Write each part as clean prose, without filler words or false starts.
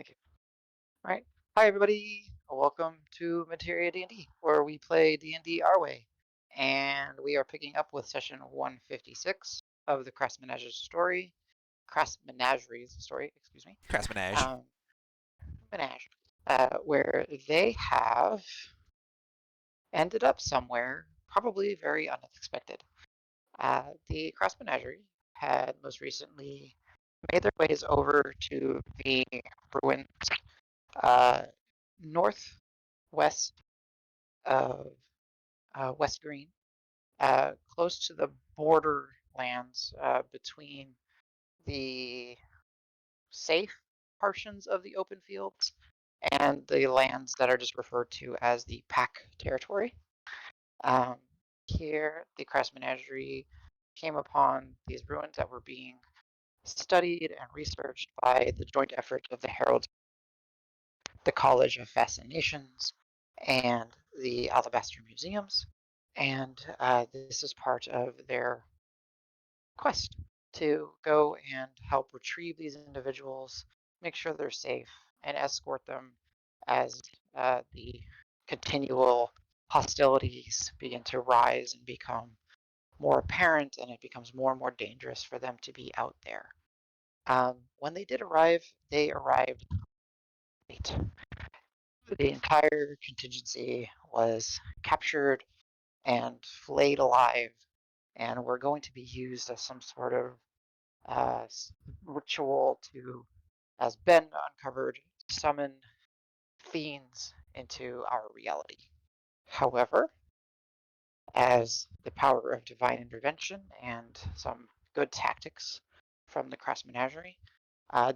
Thank you. All right. Hi, everybody. Welcome to Materia D&D, where we play D&D our way. And we are picking up with session 156 of the Crass Menagerie's story, excuse me. Crass Menage. Um, Menage, where they have ended up somewhere probably very unexpected. The Crass Menagerie had most recently made their ways over to the ruins uh, northwest of West Green, close to the borderlands between the safe portions of the open fields and the lands that are just referred to as the pack territory. Um, Here, the Crass Menagerie came upon these ruins that were being studied and researched by the joint effort of the Heralds, the College of Fascinations, and the Alabaster Museums. And this is part of their quest to go and help retrieve these individuals, make sure they're safe, and escort them as the continual hostilities begin to rise and become more apparent, and it becomes more and more dangerous for them to be out there. When they did arrive, they arrived late. The entire contingency was captured and flayed alive, and were going to be used as some sort of uh, ritual to, as Ben uncovered, summon fiends into our reality. However, as the power of divine intervention and some good tactics from the Crass Menagerie,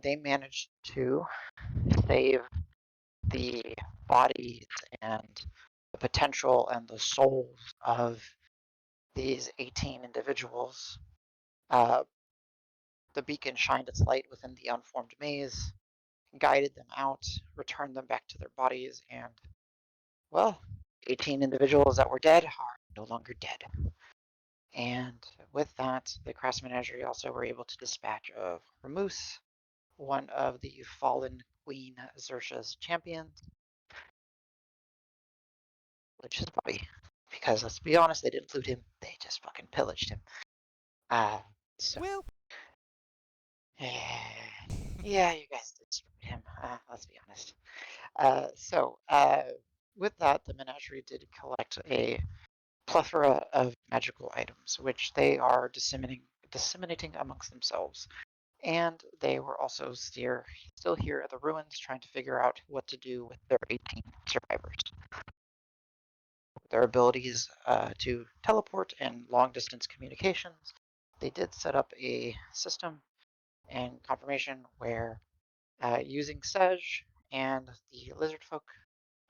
they managed to save the bodies and the potential and the souls of these 18 individuals. Uh, the beacon shined its light within the unformed maze, guided them out, returned them back to their bodies, and, well, 18 individuals that were dead are no longer dead. And with that, the Crass Menagerie also were able to dispatch of Ramus, one of the fallen Queen Xersha's champions, which is Bobby. Because let's be honest, they didn't loot him, they just fucking pillaged him. Uh, so. Well, Yeah, you guys did screw him, let's be honest. With that, the menagerie did collect a plethora of magical items, which they are disseminating amongst themselves. And they were also still here at the ruins trying to figure out what to do with their 18 survivors. Their abilities to teleport and long distance communications, they did set up a system and confirmation where using Sej and the lizard folk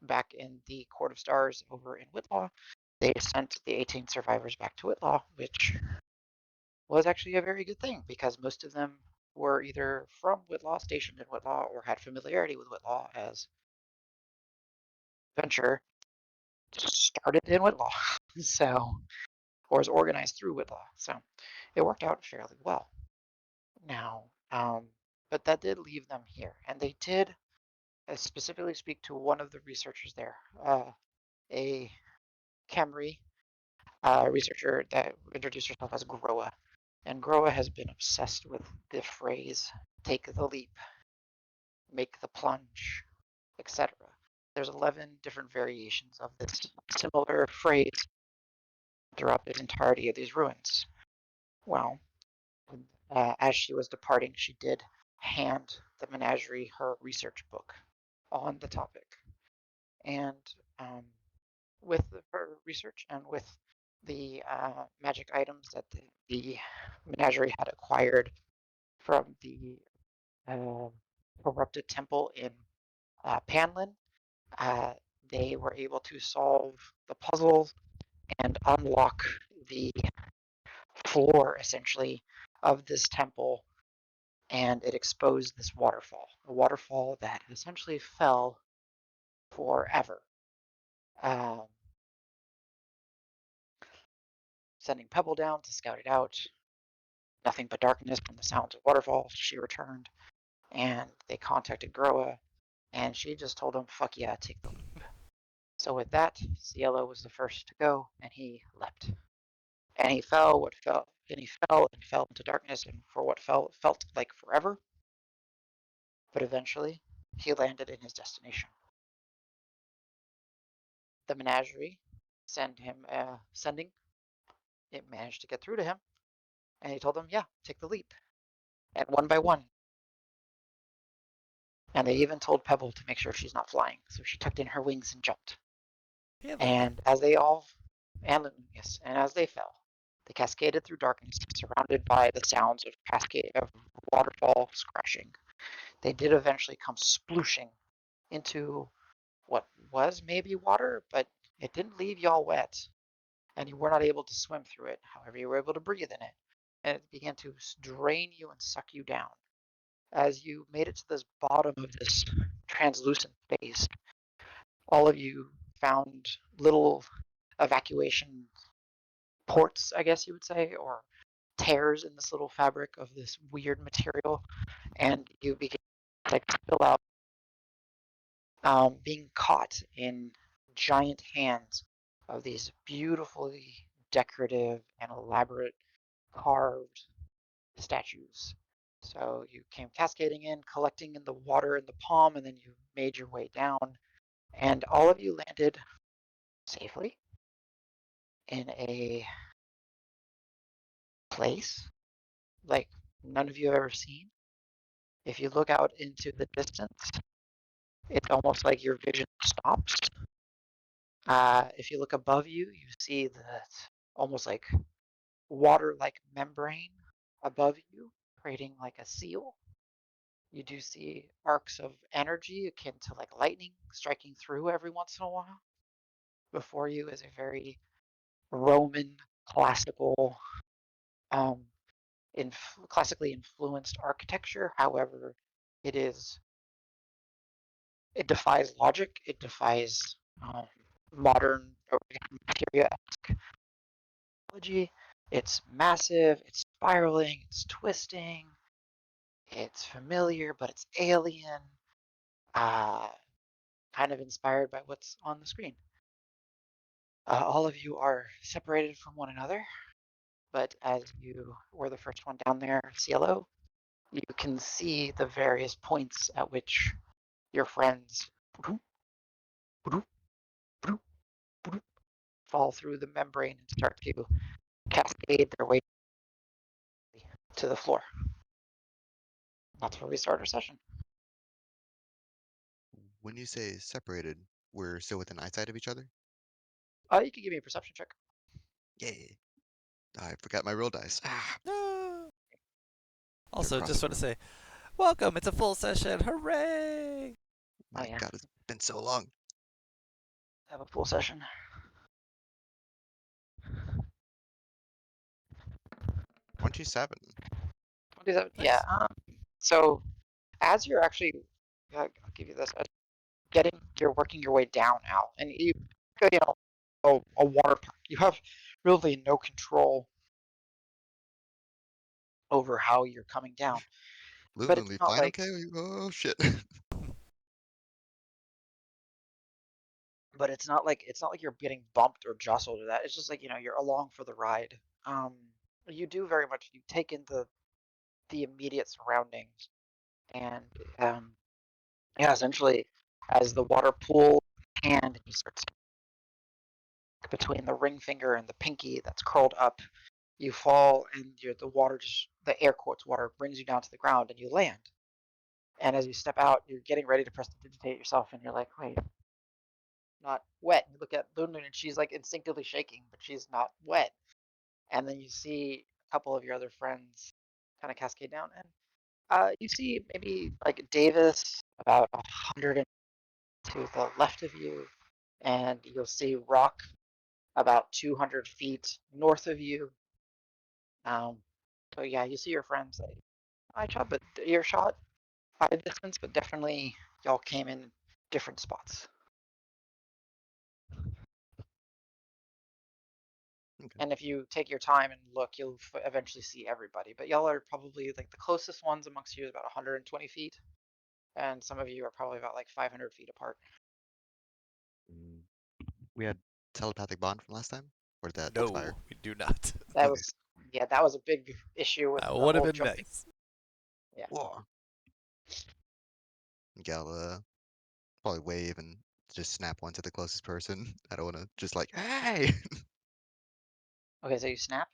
back in the Court of Stars over in Whitlaw, they sent the 18 survivors back to Whitlaw, which was actually a very good thing because most of them were either from Whitlaw, stationed in Whitlaw, or had familiarity with Whitlaw, as Venture started in Whitlaw, so, or is organized through Whitlaw. So it worked out fairly well. Now, but that did leave them here, and they did specifically speak to one of the researchers there, a Camry researcher that introduced herself as Groa. And Groa has been obsessed with the phrase, take the leap, make the plunge, etc. There's 11 different variations of this similar phrase throughout the entirety of these ruins. Well, as she was departing, she did hand the menagerie her research book on the topic. And um, with her research and with the magic items that the menagerie had acquired from the uh, corrupted temple in Panlin, uh, they were able to solve the puzzles and unlock the floor, essentially, of this temple, and it exposed this waterfall, a waterfall that essentially fell forever. Um, Sending Pebble down to scout it out. Nothing but darkness from the sounds of waterfall, she returned, and they contacted Groa, and she just told them, "Fuck yeah, take the leap." So with that, Cielo was the first to go, and he leapt, and he fell. And he fell and fell into darkness, and for what felt like forever, but eventually he landed in his destination. The menagerie sending it managed to get through to him, and he told them, "Yeah, take the leap." And one by one, and they even told Pebble to make sure she's not flying, so she tucked in her wings and jumped. Really? And as they all, and yes, and as they fell, they cascaded through darkness, surrounded by the sounds of cascade of waterfalls crashing. They did eventually come splooshing into what was maybe water, but it didn't leave y'all wet, and you were not able to swim through it. However, you were able to breathe in it, and it began to drain you and suck you down. As you made it to this bottom of this translucent space, all of you found little evacuation ports, I guess you would say, or tears in this little fabric of this weird material, and you began to spill out, being caught in giant hands of these beautifully decorative and elaborate carved statues. So you came cascading in, collecting in the water in the palm, and then you made your way down, and all of you landed safely in a place like none of you have ever seen. If you look out into the distance, it's almost like your vision stops. If you look above you, you see the almost like water-like membrane above you, creating like a seal. You do see arcs of energy akin to like lightning striking through every once in a while. Before you is a very Roman classical, um, classically influenced architecture. However, it is it defies logic. It defies um, modern Materia technology. It's massive. It's spiraling. It's twisting. It's familiar, but it's alien. Uh, kind of inspired by what's on the screen. All of you are separated from one another, but as you were the first one down there, Cielo, you can see the various points at which your friends fall through the membrane and start to cascade their way to the floor. That's where we start our session. When you say separated, we're still within eyesight of each other? You can give me a perception check. Yay. I forgot my roll dice. Ah, No. they're Also, across just the want to room. say, welcome. It's a full session. Hooray! Oh My yeah, God, it's been so long. have a full session. 27. 27. Yeah. Nice. So as you're actually, I'll give you this. You're working your way down, Al, and you know, a water park. You have really no control over how you're coming down. Liz But and it's Lee not fine like, okay? Oh, shit. it's not like you're getting bumped or jostled or that. It's just like you're along for the ride. Um, you do very much you take in the immediate surroundings, and um, yeah, essentially, as the water pools hand and you start between the ring finger and the pinky that's curled up, you fall and the air quotes water brings you down to the ground and you land. And as you step out, you're getting ready to press to digitate yourself, and you're like, wait, not wet. You look at Luna and she's like instinctively shaking, but she's not wet. And then you see a couple of your other friends kind of cascade down, and you see maybe like Davis about 100 to the left of you, and you'll see Rock about 200 feet north of you. Um, so yeah, you see your friends. I shot, but your shot by distance, but definitely y'all came in different spots. Okay. And if you take your time and look, you'll eventually see everybody. But y'all are probably like the closest ones amongst you is about 120 feet. and some of you are probably about like 500 feet apart. Mm, we had telepathic bond from last time? Or did that expire? No, we do not. That Okay. was, yeah, that was a big issue with That the would have whole been jumping. nice. Yeah. Whoa. Gal, probably wave and just snap one to the closest person. I don't want to just like, hey! Okay, so you snap.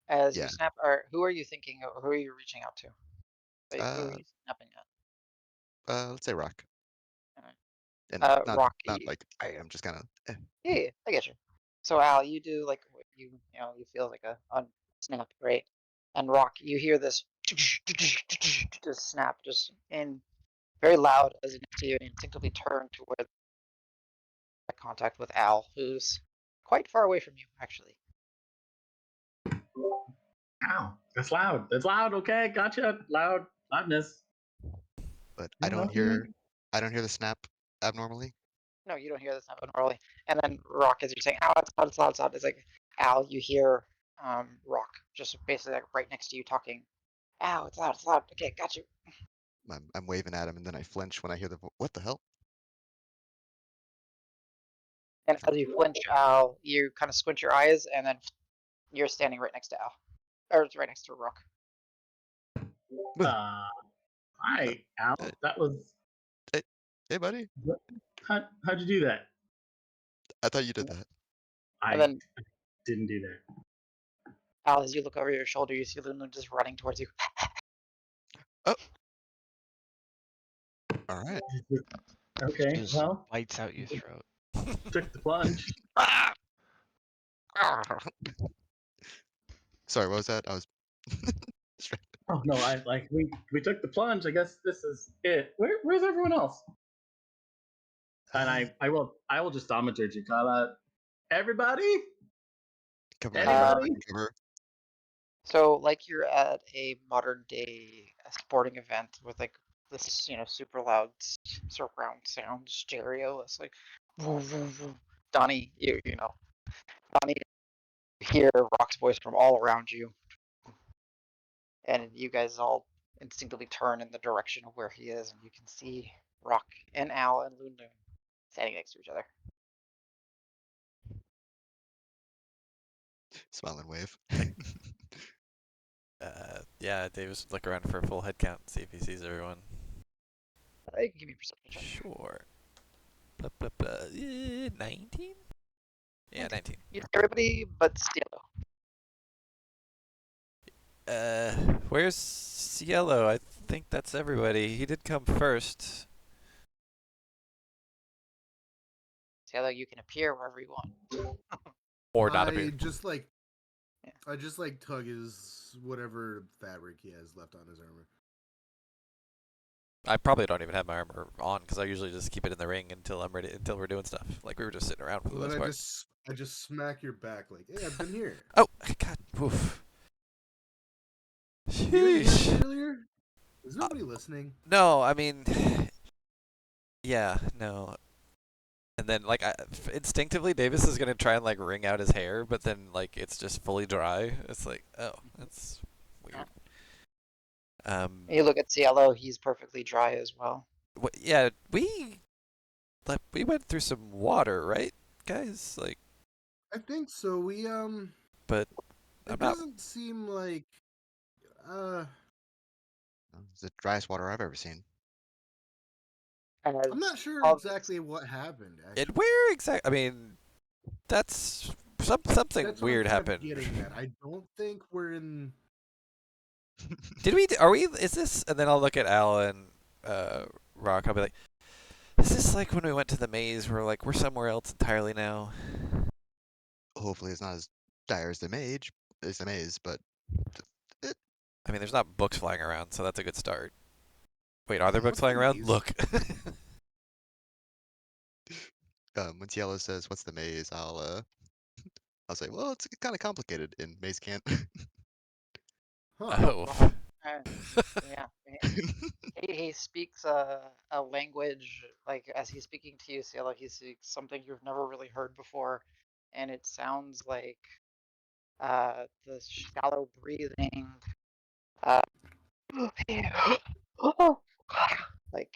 As you Yeah. snap, or who are you thinking of? Who are you reaching out to? Like, who are Uh, you snapping at? let's say rock. Alright. And not Rocky. like, I'm just kind of, Yeah, yeah, I get you. So Al, you do like what you feel like a snap, right? And Rock, you hear this just snap, just in very loud as you instinctively turn to where the contact with Al, who's quite far away from you, actually. Ow, that's loud. That's loud. Okay, gotcha. Loudness. but You know, I don't hear the snap abnormally. No, you don't hear this happen early. And then Rock, as you're saying, "Ow, it's loud, it's loud, it's loud," it's like Al, you hear Rock just basically like right next to you talking. "Ow, it's loud, it's loud." Okay, got you. I'm waving at him and then I flinch when I hear what the hell? And as you flinch, Al, you kind of squint your eyes, and then you're standing right next to Al, or it's right next to Rock. Hi, Al. Uh, That was. Hey, buddy. How'd you do that? I thought you did that. And I then didn't do that. Al, as you look over your shoulder, you see Luna just running towards you. Oh. All right. Okay, Just well, bites out your throat. took the plunge. Sorry, what was that? I was. Oh no, we took the plunge. I guess this is it. Where's everyone else? And I will just thaumaturgy call out. Everybody? Cover my ears. Anybody? Cover. So, like you're at a modern day sporting event with like this, super loud surround sound stereo. It's like, woo, woo, woo. Donnie, Donnie, you hear Rock's voice from all around you, and you guys all instinctively turn in the direction of where he is, and you can see Rock and Al and Loon standing next to each other. Smile and wave. Yeah, Davis would look around for a full head count, see if he sees everyone. You can give me a perception check. Sure. Blah, blah, blah. 19? Yeah, 19. You see everybody but Cielo. Where's Cielo? I think that's everybody. He did come first. Cielo, you can appear wherever you want. Or not appear. I just like tug his whatever fabric he has left on his armor. I probably don't even have my armor on because I usually just keep it in the ring until I'm ready, until we're doing stuff. Like we were just sitting around for the Well, most then part. I just smack your back like, hey, I've been here. Oh, God, oof. You didn't hear Sheesh. me earlier? Is nobody listening? No, I mean, yeah, no. And then, like, instinctively, Davis is gonna try and like wring out his hair, but then like it's just fully dry. It's like, oh, that's weird. You look at Cielo; he's perfectly dry as well. Yeah, we went through some water, right, guys? Like, I think so. but It I'm not. doesn't seem like It's the driest water I've ever seen. I'm not sure Of- exactly what happened. Actually. And where exactly? I mean, that's something That's weird what I'm kind of happened. getting at. I don't think we're in. Did we? Are we? Is this? And then I'll look at Al and Rock. I'll be like, is this like when we went to the maze? We're somewhere else entirely now. Hopefully, it's not as dire as the maze, but it, I mean, there's not books flying around, so that's a good start. Wait, are there books What's flying the around? maze? Look. when Cielo says, "What's the maze?" I'll say, "Well, it's kind of complicated in Maze Can't." Huh. Oh. Yeah, he speaks a language, like as he's speaking to you, Cielo, he speaks something you've never really heard before, and it sounds like the shallow breathing, uh, Like,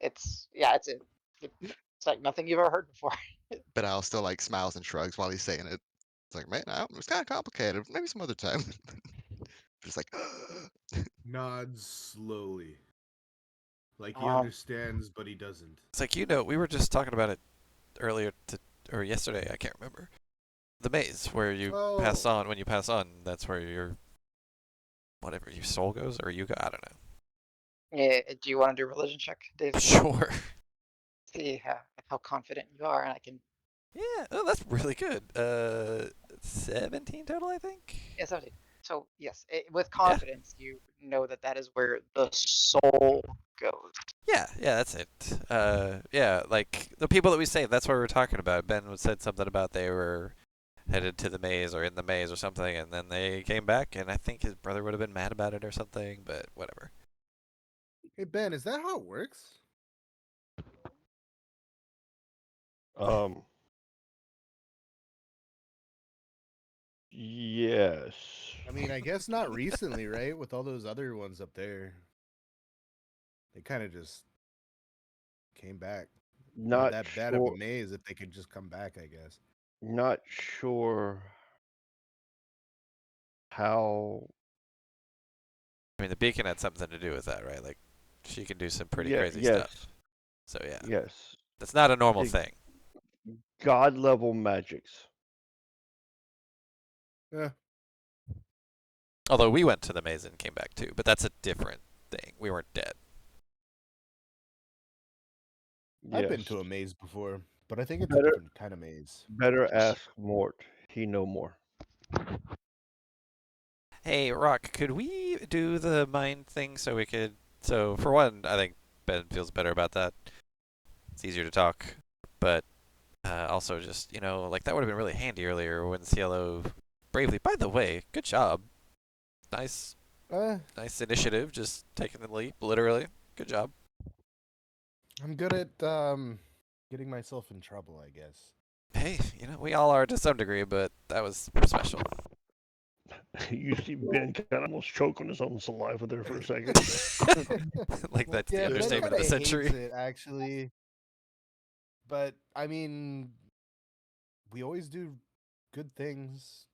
it's yeah, it's like nothing you've ever heard before. But Al still like smiles and shrugs while he's saying it. It's like, man, it's kind of complicated. Maybe some other time. Just like, Nods slowly. Like he Um, understands, but he doesn't. It's like, we were just talking about it earlier or yesterday, I can't remember. The maze where you pass Oh, on. When you pass on, that's where whatever your soul goes, or you go. I don't yeah, do you want to do a religion check, Dave? know. Sure. See how confident you are, and I can. Yeah. Oh, that's really good. 17 total, I think. Yeah, 17. So yes, with Yeah. confidence, you know that is where the soul goes. Yeah, that's it. Yeah, like the people that we saved, that's what we were talking about. Ben said something about they were headed to the maze or in the maze or something, and then they came back, and I think his brother would have been mad about it or something, but whatever. hey Ben, is that how it works? Um. Yes. I mean, I guess not recently, right? With all those other ones up there, they kind of just came back. Not Not that bad of a sure. maze if they could just come back, I guess. Not sure how. I mean, the beacon had something to do with that, right? Like, she can do some pretty Yeah. crazy Yes. stuff. So yeah, Yes. that's not a normal It- thing. God level magics. Yeah. Although we went to the maze and came back too, but that's a different thing. We weren't dead. I've been Yes. to a maze before, but I think it's a Better. different kind of maze. Better ask Mort. He know more. Hey, Rock, could we do the mind thing so we could? So for one, I think Ben feels better about that. It's easier to talk, but also just like that would have been really handy earlier when Cielo bravely. By the way, good job. Nice, Uh, nice initiative. Just taking the leap, literally. Good job. I'm good at getting myself in trouble, I guess. Hey, we all are to some degree, but that was special. You see Ben kind of almost choke on his own saliva there for a second. Like that's the Yeah, Ben understatement of the kinda hates century. it, actually. But I mean, we always do good things,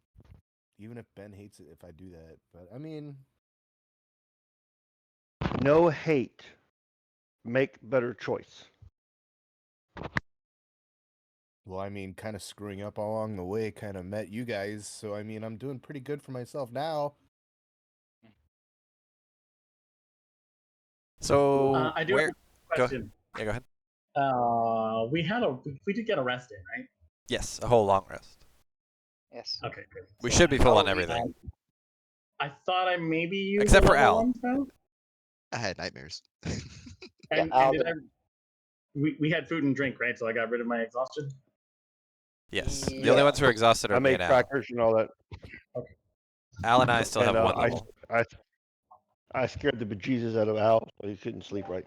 even if Ben hates it if I do that. But I mean, No hate. Make better choice. well, I mean, kind of screwing up along the way kind of met you guys. So I mean, I'm doing pretty good for myself now. So I do where? have a question. Yeah, go ahead. We did get a rest in, right? Yes, a whole long rest. Yes. Okay, good. We So should be full Oh, on we- everything. I thought I maybe used Except a for level Al. one spell. I had nightmares. Yeah, And Al did did. we had food and drink, right? So I got rid of my exhaustion. Yes. The Yeah. only ones who are exhausted I are me made and Al. crackers and all that. Al and I still have And one level. I scared the bejesus out of Al, so he couldn't sleep right.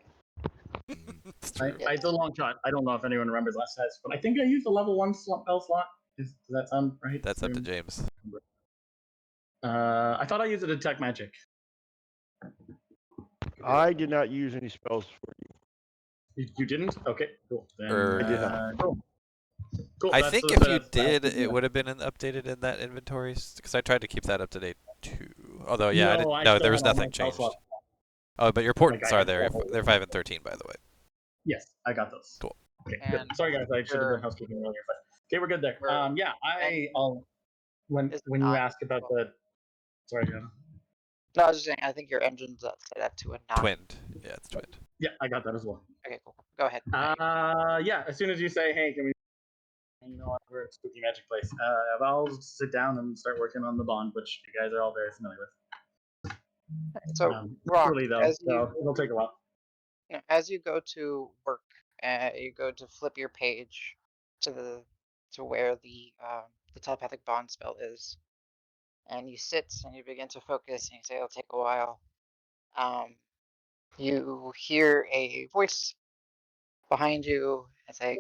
It's true. I did a long shot. I don't know if anyone remembers last test, but I think I used a level one spell slot. Does that sound right? That's up to James. I thought I used a detect magic. I did not use any spells for you. You didn't? Okay, cool. Then, Or- I did not. cool. Cool. I that's think the- if you that's- did, that's- it would have been updated in that inventory because I tried to keep that up to date too. Although, yeah, No, I no, still there was have all my nothing spell changed. slots. Oh, but your Like, portents I are have there. all- They're 5 and 13, by the way. Yes, I got those. Cool. Okay, And good. Sorry guys, I should have we're- done housekeeping earlier, but okay, we're good there. we're- Yeah, and when is when you not ask about the, sorry, Jenna. No, I was just saying. I think your engine's set up to a 9. Twinned. Yeah, it's twinned. Yeah, I got that as well. Okay, cool. Go ahead. Yeah, as soon as you say, hey, can we, we're at Spooky Magic Place, I'll sit down and start working on the bond, which you guys are all very familiar with. So, Rock, Early though, as so it'll take a while. as you go to work, you go to flip your page to where the telepathic bond spell is, and you sit and you begin to focus, and you say it'll take a while. You hear a voice behind you and say,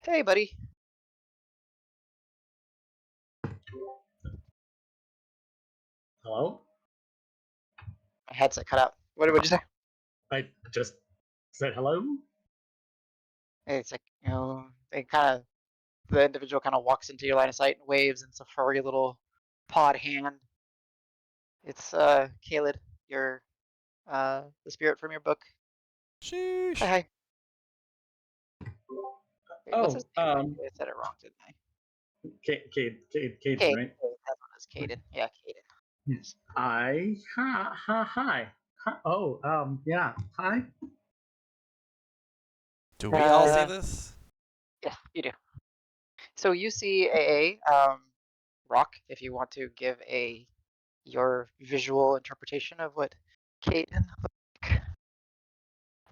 "Hey, buddy." Hello? My headset cut out. What did you say? I just said hello. It's like, they kind of, the individual kind of walks into your line of sight and waves, and it's a furry little pawed hand. It's Caled, your the spirit from your book. Sheesh. Hi. Wait, what's his Oh, name? I said it wrong, didn't I? Caden, Caden. right? That's what it's Caden. Yeah, Caden. Yes. Hi. Oh, yeah. Hi. Do we all see Uh, this? Yeah, you do. So you see Rock, if you want to give your visual interpretation of what Caden looks like.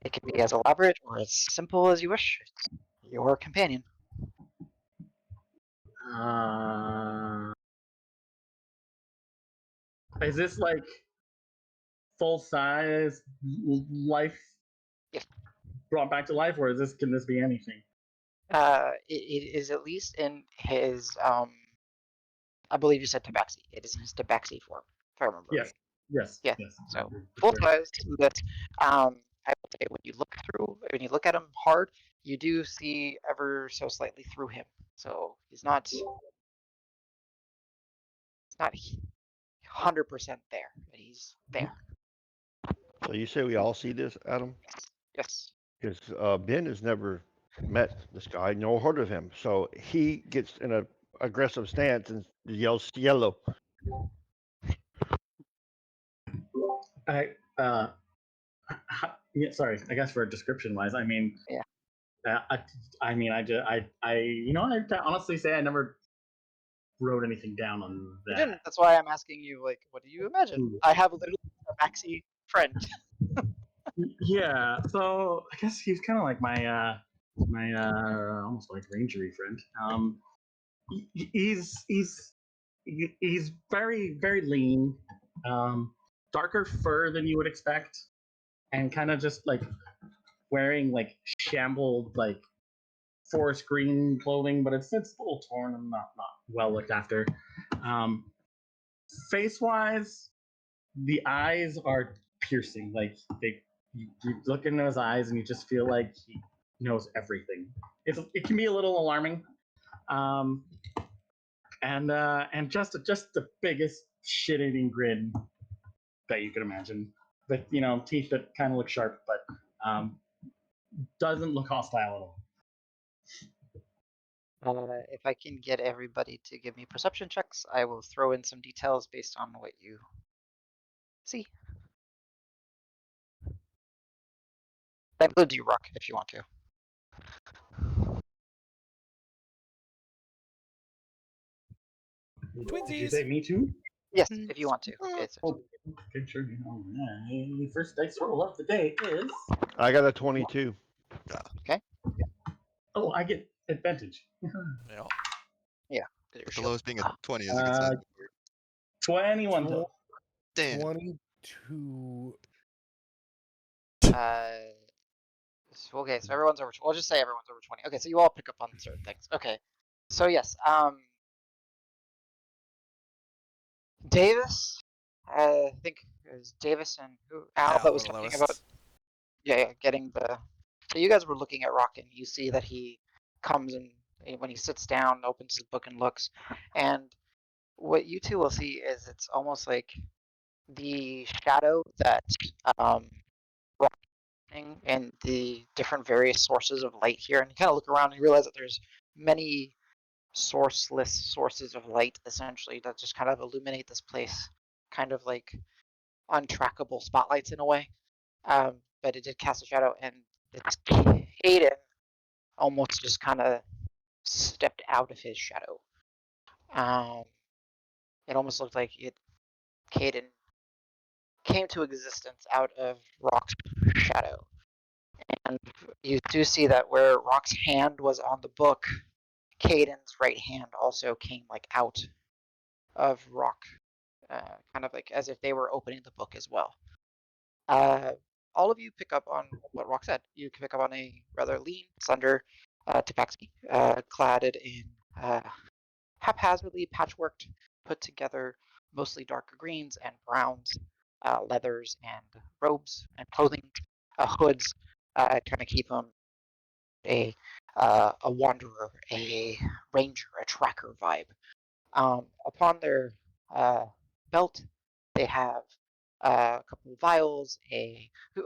It can be as elaborate or as simple as you wish. It's your companion. Is this like full size life Yes. brought back to life, or can this be anything? It is at least in his I believe you said tabaxi. It is in his tabaxi form, if I remember Yes. right. Yes. Yeah. Yes. So For full sure. size. That I will say when you look at him hard, you do see ever so slightly through him. So he's not 100% there, but he's there. So you say we all see this, Adam? Yes. Because Ben has never met this guy, nor heard of him. So he gets in a aggressive stance and yells "yellow." I yeah. Sorry. I guess for description wise, I mean, Yeah. I can honestly say I never wrote anything down on You that. didn't. That's why I'm asking you. Like, what do you imagine? Ooh. I have literally a maxi friend. Yeah, so I guess he's kind of like my almost like rangery friend. He's very lean, darker fur than you would expect, and kind of just like wearing like shambled like forest green clothing, but it's a little torn and not well looked after. Um, Face wise, the eyes are piercing. Like you look into his eyes and you just feel like he knows everything. It can be a little alarming, um, and just the biggest shit-eating grin that you could imagine. With teeth that kind of look sharp, but doesn't look hostile at all. If I can get everybody to give me perception checks, I will throw in some details based on what you see. That includes you, Rock, if you want to. Did you Twinsies. say me too? Yes, if you want to. It's Oh, okay, sure. All right. First dice roll of the day is. I got a 22. okay. Oh, I get advantage. Yeah. Yeah, because But the you're lowest being a shield. 20 is a good sign. 21 total. Damn. 22. Uh, okay, so everyone's over. We'll just say everyone's over 20. Okay, so you all pick up on certain things. Okay, so yes, Davis. I think it was Davis and Al that was and talking lowest. about getting the. So you guys were looking at Rock, and you see that he comes and when he sits down, opens his book and looks, and what you two will see is it's almost like the shadow that Rock and the different various sources of light here, and you kind of look around and you realize that there's many sourceless sources of light essentially that just kind of illuminate this place, kind of like untrackable spotlights in a way. But it did cast a shadow, and it's Hayden almost just kind of stepped out of his shadow. It almost looked like Caden came to existence out of Rock's shadow. And you do see that where Rock's hand was on the book, Caden's right hand also came like out of Rock, kind of like as if they were opening the book as well. All of you pick up on what Rock said. You can pick up on a rather lean, slender Tabaxi, cladded in haphazardly patchworked, put together, mostly darker greens and browns, leathers and robes and clothing. hoods kind of keep them a wanderer, a ranger, a tracker vibe. Upon their belt, they have a couple of vials.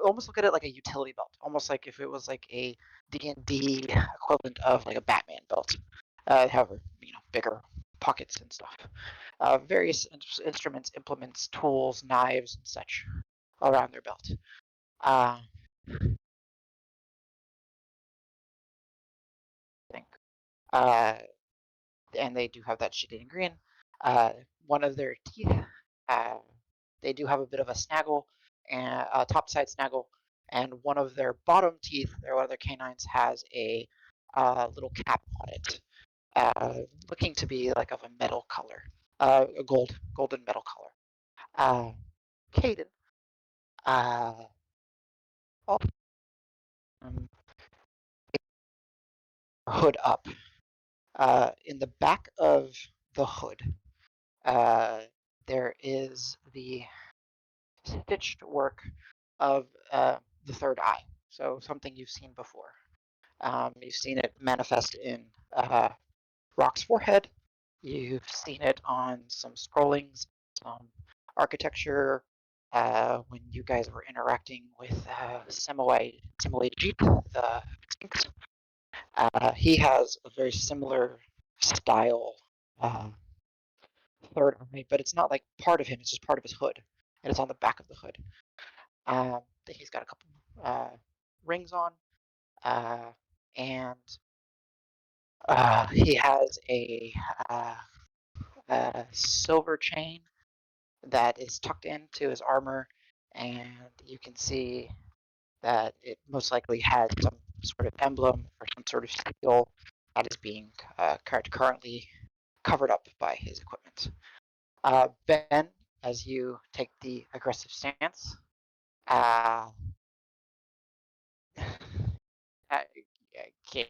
Almost look at it like a utility belt, almost like if it was like a D&D equivalent of like a Batman belt. However, bigger pockets and stuff. Various instruments, implements, tools, knives, and such around their belt. Think. And they do have that shaded in green. One of their teeth, they do have a bit of a snaggle, and a topside snaggle, and one of their bottom teeth, one of their canines, has a little cap on it, looking to be like of a metal color, a golden metal color. Caden, hood up. In the back of the hood, there is the stitched work of the third eye. So something you've seen before. You've seen it manifest in Rock's forehead. You've seen it on some scrollings, some architecture, when you guys were interacting with Simulated Jeep, the Sphinx. He has a very similar style third eye, but it's not like part of him, it's just part of his hood. And it's on the back of the hood. He's got a couple rings on, and he has a silver chain that is tucked into his armor, and you can see that it most likely has some sort of emblem or some sort of seal that is being currently covered up by his equipment. Ben, as you take the aggressive stance, Kid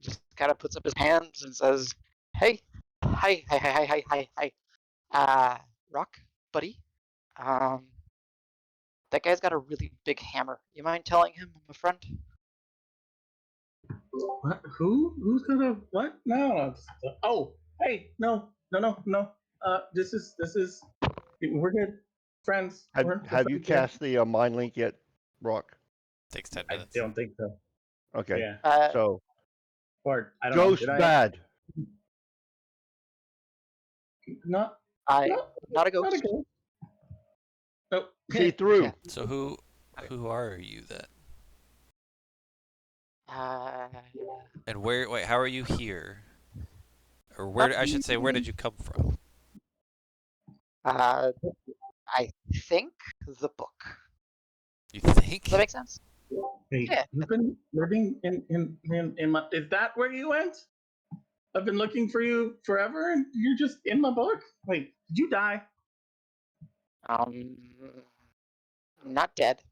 just kind of puts up his hands and says, "Hey, hi, hi, hi, hi, hi, hi, Rock, buddy. Um, that guy's got a really big hammer. You mind telling him I'm a friend?" What? Who? Who's gonna? What? No. Oh, hey, no. This is. We're good friends. We're Have you friends here. cast the mind link yet, Rock? Takes 10 I minutes. don't think so. Okay. Yeah. So Or I don't ghost know. Did bad. Not. I No. not a Not a ghost. ghost. Oh. See through. Yeah. So who are you then? And wait, how are you here? Or I should say, where did you come from? I think the book. You Does think? that make sense? Wait, Yeah. you've been living in my. Is that where you went? I've been looking for you forever, and you're just in my book. Wait, did you die? Not dead.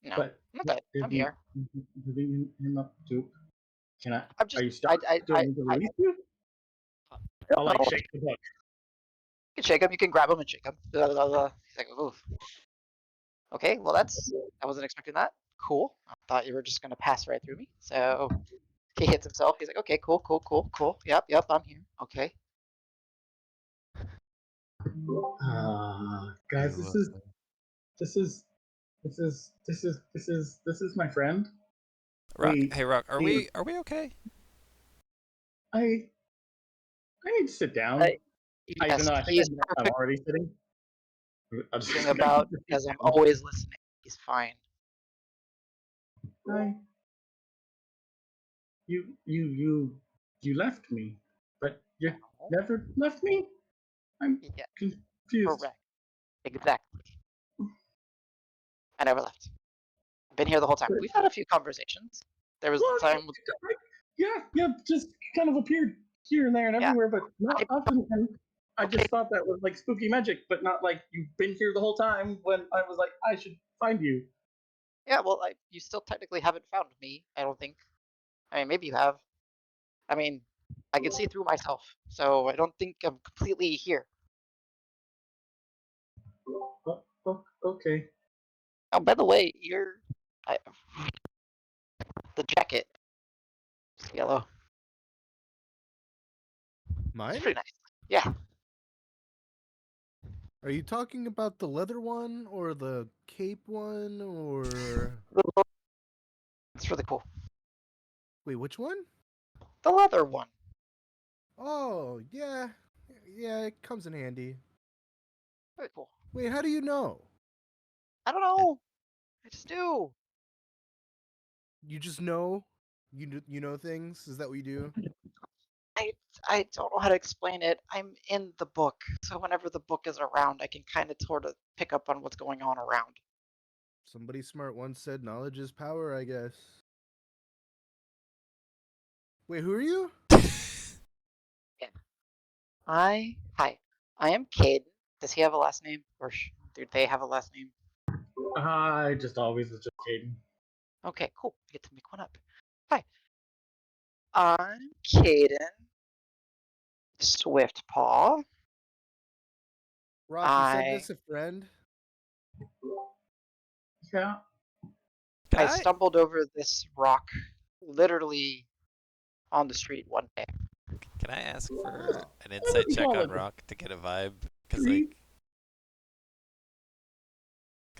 No, But not dead. I'm here. living in my book. Can I? I'm Are just. you stuck? Do I need to release you? I'll like No, shake the book. you can shake him. You can grab him and shake him. He's like, oof. Okay, well I wasn't expecting that. Cool. I thought you were just gonna pass right through me. So he hits himself. He's like, okay, cool. Yep, I'm here. Okay. Guys, this is my friend. Rock. Hey, Rock. Are we- we okay? I need to sit down. Yes, Even though I think he's I'm perfect already sitting. I'm just about because I'm always listening. He's fine. Hi. You left me, but you never left me. I'm Yeah, confused. correct. Exactly. I never left. I've been here the whole time. We've had a few conversations. There was Well, the time. yeah, just kind of appeared here and there and Yeah. everywhere, but not often. And I Okay. just thought that was like spooky magic, but not like you've been here the whole time. When I was like, I should find you. Yeah, well, you still technically haven't found me. I don't think. I mean, maybe you have. I mean, I can see through myself, so I don't think I'm completely here. Okay. Oh, by the way, I, the jacket is yellow. It's Mine? pretty nice. Yeah, Are you talking about the leather one or the cape one or it's really cool. wait, which one? The leather one. Oh, yeah. Yeah, it comes in handy. Very cool. Wait, how do you know? I don't know. I just do. You just know? You know things? Is that what you do? I I don't know how to explain it. I'm in the book, so whenever the book is around, I can kind of sort of pick up on what's going on around. Somebody smart once said knowledge is power, I guess. Wait, who are you? Yeah. Hi. I am Cade. Does he have a last name, or do they have a last name? I just always was just kidding. Okay, cool. I get to make one up. Hi. I'm Caden Swiftpaw. Rock, you said I this a friend? Yeah. Can I I? stumbled over this rock literally on the street one day. Can I ask for an insight We check call on it Rock to get a vibe? Cause street.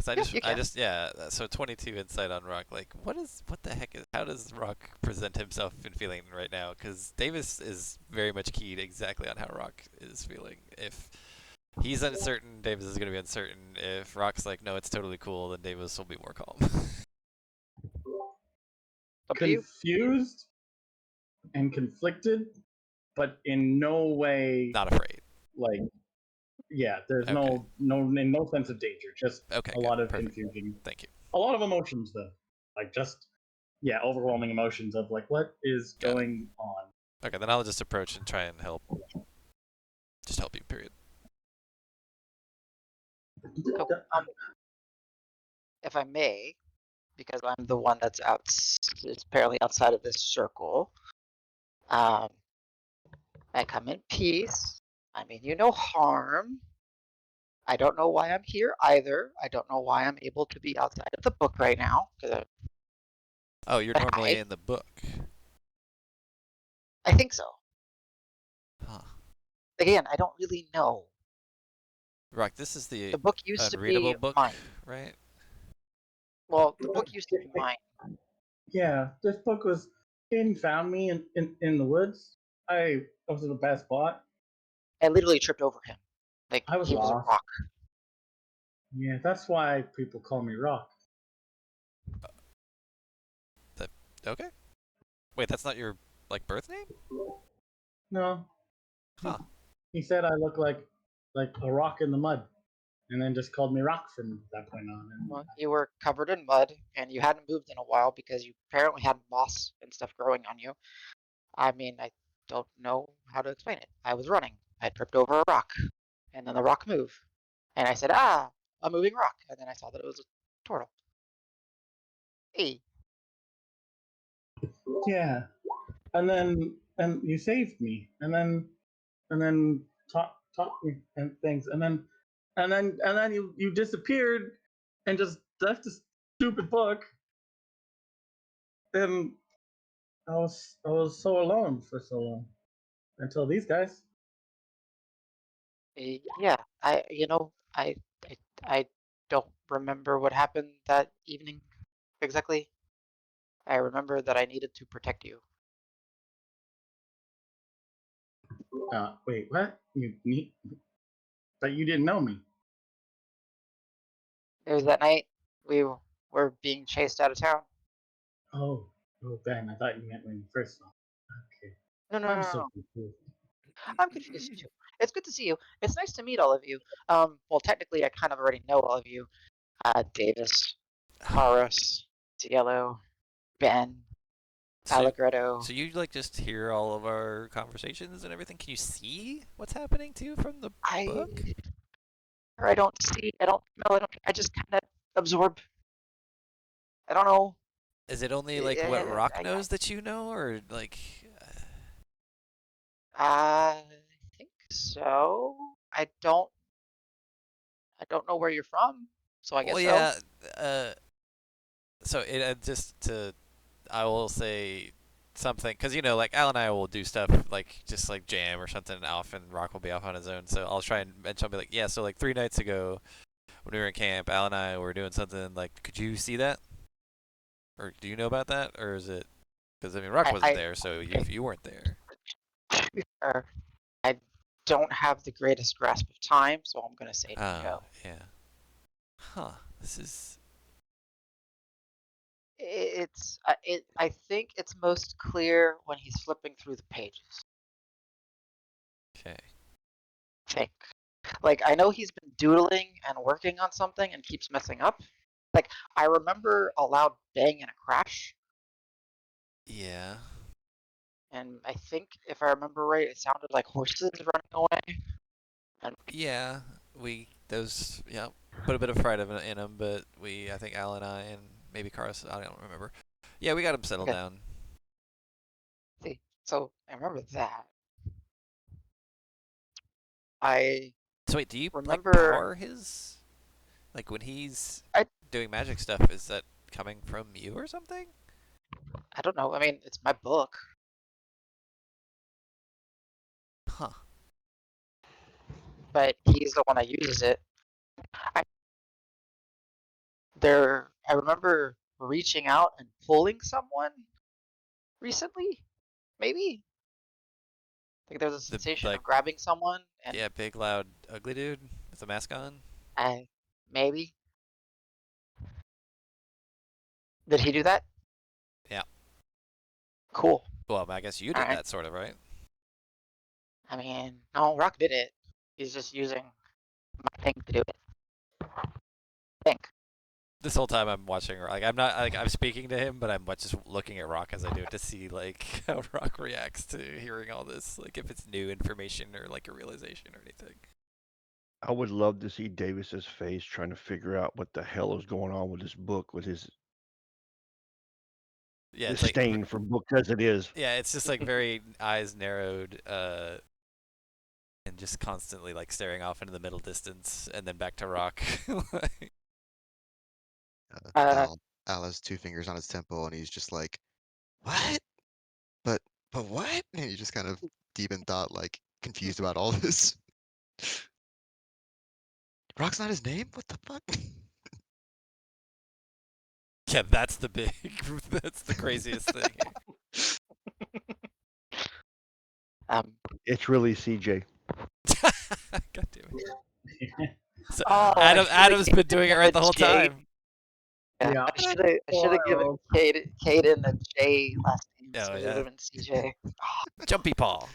like, cause Yeah, you can. yeah. So 22 insight on Rock. Like, what the heck is? How does Rock present himself and feeling right now? Cause Davis is very much keyed exactly on how Rock is feeling. If he's uncertain, Davis is gonna be uncertain. If Rock's like, no, it's totally cool, then Davis will be more calm. Up to you. Confused and conflicted, but in no way Not afraid. like yeah. There's Okay. no sense of danger. Just Okay. a Good. lot of Perfect. confusion. Thank you. A lot of emotions though. Like just overwhelming emotions of like what is Got it. going on. Okay, then I'll just approach and try and help. Just help you. Period. Cool. If I may, because I'm the one that's it's apparently outside of this circle. Um, I come in peace. I mean you no harm. I don't know why I'm here either. I don't know why I'm able to be outside of the book right now. Oh, you're But normally hi, in the book. I think so. Huh. Again, I don't really know. Rock, this is the The book used to unreadable be book, mine. right? Well, the book used to be mine. Yeah, this book was Caden found me in the woods. I was in the best spot. I literally tripped over him. Like I was he was a lost. rock. Yeah, that's why people call me Rock. That okay. Wait, that's not your like birth name? No, Huh. he said I look like a rock in the mud, and then just called me Rock from that point on. And Well, you were covered in mud and you hadn't moved in a while because you apparently had moss and stuff growing on you. I mean, I don't know how to explain it. I was running. I tripped over a rock, and then the rock moved. And I said, ah, a moving rock. And then I saw that it was a turtle. Hey, yeah, and you saved me, and then taught me and things, and then you disappeared and just left this stupid book, and I was so alone for so long until these guys. yeah, I, I don't remember what happened that evening exactly. I remember that I needed to protect you. Wait, what? But you didn't know me. It was that night we were being chased out of town. Oh, Ben, I thought you meant when you first saw me. Okay, No, no, I'm no, no, so no. confused. I'm confused too. It's good to see you. It's nice to meet all of you. Well, technically, I kind of already know all of you. Davis, Karos, Cielo, Ben, So Allegretto. so you like just hear all of our conversations and everything? Can you see what's happening too from the I book? or I don't see. I don't smell. I just kind of absorb. I don't know. Is it only like what I, Rock I, knows that you know or like I think so. I don't. I don't know where you're from. so I guess Well, so. yeah. So it I will say something because like Al and I will do stuff like just like jam or something. And Alf and Rock will be off on his own, so I'll try and mention. I'll be like, yeah. So like 3 nights ago when we were in camp, Al and I were doing something. Like, could you see that? Or do you know about that? Or is it because I mean Rock wasn't I there, so okay. you weren't there. To be fair, I don't have the greatest grasp of time, so I'm gonna say Oh no. yeah. Huh. This is I think it's most clear when he's flipping through the pages. okay. I think. Like I know he's been doodling and working on something and keeps messing up. Like I remember a loud bang and a crash, Yeah. and I think if I remember right, it sounded like horses running away. And Yeah. Those yeah put a bit of fright in him, but I think Al and I and maybe Carlos I don't remember. Yeah, we got him settled okay, down. see, so I remember that. I So wait, do you like remember power his like when he's I doing magic stuff? Is that coming from you or something? I don't know. I mean, it's my book, Huh. but he's the one that uses it. I I remember reaching out and pulling someone recently, maybe. Like there's a The sensation like of grabbing someone and yeah, big loud ugly dude with a mask on. I maybe did he do that? Yeah. Cool. Well, I guess you All did right. that sort of, right? I mean, no, Rock did it. He's just using my thing to do it. I think. This whole time I'm watching, like I'm not like I'm speaking to him, but I'm just looking at Rock as I do it to see like how Rock reacts to hearing all this, like if it's new information or like a realization or anything. I would love to see Davis's face trying to figure out what the hell is going on with this book, with his Yeah, it's like disdain for books as it is. yeah, it's just like very eyes narrowed, and just constantly like staring off into the middle distance and then back to Rock. Like, Uh, Al has 2 fingers on his temple, and he's just like, "What? But but what?" And he's just kind of deep in thought, like confused about all this. Rock's not his name. What the fuck? yeah, that's the big, that's the craziest thing. um. It's really CJ. God damn it. So Oh, I should have Adam's been doing it right the whole J. time. Yeah, Yeah. I should have given Wild. Caden a J last name, so Oh it would yeah, have been CJ. Jumpy Paw.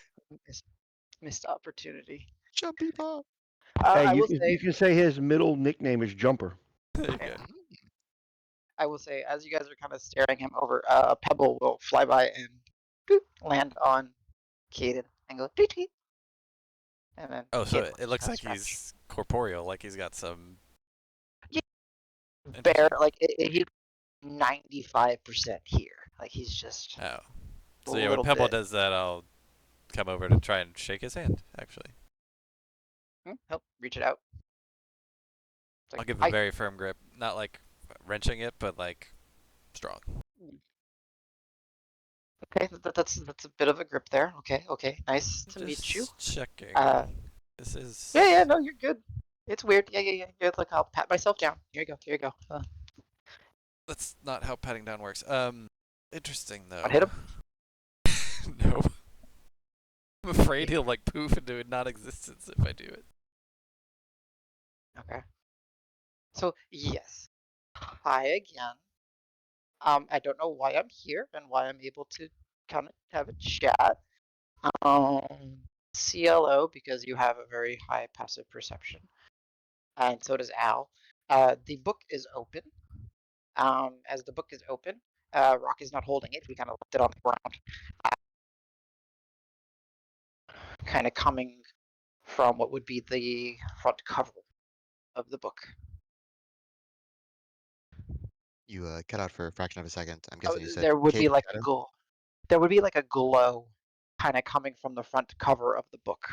Missed opportunity. Jumpy Pop. Hey, I you will can say, you can say his middle nickname is Jumper. There you okay, go. I will say, as you guys are kind of staring him over, a pebble will fly by and boop, land on Caden and go tweet tweet, and then Oh, so Caden will it just looks kind of like scratch. he's corporeal, like he's got some. Yeah, bear, Interesting. like he's 95% here. Like he's just Oh, a so yeah, when little Pebble bit. does that, I'll come over to try and shake his hand. Actually, Help reach it out. It's I'll like give a hi. very firm grip, not like wrenching it, but like strong. Okay, that's a bit of a grip there. Okay, okay, nice to meet you. Just checking. Uh, This is. yeah, no, you're good. It's weird. Yeah. You're like, I'll pat myself down. Here you go. That's not how patting down works. Interesting What though. hit him? No, I'm afraid he'll like poof into non-existence if I do it. Okay. So yes, hi again. I don't know why I'm here and why I'm able to kind of have a chat. CLO because you have a very high passive perception, and so does Al. The book is open. As the book is open, Rock is not holding it. We kind of left it on the ground, kind of coming from what would be the front cover of the book. You cut out for a fraction of a second. I'm Oh, guessing you said there would Kate be like a Shadow. glow. There would be like a glow, kind of coming from the front cover of the book.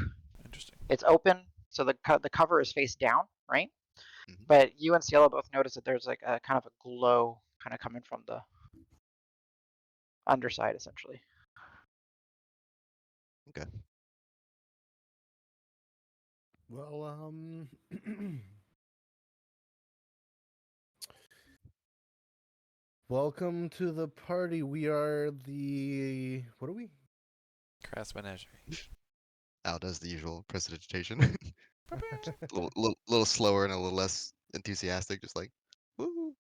Interesting. It's open, so the cover is face down, right? Mhm. But you and Cielo both notice that there's like a kind of a glow kind of coming from the underside, essentially. Okay. Well, welcome to the party. We are the what are we? Crass Menagerie. Al does the usual prestidigitation. little slower and a little less enthusiastic, just like, woo.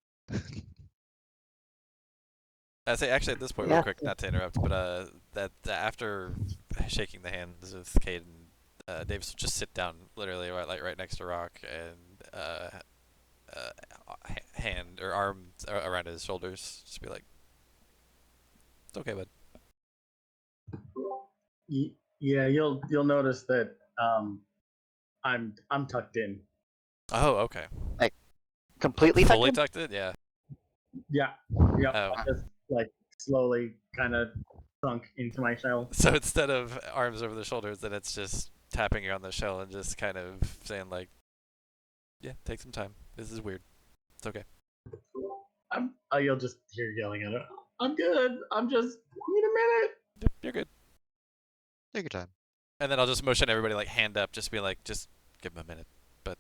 I say actually at this point, real Yeah. quick, not to interrupt, but that after shaking the hands of Cade and Davis will just sit down, literally right next to Rock, and hand or arm around his shoulders, just be like, "It's okay, bud." Yeah, you'll notice that I'm tucked in. Oh, okay. Like Like completely tucked fully in? tucked in, yeah. Yeah, yep. Oh, I just like slowly kind of sunk into my shell. so instead of arms over the shoulders, then it's just tapping you on the shell and just kind of saying like, "Yeah, take some time. This is weird. It's okay." You'll just hear yelling at it. I'm good. I'm just need a minute. Yep, you're good. Take your time. And then I'll just motion everybody like hand up, just be like, just give him a minute. But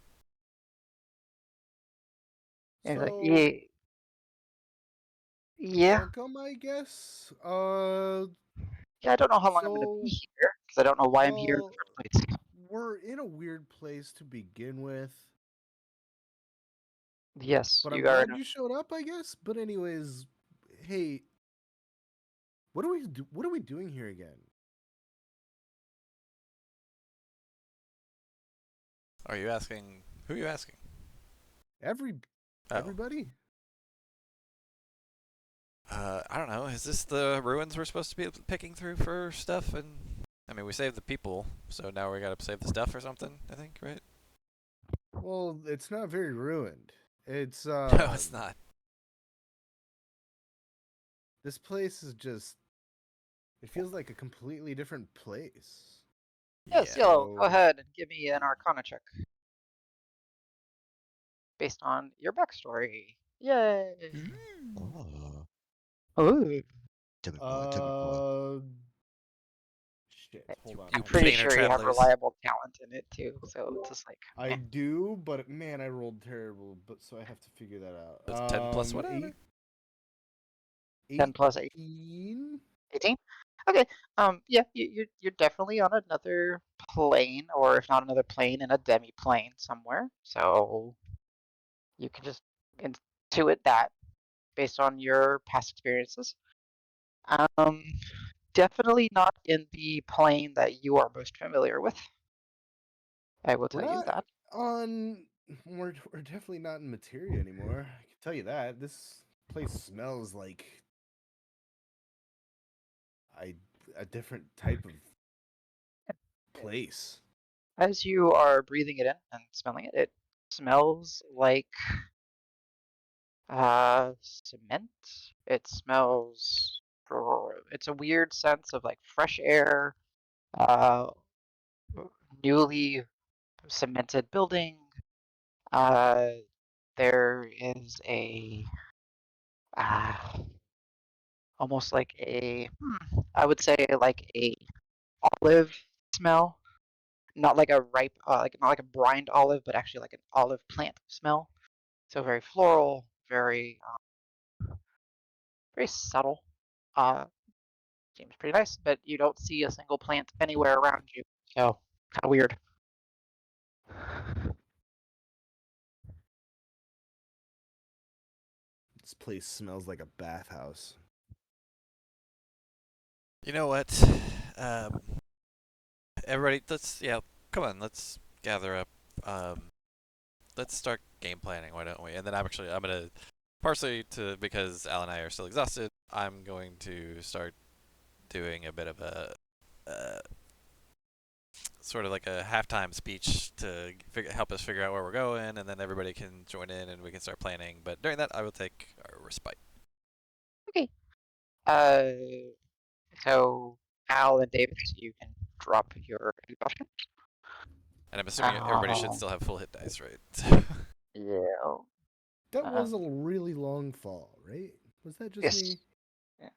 And he's like, So yeah, yeah, welcome, I guess. yeah. I don't know how long I'm gonna be So here because I don't know why I'm here in well, the first place. we're in a weird place to begin with, Yes, but I'm you are. glad you showed up, I guess. But anyways, hey, what are we What are we doing here again? are you asking? Who are you asking? Every Oh. Everybody? I don't know. Is this the ruins we're supposed to be picking through for stuff? And I mean, we saved the people, so now we gotta save the stuff or something. I think, right? Well, it's not very ruined. It's No, it's not. This place is just. It feels like a completely different place. Yeah, Yeah. Cielo, go So ahead and give me an Arcana check based on your backstory. Yay! Oh, Oh, Timid boy. shit. Hold on. I'm You pretty planar sure you have travelers. reliable talent in it too. So it's just like, I eh. do, but man, I rolled terrible. But so I have to figure that out. It's 10 plus whatever. 10 plus 8, 18. 18. Okay. Yeah, you're definitely on another plane, or if not another plane, in a demi plane somewhere. So you can just intuit that based on your past experiences. Um, definitely not in the plane that you are most familiar with. I will We're tell you not that. on. We're definitely not in Materia anymore. I can tell you that. This place smells like I a different type of place. As you are breathing it in and smelling it, it smells like cement. It smells. It's a weird sense of like fresh air, uh, newly cemented building. Uh, there is a uh, almost like a I would say like a olive smell, not like a ripe, like not like a brined olive, but actually like an olive plant smell. So very floral, very subtle. Uh, seems pretty nice, but you don't see a single plant anywhere around you. So kind of weird. This place smells like a bathhouse. You know what? Um, everybody, come on, let's gather up. Let's start game planning. Why don't we? And then I'm gonna, partially because Al and I are still exhausted. I'm going to start doing a bit of a uh, sort of like a halftime speech to help us figure out where we're going, and then everybody can join in and we can start planning. But during that, I will take our respite. Okay. Uh, so Al and Davis, you can drop your exhaustion. And I'm assuming everybody should Um, still have full hit dice, right? Yeah. That was a really long fall, right? Was that just Yes. me? Yeah.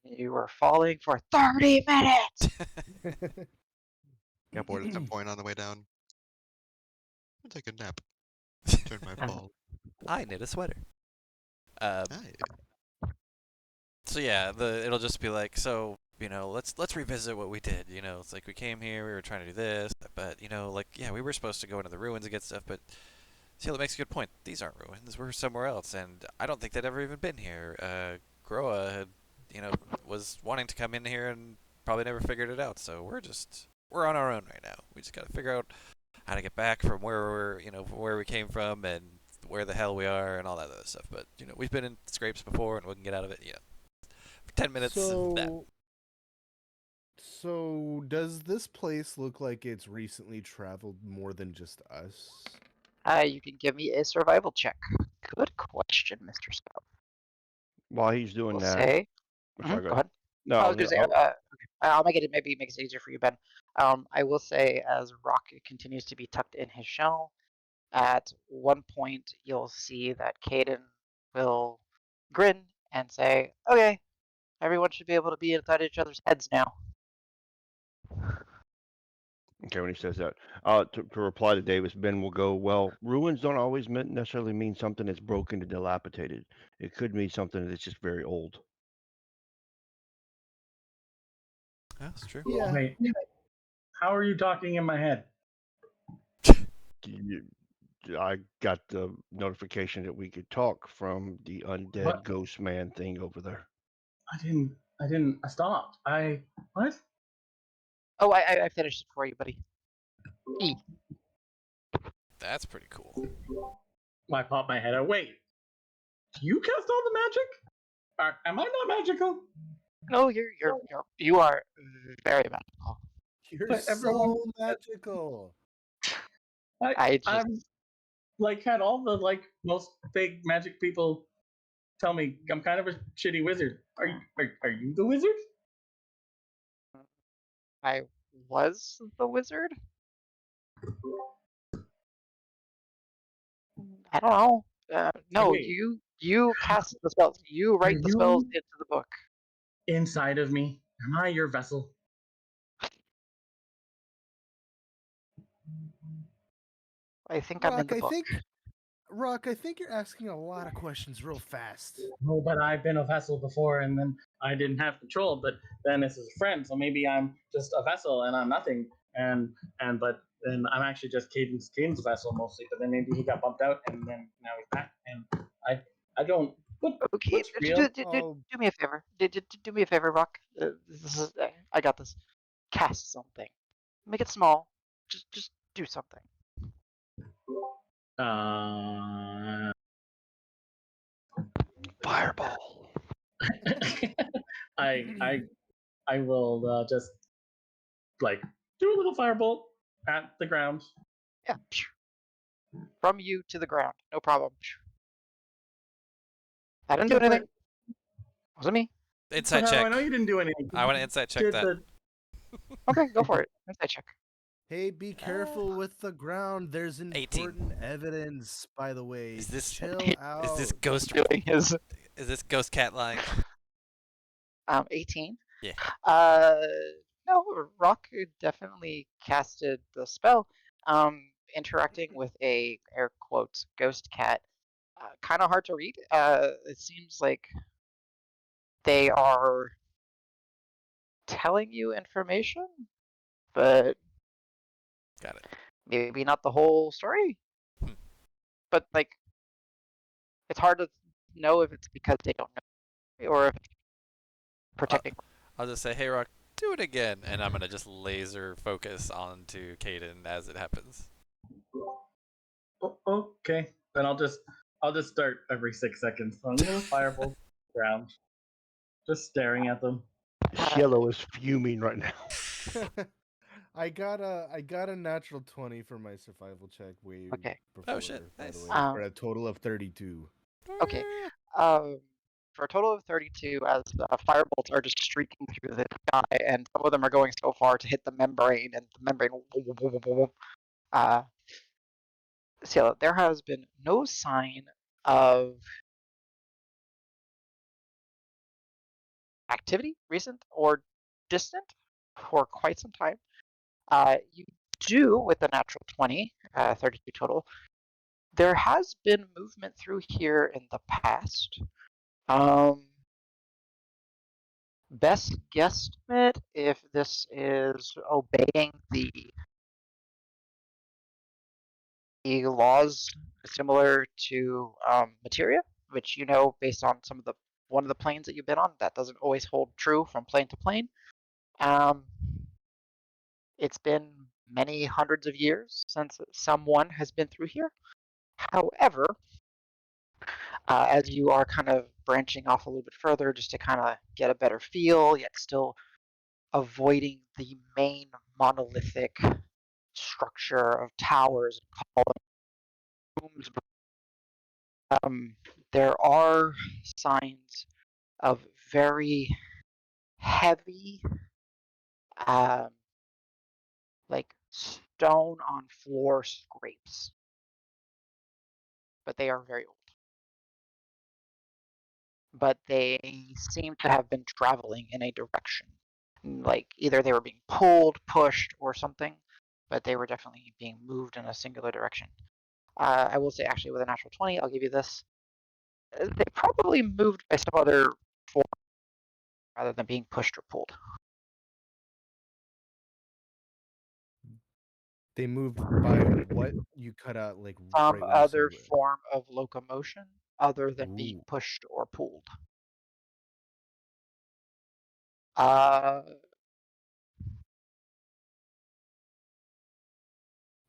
You were falling for 30 minutes. Got bored at some point on the way down. I'll take a nap. Turn my fall. I knit a sweater. Um, Hi. so yeah, it'll just be like, so let's revisit what we did. It's like we came here, we were trying to do this, but like yeah, we were supposed to go into the ruins and get stuff, but Seal makes a good point. These aren't ruins. We're somewhere else, and I don't think they'd ever even been here. Groa had, was wanting to come in here and probably never figured it out. So we're on our own right now. We just got to figure out how to get back from from where we came from and where the hell we are and all that other stuff. But we've been in scrapes before and we can get out of it. For 10 minutes of that. So does this place look like it's recently traveled more than just us? You can give me a survival check. Good question, Mr. Scout. While he's doing We'll that, say. sorry, Go ahead. No, I was going to say, I'll- I'll make it, maybe makes it easier for you, Ben. I will say, as Rock continues to be tucked in his shell, at one point you'll see that Caden will grin and say, okay, everyone should be able to be inside each other's heads now. okay, when he says that, to reply to Davis, Ben will go, well, ruins don't always necessarily mean something that's broken and dilapidated. It could mean something that's just very old. Yeah, that's true. Yeah. Wait, how are you talking in my head? I got the notification that we could talk from the undead What? ghost man thing over there. I stopped. What? Oh, I finished it for you, buddy. E. That's pretty cool. I popped my head out. Wait, you cast all the magic? Am I not magical? No, you are very magical. You're But so everyone- magical. I've like had all the most big magic people tell me I'm kind of a shitty wizard. Are you the wizard? I was the wizard. I don't know. No, wait. you cast the spells. You write the spells you- into the book. Inside of me, am I your vessel? I think I'm in the book. Rock, I think you're asking a lot of questions real fast. Oh, but I've been a vessel before, and then I didn't have control. But then this is a friend, so maybe I'm just a vessel and I'm nothing. But then I'm actually just Caden's vessel mostly. But then maybe he got bumped out, and then now he's back. And I don't. Okay, What's real? do me a favor. Do me a favor, Rock. I got this. Cast something. Make it small. Just do something. Fireball. I will just do a little firebolt at the ground. Yeah. From you to the ground. No problem. I didn't do anything. Wasn't me. Insight How do check. I know you didn't do anything? I want to insight check Did that. Okay, go for it. Insight check. Hey, be careful with the ground. There's 18. important evidence, by the way. Is this Chill out? Is this ghost? Doing his Is this ghost cat lying? 18. Yeah. No, Rock definitely casted the spell. Interacting with a air quotes ghost cat. Kind of hard to read. It seems like they are telling you information, but Got it. maybe not the whole story. Hmm. But it's hard to know if it's because they don't know or if it's protecting. I'll just say, hey, Rock, do it again, and I'm gonna just laser focus onto Caden as it happens. Okay, then I'll just start every 6 seconds. So I'm gonna firebolt ground, just staring at them. Cielo is fuming right now. I got a natural 20 for my survival check way Okay. before. Oh, shit. By Nice. the way, for a total of 32. Okay. For a total of 32, as firebolts are just streaking through the sky, and some of them are going so far to hit the membrane, and the membrane So there has been no sign of activity, recent or distant, for quite some time. You do, with the natural 20, 32 total, there has been movement through here in the past. Best guesstimate, if this is obeying the laws similar to Materia, which you know based on some of the one of the planes that you've been on, that doesn't always hold true from plane to plane. It's been many hundreds of years since someone has been through here. However, as you are kind of branching off a little bit further just to kind of get a better feel, yet still avoiding the main monolithic structure of towers and columns, there are signs of very heavy, um, like stone on floor scrapes, but they are very old. But they seem to have been traveling in a direction. Like either they were being pulled, pushed, or something, but they were definitely being moved in a singular direction. I will say, actually, with a natural 20, I'll give you this. They probably moved by some other form rather than being pushed or pulled. They moved by what? You cut out like Some right when you said other what? form of locomotion other than being Ooh. pushed or pulled. Uh,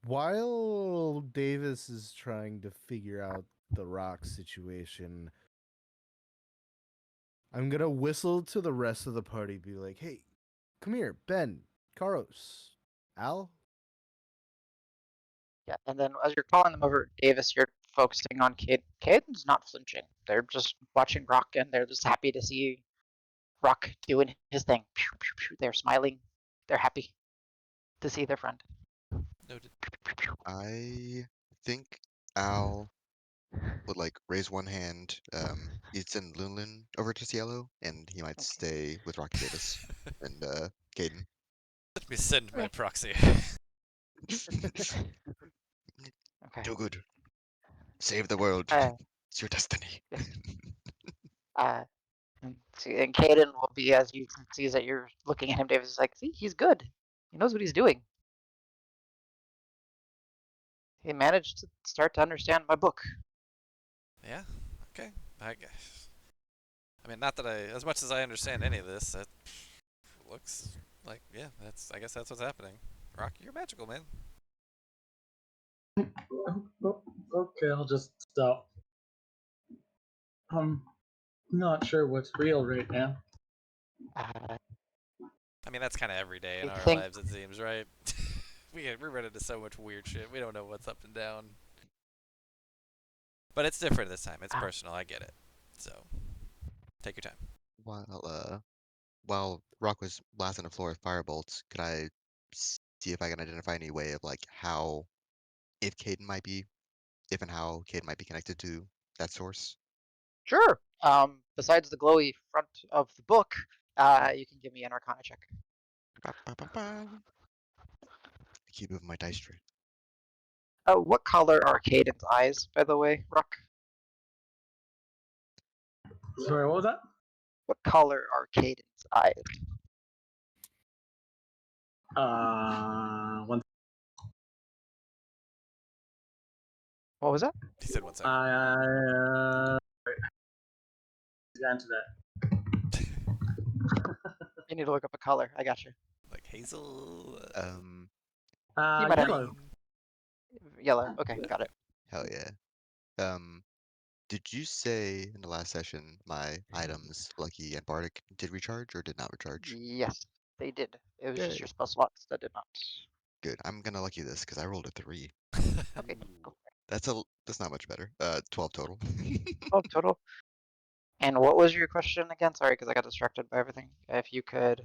While Davis is trying to figure out the rock situation, I'm gonna whistle to the rest of the party, be like, "Hey, come here, Ben, Karos, Al." yeah, and then as you're calling them over, Davis, you're focusing on Caden. Caden's not flinching. They're just watching Rock, and they're just happy to see Rock doing his thing. Pew, pew, pew. They're smiling. They're happy to see their friend. Noted. I think Al would like raise one hand. He'd send Lunlin over to Cielo, and he might Okay. stay with Rocky Davis and Caden. Let me send my proxy. Okay. Do good. Save the world. Uh, It's your destiny. yes. And Caden will be, as you sees that you're looking at him, Davis is like, see, he's good. He knows what he's doing. He managed to start to understand my book. Yeah. Okay. I guess. I mean, not that as much as I understand any of this, it looks like, yeah, I guess that's what's happening. Rocky, you're magical, man. Okay, I'll just stop. I'm not sure what's real right now. Uh, I mean, that's kind of every day in I our think lives, it seems, right? we run into so much weird shit. We don't know what's up and down. But it's different this time. It's personal. I get it. So, take your time. While Rock was blasting the floor with firebolts, could I see if I can identify any way of like how, if Caden might be, if and how Caden might be connected to that source? sure. Besides the glowy front of the book, you can give me an Arcana check. Ba, ba, ba, ba. I keep moving my dice tray. What color are Caden's eyes, by the way, Rock? Sorry, what was that? What color are Caden's eyes? One. What was that? He said 1 second. Answer that. You need to look up a color. I got you. Like hazel. You might have Yellow. yellow. Okay, got it. Hell yeah. Did you say in the last session my items, Lucky and Bardic, did recharge or did not recharge? Yes, they did. It was just Good. your spell slots that did not. Good. I'm gonna lucky this because I rolled a 3. Okay, go That's not much better. 12 total. 12 total. And what was your question again? Sorry, because I got distracted by everything. If you could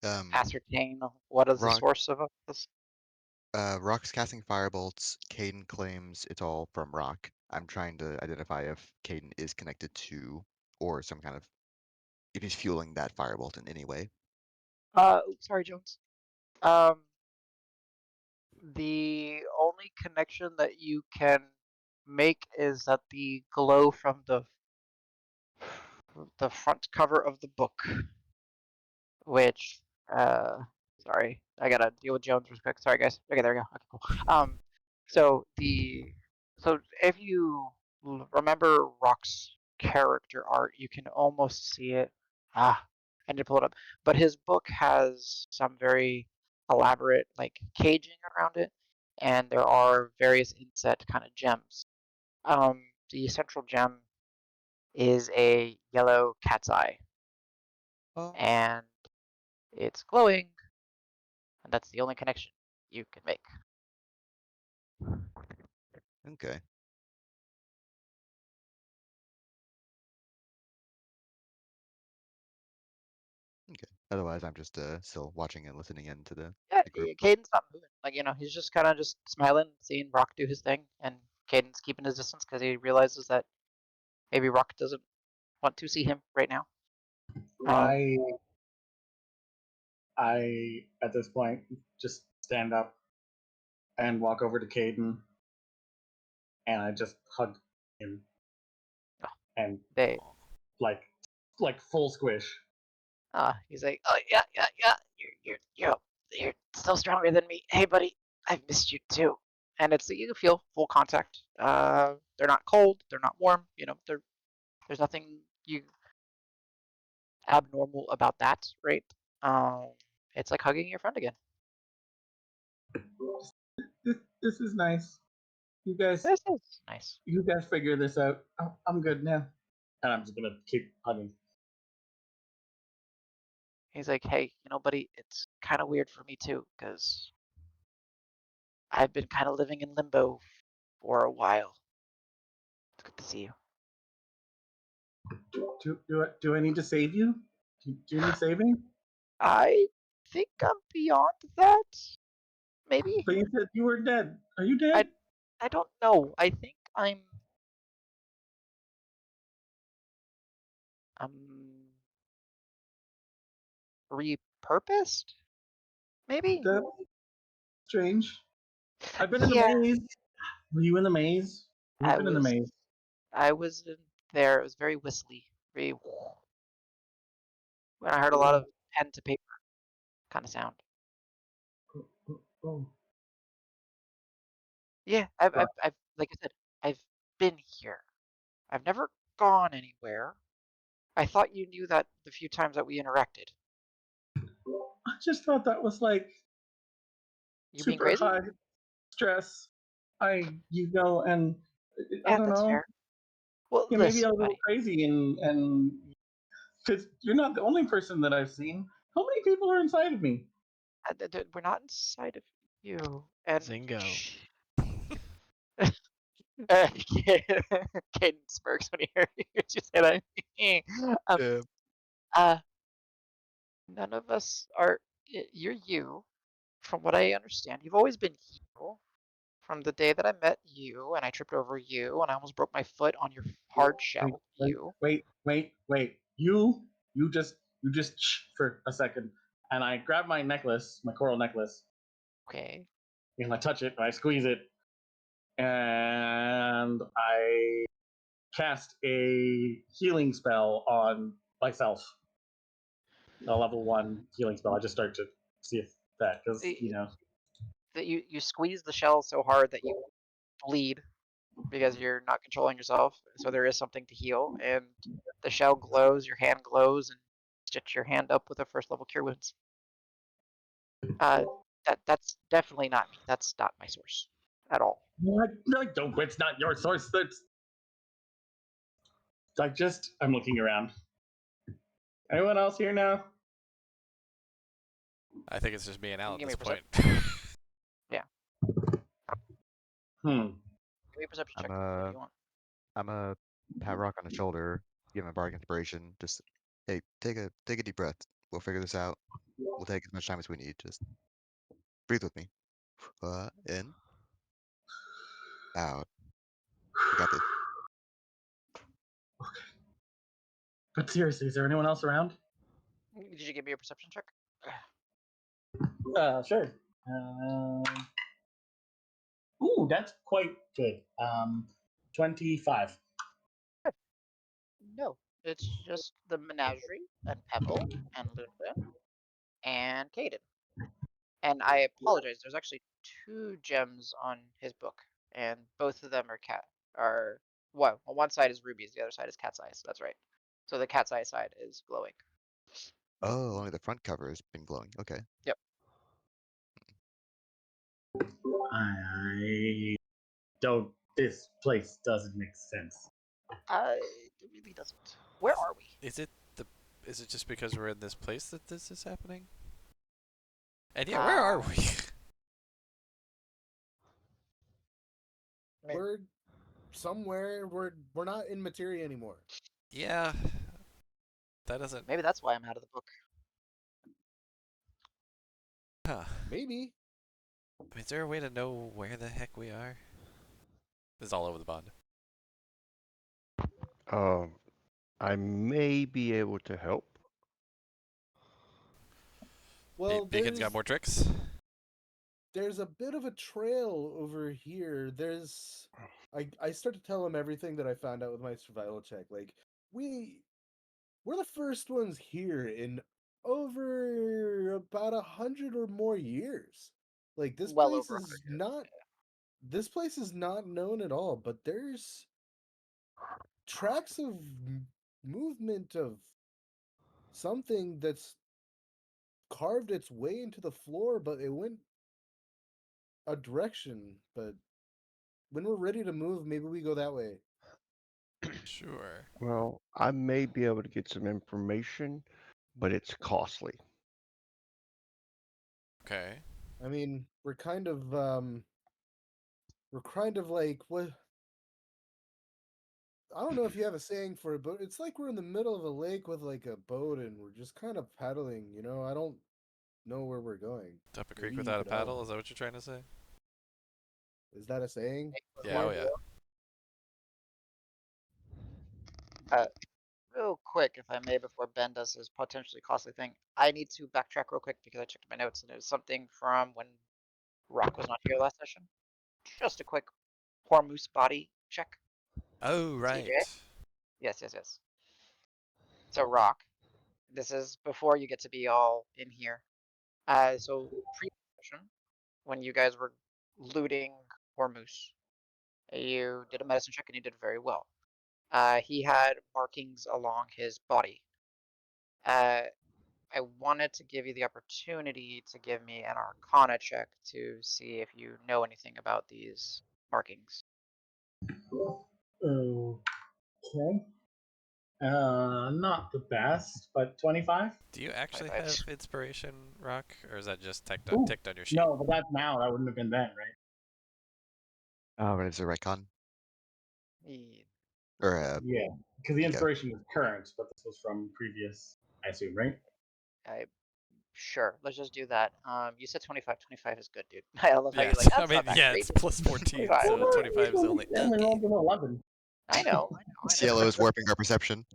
um, ascertain what is the Rock source of this. Rock's casting firebolts. Caden claims it's all from Rock. I'm trying to identify if Caden is connected to, or some kind of, if he's fueling that firebolt in any way. Sorry, Jones. Um, the only connection that you can make is that the glow from the front cover of the book, which sorry, I gotta deal with Jones real quick. Sorry, guys. Okay, there we go. Okay, cool. So if you remember Rock's character art, you can almost see it. I need to pull it up. But his book has some very elaborate like caging around it, and there are various inset kind of gems. The central gem is a yellow cat's eye, Oh. and it's glowing, and that's the only connection you can make. Okay. Okay. Otherwise, I'm just still watching and listening in to Yeah, the group. Caden's not moving. Like, he's just kind of just smiling, seeing Rock do his thing, and Caden's keeping his distance because he realizes that maybe Rock doesn't want to see him right now. I at this point just stand up and walk over to Caden, and I just hug him Oh, and they, like full squish. he's like, oh yeah, yeah, yeah, you're still stronger than me. Hey, buddy, I've missed you too. And it's you feel full contact. They're not cold, they're not warm. There's nothing you abnormal about that, right? Um, it's like hugging your friend again. This is nice. You guys This is nice. figure this out. I'm good now, and I'm just gonna keep hugging. He's like, hey, buddy, it's kind of weird for me too, because I've been kind of living in limbo for a while. It's good to see you. Do I need to save you? Do you need saving? I think I'm beyond that. Maybe. But you said you were dead. Are you dead? I don't know. I think I'm repurposed. Maybe. That's strange. I've been in the Yeah, maze. Were you in the maze? Who's I been in the was. maze? I was in there. It was very whistly. Very. When I heard a lot of pen to paper kind of sound. Oh, Yeah, I've, like I said, I've been here. I've never gone anywhere. I thought you knew that the few times that we interacted. I just thought that was like You being super crazy? high stress. And I Yeah, don't that's know. fair. Well, Yeah, maybe listen, a little buddy. crazy, and because you're not the only person that I've seen. How many people are inside of me? We're not inside of you. And Zingo. Caden smirks when he hears you say that. um, Yeah. uh, none of us are. You're you, from what I understand. You've always been you. From the day that I met you and I tripped over you and I almost broke my foot on your hard Wait, shell, wait, you. wait. You just shh for a second, and I grab my necklace, my coral necklace, Okay. and I touch it, and I squeeze it, and I cast a healing spell on myself. A level 1 healing spell. I just start to see if that, because That you squeeze the shell so hard that you bleed because you're not controlling yourself. So there is something to heal, and the shell glows, your hand glows, and stitch your hand up with a first level cure wounds. Uh, that's definitely not me. That's not my source at all. what? No, don't. It's not your source. I'm looking around. Anyone else here now? I think it's just me and You Al can at give me this a point. Yeah, Hmm. give me a perception I'm check. What do you want? I'm a pat Rock on the shoulder, give him a bardic inspiration. Just hey, take a deep breath. We'll figure this out. We'll take as much time as we need. Just breathe with me. In. Out. We got this. But seriously, is there anyone else around? Did you give me a perception check? Sure. Ooh, that's quite good. 25. No, it's just the Menagerie and Pebble and Luna and Caden. And I apologize. There's actually 2 gems on his book, and both of them are well. On one side is rubies, the other side is cat's eyes. That's right. So the cat's eye side is glowing. Oh, only the front cover has been glowing. Okay. Yep. I don't. This place doesn't make sense. It really doesn't. Where are we? Is it just because we're in this place that this is happening? And yeah, where are we? Maybe, We're somewhere. We're not in Materia anymore. Yeah, that doesn't. maybe that's why I'm out of the book. Huh. Maybe. I mean, is there a way to know where the heck we are? This is all over the bond. I may be able to help. Well, Beacon's got more tricks. there's a bit of a trail over here. I start to tell him everything that I found out with my survival check. Like we're the first ones here in over about 100 or more years. Like Well over 100 years. this place is not known at all, but there's tracks of movement of something that's carved its way into the floor, but it went a direction. But when we're ready to move, maybe we go that way. Sure. Well, I may be able to get some information, but it's costly. Okay. I mean, we're kind of like what I don't know if you have a saying for it, but it's like we're in the middle of a lake with like a boat and we're just kind of paddling, you know? I don't know where we're going. Up a creek Maybe you without a could help. paddle? Is that what you're trying to say? Is that a saying? Yeah. Oh yeah. Real quick, if I may, before Ben does his potentially costly thing, I need to backtrack real quick because I checked my notes and it was something from when Rock was not here last session. Just a quick Hormuz body check. Oh right. TJ? Yes, yes, yes. So Rock, this is before you get to be all in here. So previous session, when you guys were looting Hormuz, you did a medicine check and you did very well. He had markings along his body. I wanted to give you the opportunity to give me an Arcana check to see if you know anything about these markings. Okay. Not the best, but 25. Do you actually 25. have inspiration, Rock, or is that just Ooh, ticked on your sheet? no, but that's now. That wouldn't have been then, right? Oh, but it's a retcon Ye- or a Yeah, because the eco. inspiration was current, but this was from previous, I assume, right? Sure, let's just do that. You said 25. 25 is good, dude. I love how Yeah. you're like, I that's mean, not that yeah, great. it's plus 14, 25. so 25 is only. I only rolled an 11. I know. Cielo is warping our perception.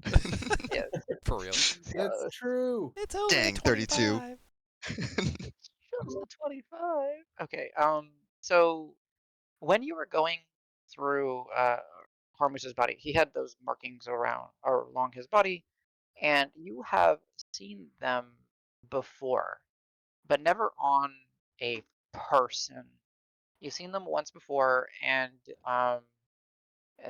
Yes. For real. That's true. It's only Dang, 32. 25. Just the 25. Okay. So when you were going through Hormuz's body, he had those markings around or along his body, and you have seen them before, but never on a person. You've seen them once before, and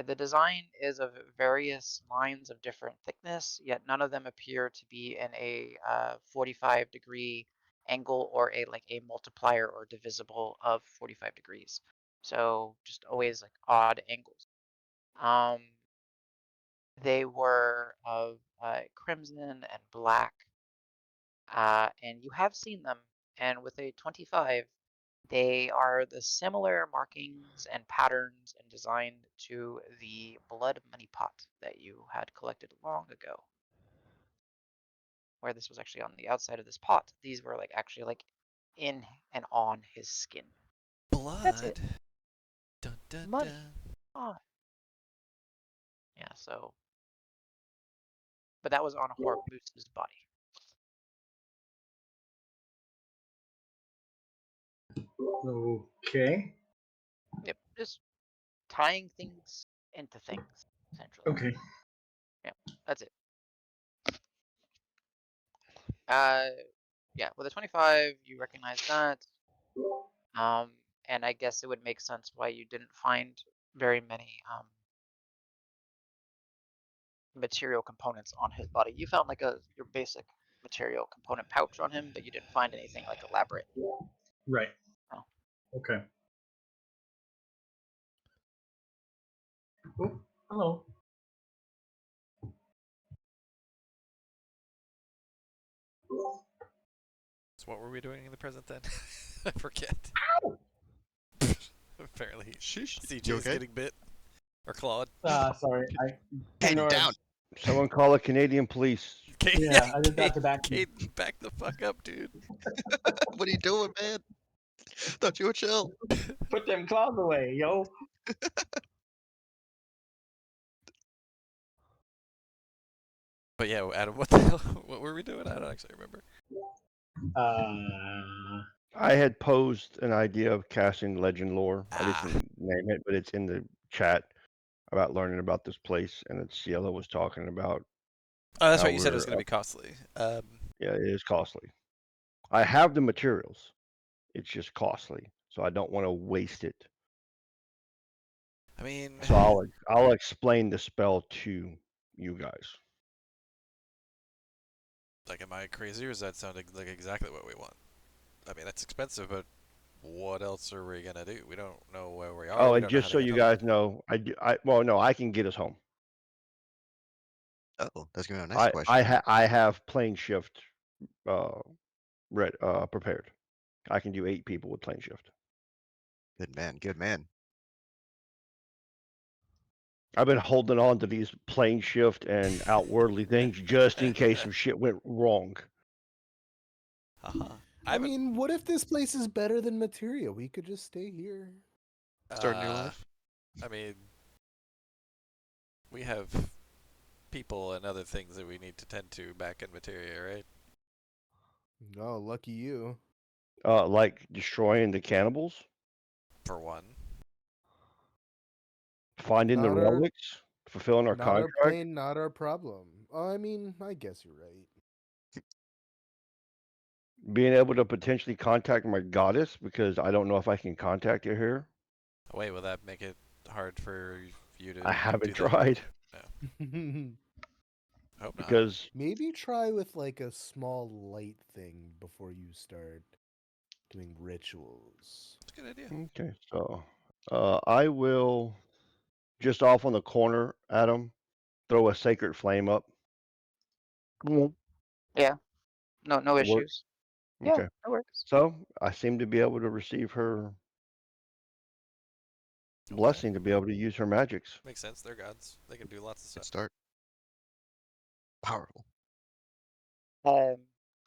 the design is of various lines of different thickness, yet none of them appear to be in a 45-degree angle or a multiplier or divisible of 45 degrees. So just always like odd angles. Um, they were of crimson and black, and you have seen them. And with a 25, they are the similar markings and patterns and design to the blood money pot that you had collected long ago. Where this was actually on the outside of this pot. These were like actually like in and on his skin. That's it. Blood. Dun dun Money. dun. Ah. Yeah, so. But that was on Hormuz's body. Okay. Yep, just tying things into things, essentially. Okay. Yep, that's it. Yeah, with a 25, you recognize that. And I guess it would make sense why you didn't find very many material components on his body. You found like your basic material component pouch on him, but you didn't find anything like elaborate. Right. Oh. Okay. Oh, hello. So what were we doing in the present then? I forget. Apparently, Sheesh. CJ You is okay? getting bit or clawed. Sorry. I Head ignored. down. Someone call the Canadian police. Yeah, I just got to back. Caden, back the fuck up, dude. What are you doing, man? Thought you would chill. Put them claws away, yo. But yeah, Adam, what the hell? What were we doing? I don't actually remember. I had posed an idea of casting legend lore. I Ah. didn't name it, but it's in the chat about learning about this place, and it's Cielo was talking about Oh, that's how right. You said it was we're going to be costly. yeah, it is costly. I have the materials. It's just costly, so I don't want to waste it. I mean, So I'll explain the spell to you guys. like, am I crazy, or does that sound like exactly what we want? I mean, that's expensive, but what else are we gonna do? We don't know where we are. Oh, We and don't know how just to so get you home. guys know, well, no, I can get us home. Oh, that's gonna be my next question. I have plane shift uh prepared. I can do 8 people with plane shift. Good man. Good man. I've been holding on to these plane shift and outwardly things just in case some shit went wrong. Uh-huh. I mean, what if this place is better than Materia? We could just stay here. Start a new life. I mean, we have people and other things that we need to tend to back in Materia, right? Oh, lucky you. Like destroying the cannibals, For one. finding the Not our, relics, fulfilling our not our contract. plane, not our problem. I mean, I guess you're right. Being able to potentially contact my goddess because I don't know if I can contact her here. Wait, will that make it hard for you to I haven't do that? tried Hope not. because Maybe try with like a small light thing before you start doing rituals. That's a good idea. okay, so I will just off on the corner, Adam, throw a sacred flame up. Yeah, no Work. issues. Yeah, Okay. that works. So I seem to be able to receive her Okay. blessing to be able to use her magics. Makes sense. They're gods. They can do lots of Good stuff. start. Powerful. Um,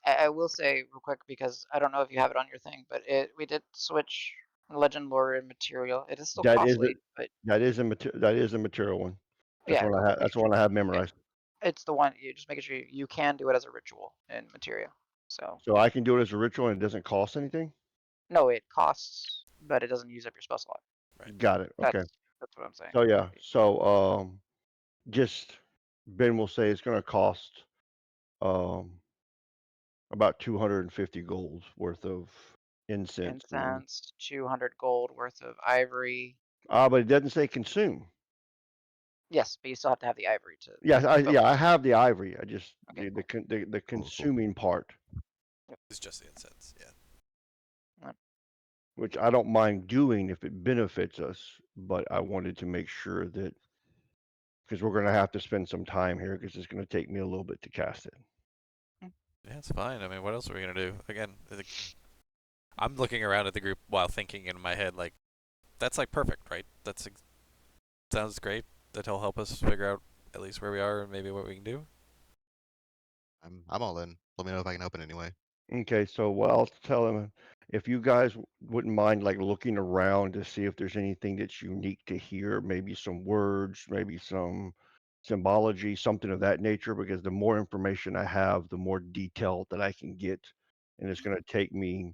I will say real quick because I don't know if you have it on your thing, but we did switch legend lore and material. It is still That is a costly, but that is a material one. That's yeah, one I have. make That's one I have memorized. it's the one you just making sure you can do it as a ritual in materia. So So I can do it as a ritual and it doesn't cost anything. no, it costs, but it doesn't use up your spell slot. Right. Got it. Okay. That's what I'm saying. So yeah. So just Ben will say it's going to cost um about 250 gold worth of incense. Incense, 200 gold worth of ivory. But it doesn't say consume. Yes, but you still have to have the ivory to. Yes, Oh, I have the ivory. I just okay, cool. the Cool. consuming part, It's just the incense. Yeah. Yep. which I don't mind doing if it benefits us, but I wanted to make sure that because we're going to have to spend some time here because it's going to take me a little bit to cast it. Yeah, it's fine. I mean, what else are we gonna do? Again, I'm looking around at the group while thinking in my head, like, that's like perfect, right? Sounds great. That he'll help us figure out at least where we are and maybe what we can do. I'm all in. Let me know if I can help in any way. Okay, so what I'll tell him, if you guys wouldn't mind like looking around to see if there's anything that's unique to here, maybe some words, maybe some symbology, something of that nature, because the more information I have, the more detail that I can get. And it's going to take me,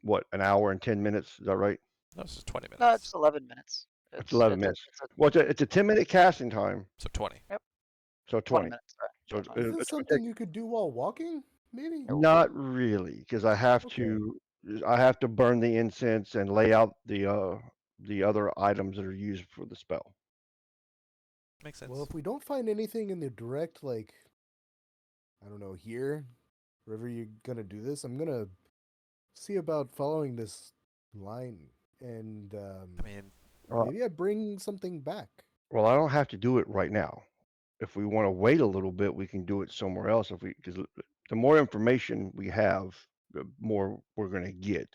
what, an hour and 10 minutes? Is that right? No, it's just 20 No, it's minutes. 11 minutes. It's 11 minutes. Well, it's a 10-minute casting time, So 20. Yep, so 20 20. minutes. Sorry. So Yeah, it's, 20. Is this it's going to take something you could do while walking? Maybe. No. not really, because Okay. I have to burn the incense and lay out the other items that are used for the spell. Makes sense. Well, if we don't find anything in the direct, like, I don't know, here, wherever you're gonna do this, I'm gonna see about following this line, and I mean, Uh, maybe I bring something back. well, I don't have to do it right now. If we want to wait a little bit, we can do it somewhere else. Because the more information we have, the more we're going to get.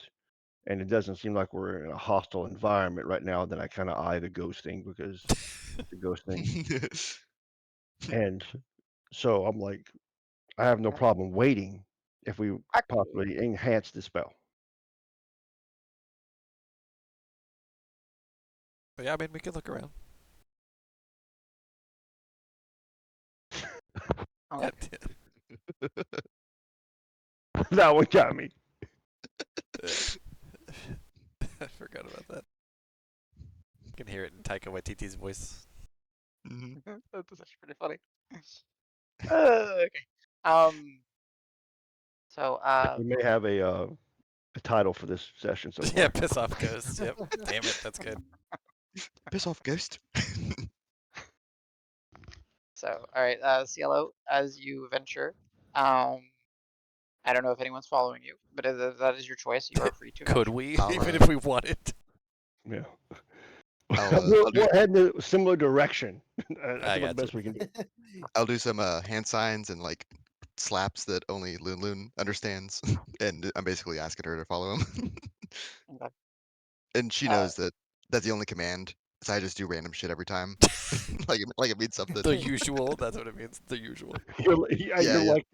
And it doesn't seem like we're in a hostile environment right now. Then I kind of eye the ghost thing because it's a ghost thing. And so I'm like, I have no Okay. problem waiting if we Actually, possibly enhance the spell. yeah, I mean, we can look around. okay. That one got me. Yeah. I forgot about that. You can hear it in Taika Waititi's voice. Mhm. That's actually pretty funny. Okay. Um. So, We may have a title for this session Yeah, somewhere. piss off ghost. Yep. Damn it, that's good. Piss off, ghost. all right, Cielo, as you venture, I don't know if anyone's following you, but if that is your choice. You are free to Could venture. we, I'll, even if we wanted? Yeah. I'll We're do heading in a similar direction. That's I about the got best we can do. I'll do some hand signs and like slaps that only Loon Loon understands, and I'm basically asking her to follow him. Okay. And she Uh, knows that that's the only command. So I just do random shit every time, like it means something. The usual. That's what it means. The usual. Yeah, Yeah, you're yeah. like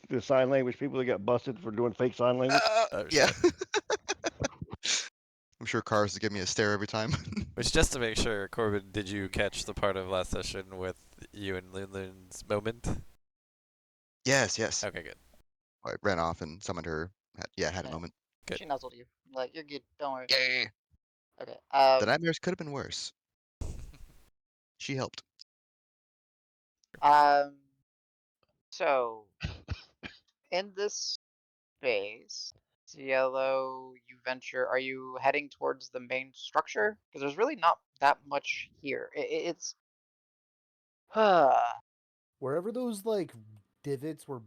the sign language people that got busted for doing fake sign language. Oh Yeah. shit. I'm sure Cars give me a stare every time. Which, just to make sure, Corbin, did you catch the part of last session with you and Lunlun's moment? Yes, yes. Okay, good. I ran off and summoned her. Had a yeah, moment. Good. she nuzzled you. Like, you're good. Don't worry. Yeah. Okay. The nightmares could have been worse. She helped. Um. So, in this space, Cielo, you venture. Are you heading towards the main structure? Because there's really not that much here. It's. Wherever those like divots were,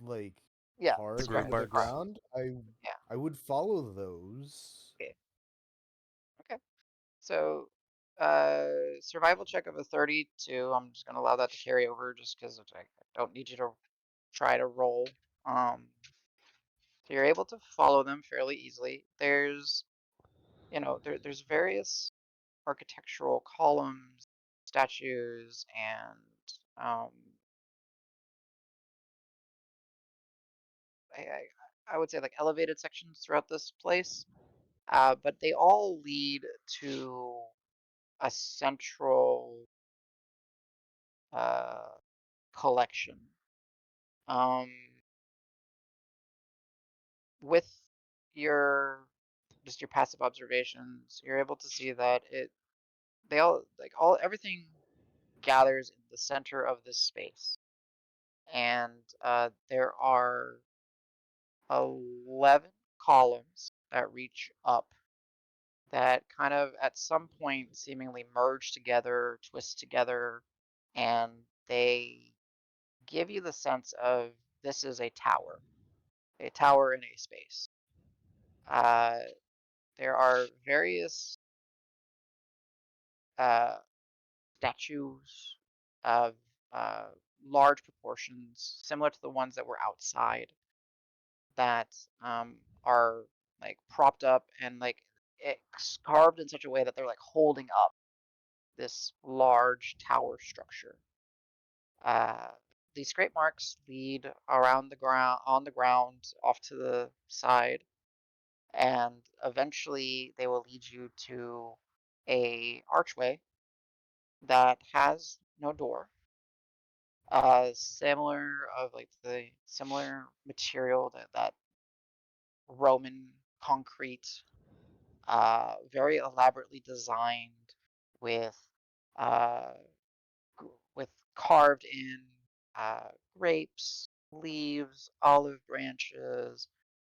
like Yeah, carved groove into the described. marks. ground, Yeah. I would follow those. Okay. Okay. So, survival check of a 32. I'm just gonna allow that to carry over just because I don't need you to try to roll. So you're able to follow them fairly easily. There's various architectural columns, statues, and I would say like elevated sections throughout this place. But they all lead to a central uh, collection. Um, with your just your passive observations, you're able to see that they all like all everything gathers in the center of this space, and there are 11 columns that reach up that kind of at some point seemingly merge together, twist together, and they give you the sense of this is a tower in a space. Uh, there are various uh, statues of uh, large proportions, similar to the ones that were outside, that are like propped up and like carved in such a way that they're like holding up this large tower structure. Uh, these scrape marks lead around the ground, on the ground, off to the side, and eventually they will lead you to a archway that has no door. Similar of like the similar material that Roman concrete, very elaborately designed with uh, with carved in grapes, leaves, olive branches.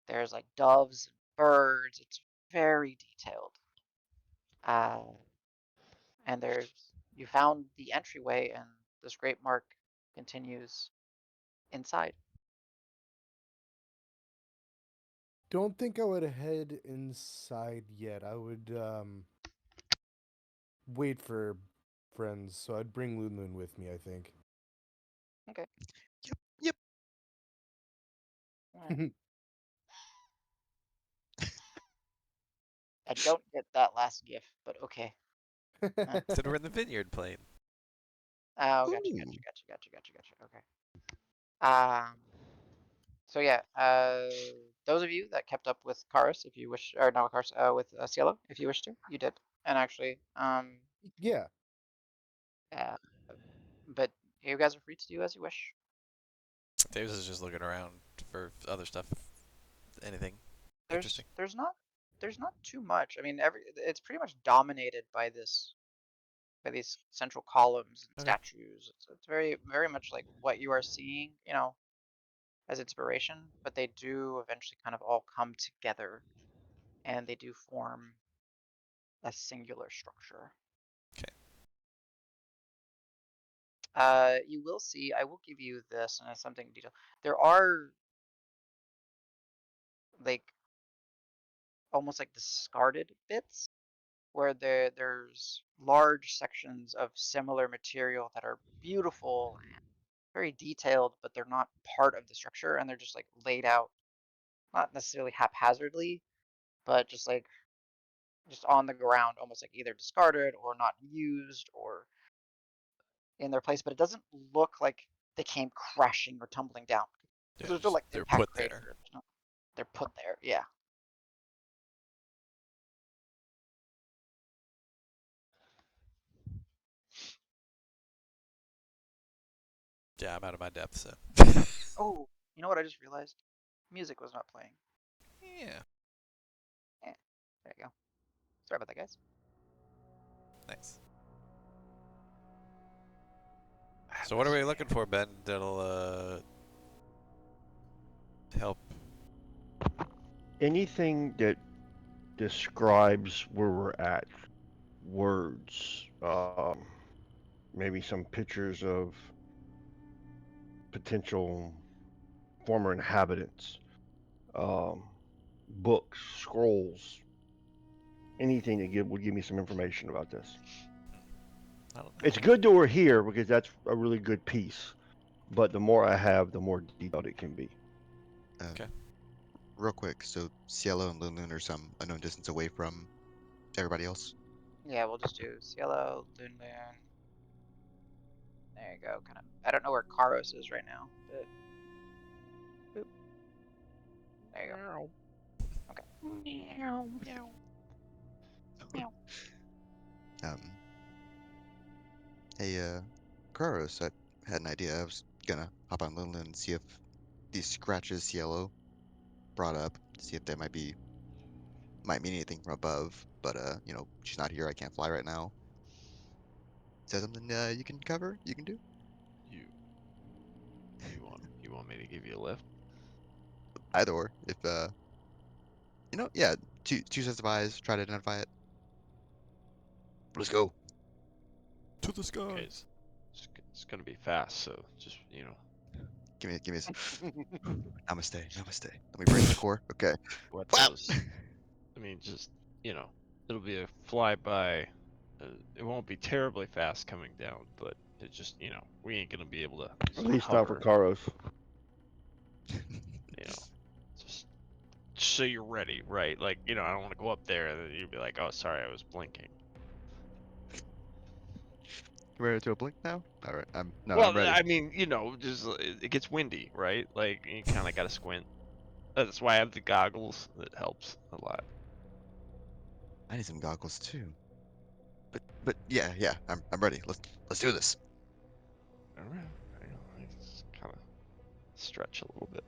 There's like doves and birds. It's very detailed. Uh, and you found the entryway, and the scrape mark continues inside. Don't think I would head inside yet. I would wait for friends, so I'd bring Loon Loon with me, I think. Okay. Yep. All right. I don't get that last gif, but okay. Said we're in the vineyard plane. Oh, gotcha, Ooh. gotcha. Okay. So yeah, those of you that kept up with Karis, if you wish, or not with Karis, with Cielo, if you wish to, you did. And actually, Yeah. uh, but you guys are free to do as you wish. Davis is just looking around for other stuff. Anything There's interesting? there's not there's not too much. I mean, it's pretty much dominated by these central columns and Okay. statues. It's very much like what you are seeing, as inspiration, but they do eventually kind of all come together, and they do form a singular structure. Okay. You will see, I will give you this, and it's something in detail. There are like almost like discarded bits where there's large sections of similar material that are beautiful and very detailed, but they're not part of the structure, and they're just like laid out, not necessarily haphazardly, but just on the ground, almost like either discarded or not used or in their place. But it doesn't look like they came crashing or tumbling down. Yeah, There's no just like they're impact put crater. there. They're put there. Yeah. Yeah, I'm out of my depth, so. Oh, you know what I just realized? Music was not playing. Yeah. Eh, there you go. Sorry about that, guys. Nice. So what are we looking for, Ben? That'll help. Anything that describes where we're at, words, maybe some pictures of potential former inhabitants, um, books, scrolls, anything that would give me some information about this. I don't know. It's good that we're here because that's a really good piece. But the more I have, the more detailed it can be. Okay. Real quick, so Cielo and Loon Loon are some unknown distance away from everybody else. Yeah, we'll just do Cielo, Loon Loon. There you go. Kind of. I don't know where Karos is right now, but boop. There you go. Okay. Meow, meow, meow. Um, hey, Kraros, I had an idea. I was gonna hop on Loon Loon and see if these scratches Cielo brought up, see if they might mean anything from above. But she's not here. I can't fly right now. Is that something you can cover? You can do? You you want me to give you a lift? Either or. If yeah, two sets of eyes. Try to identify it. Let's go. To the sky. Okay, it's gonna be fast, so just Give me namaste, namaste. Let me brace my core. Okay. what Wow. those. I mean, just it'll be a flyby. It won't be terribly fast coming down, but it just we ain't gonna be able to At least not for hover. Karos. Just so you're ready, right? Like I don't want to go up there and then you'd be like, oh, sorry, I was blinking. You ready to a blink now? All right. I'm Well, ready. I mean, just it gets windy, right? Like you kind of got to squint. That's why I have the goggles. That helps a lot. I need some goggles too. But yeah, I'm ready. Let's do this. All right. I just kind of stretch a little bit.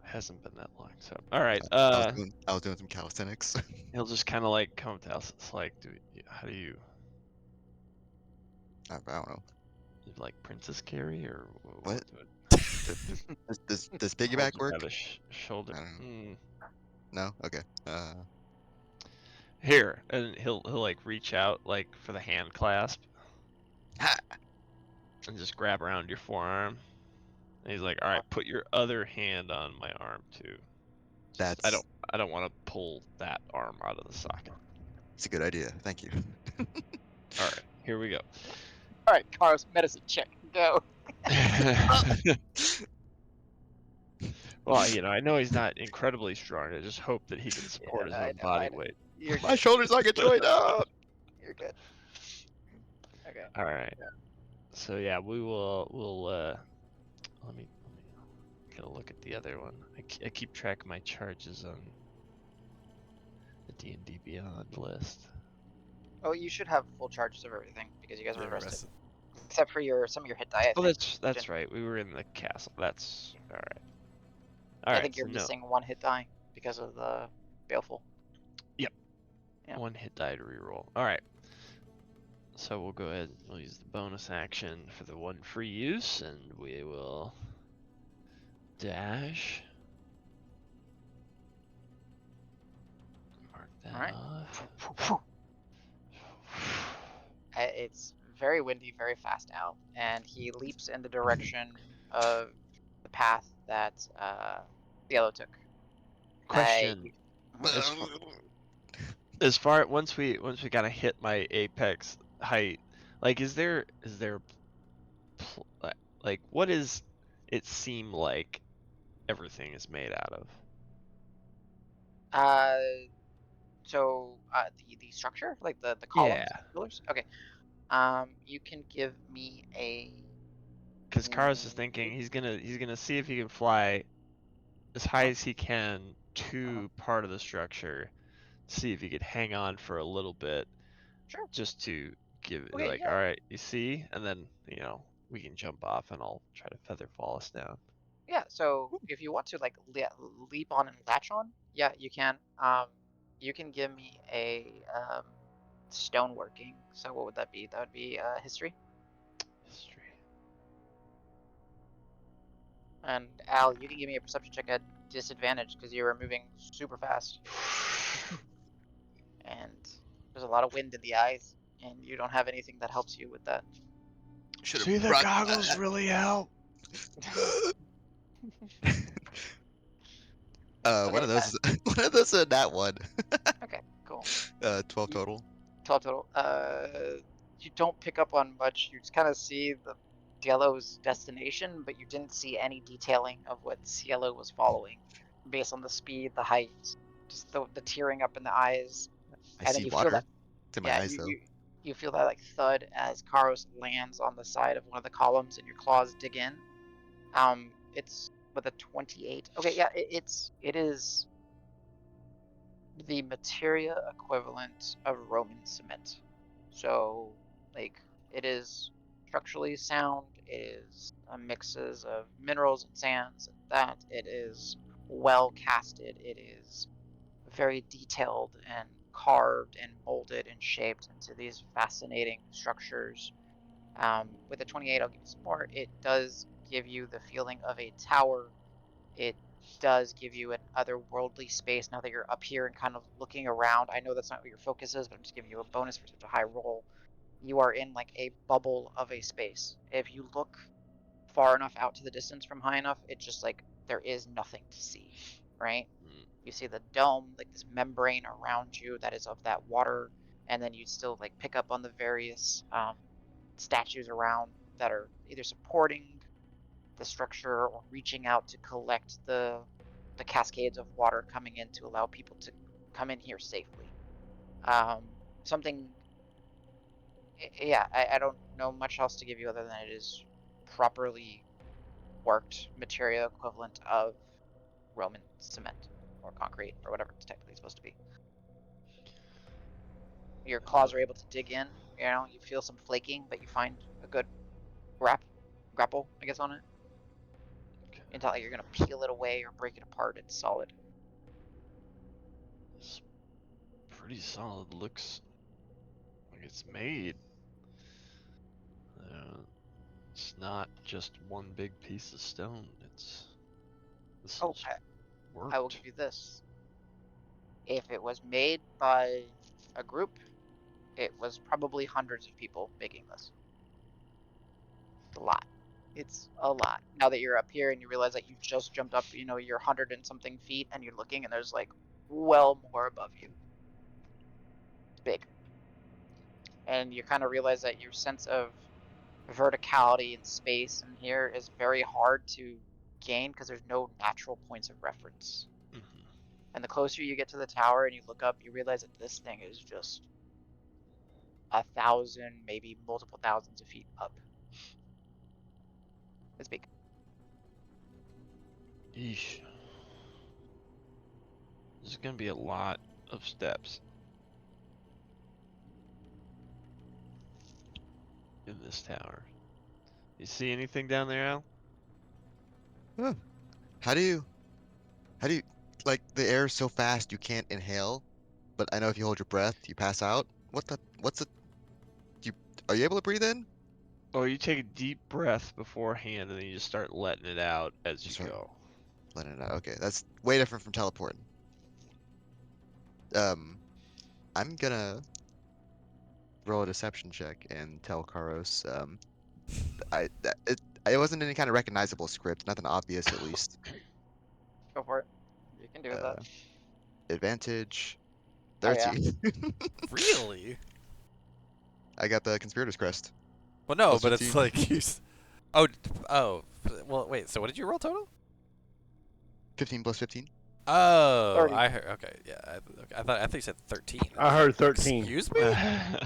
Hasn't been that long, so all right. I was doing some calisthenics. He'll just kind of like come to us. It's like, how do you I don't know. like princess carry or What? what? Does Hold piggyback you by work? the shoulder. I don't know. No. Okay. Here, and he'll like reach out like for the hand clasp Ha! and just grab around your forearm. And he's like, all right, put your other hand on my arm too. I That's don't want to pull that arm out of the socket. a good idea. Thank you. All right, here we go. All right, Carlos, medicine check. Go. Well, I know he's not incredibly strong. I just hope that he can support his I own know. body weight. You're My good. shoulders not get joined up. You're good. Okay. All right. So yeah, we'll let me get a look at the other one. I keep track of my charges on the D&D Beyond list. Oh, you should have full charges of everything because you guys were Yeah, arrested, except for some of your hit die. I Oh, think. that's right. We were in the castle. That's all right. I All think right. you're So no. missing one hit die because of the baleful. Yep. Yeah. One hit die to reroll. All right. So we'll go ahead. We'll use the bonus action for the one free use, and we will dash. Mark that All right. off. It's very windy, very fast out, and he leaps in the direction of the path that Cielo took. Question: as far once we kind of hit my apex height, like is there like what is it seem like everything is made out of? Uh, so the structure, like the columns, Yeah, pillars. Okay. You can give me a. because Karos is thinking he's gonna see if he can fly as high as he can to part of the structure, see if he could hang on for a little bit, Sure. just to give it Okay. like, Yeah. all right, you see, and then we can jump off and I'll try to feather fall us down. Yeah. So if you want to like leap on and latch on, yeah, you can. You can give me a stoneworking. So what would that be? That would be history. History. And Al, you can give me a perception check at disadvantage because you were moving super fast. And there's a lot of wind in the eyes, and you don't have anything that helps you with that. Should See, have the brought goggles really help. One Okay, of those. One of those. That one. okay, cool. 12 total. 12 total. You don't pick up on much. You just kind of see the Cielo's destination, but you didn't see any detailing of what Cielo was following, based on the speed, the height, just the tearing up in the eyes, I and then see you feel water. that. It's in my Yeah, eyes though. you feel that like thud as Karos lands on the side of one of the columns, and your claws dig in. It's with a 28. Okay, yeah, it is the materia equivalent of Roman cement. So, like, it is structurally sound. It is mixes of minerals and sands, and that it is well casted. It is very detailed and carved and molded and shaped into these fascinating structures. With a 28, I'll give you some more. It does give you the feeling of a tower. It does give you an otherworldly space now that you're up here and kind of looking around. I know that's not what your focus is, but I'm just giving you a bonus for such a high roll. You are in like a bubble of a space. If you look far enough out to the distance from high enough, it's just like there is nothing to see, right? You see the dome, like this membrane around you that is of that water, and then you still like pick up on the various statues around that are either supporting the structure or reaching out to collect the cascades of water coming in to allow people to come in here safely. Something Yeah, I don't know much else to give you other than it is properly worked material equivalent of Roman cement or concrete or whatever it's technically supposed to be. Your claws are able to dig in. You know, you feel some flaking, but you find a good grapple, I guess, on it. Okay. Until like you're gonna peel it away or break it apart. It's solid. It's pretty solid. Looks like it's made. It's not just one big piece of stone. This Oh, is I will worked. give you this. If it was made by a group, it was probably hundreds of people making this. It's a lot. It's a lot. Now that you're up here and you realize that you just jumped up, you know, you're 100 and something feet and you're looking and there's like well more above you. It's big. And you kind of realize that your sense of verticality and space in here is very hard to gain because there's no natural points of reference. Mhm. And the closer you get to the tower and you look up, you realize that this thing is just 1,000, maybe multiple thousands of feet up. It's big. Yeesh. This is gonna be a lot of steps in this tower. You see anything down there, Al? Huh. How do you like the air is so fast you can't inhale, but I know if you hold your breath, you pass out. What's the you are you able to breathe in? Oh, you take a deep breath beforehand and then you just start letting it out as you Just start go. letting it out. Okay, that's way different from teleporting. Um, I'm gonna roll a deception check and tell Karos, it wasn't any kind of recognizable script, nothing obvious at least. Go for it. You can do that. Uh, advantage Oh yeah. 13. Really? I got the conspirator's crest. Well, no, Plus but it's 15. like oh, well, wait. So what did you roll total? 15 plus 15. Oh, 30. I heard. Okay, yeah. Okay, I thought you said 13. I I was heard like, 13. excuse me? Yeah.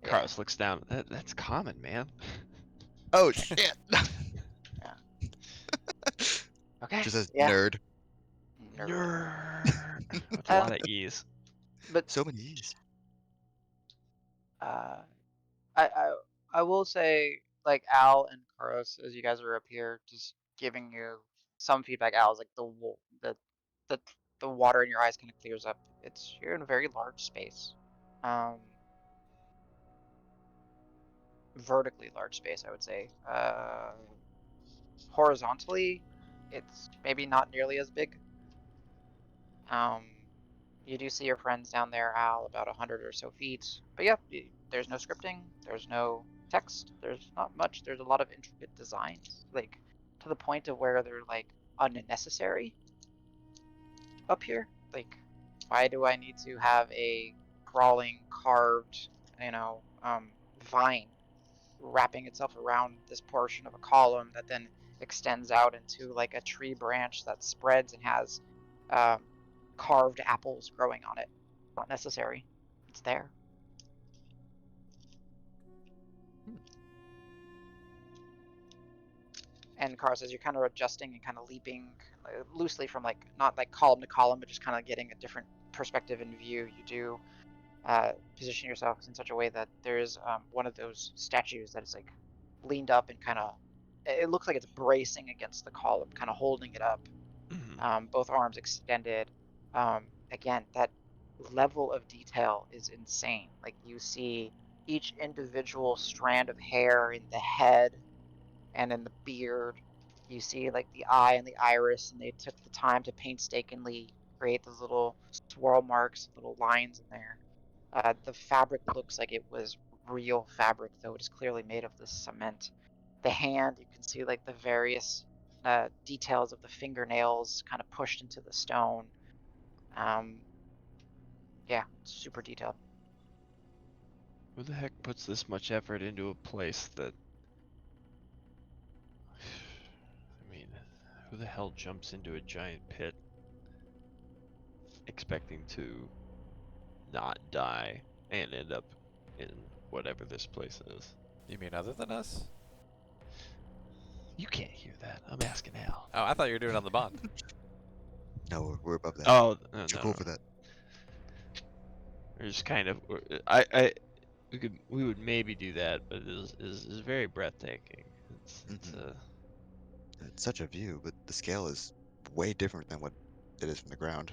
Carlos looks down. That's common, man. Oh shit! Yeah. Okay. Just as Yeah. nerd. Nerd. With a Uh, lot of ease. but So many E's. uh, I, I I will say like Al and Karos, as you guys are up here, just giving you some feedback. Al's like the the water in your eyes kind of clears up. You're in a very large space, um, vertically large space, I would say. Horizontally, it's maybe not nearly as big. Um, you do see your friends down there, Al, about 100 or so feet. But yeah, there's no scripting, there's no text, there's not much. There's a lot of intricate designs, like to the point of where they're like unnecessary up here. Like, why do I need to have a crawling, carved, you know, vine wrapping itself around this portion of a column that then extends out into like a tree branch that spreads and has um, carved apples growing on it. Not necessary. It's there. And Cars, as you're kind of adjusting and kind of leaping loosely from like not like column to column, but just kind of getting a different perspective and view, you do position yourself in such a way that there's one of those statues that is like leaned up and kind of it looks like it's bracing against the column, kind of holding it up, both arms extended. Again, that level of detail is insane. Like you see each individual strand of hair in the head and in the beard. You see like the eye and the iris, and they took the time to painstakingly create those little swirl marks, little lines in there. The fabric looks like it was real fabric, though it is clearly made of this cement. The hand, you can see like the various details of the fingernails kind of pushed into the stone. Um, yeah, super detailed. Who the heck puts this much effort into a place that... I mean, who the hell jumps into a giant pit expecting to not die? and end up in whatever this place is. You mean other than us? You can't hear that. I'm asking Al. Oh, I thought you were doing it on the bond. No, we're above that. Oh, no, Too no, cool no. for that. There's kind of, we would maybe do that, but it is very breathtaking. It's It's such a view, but the scale is way different than what it is from the ground.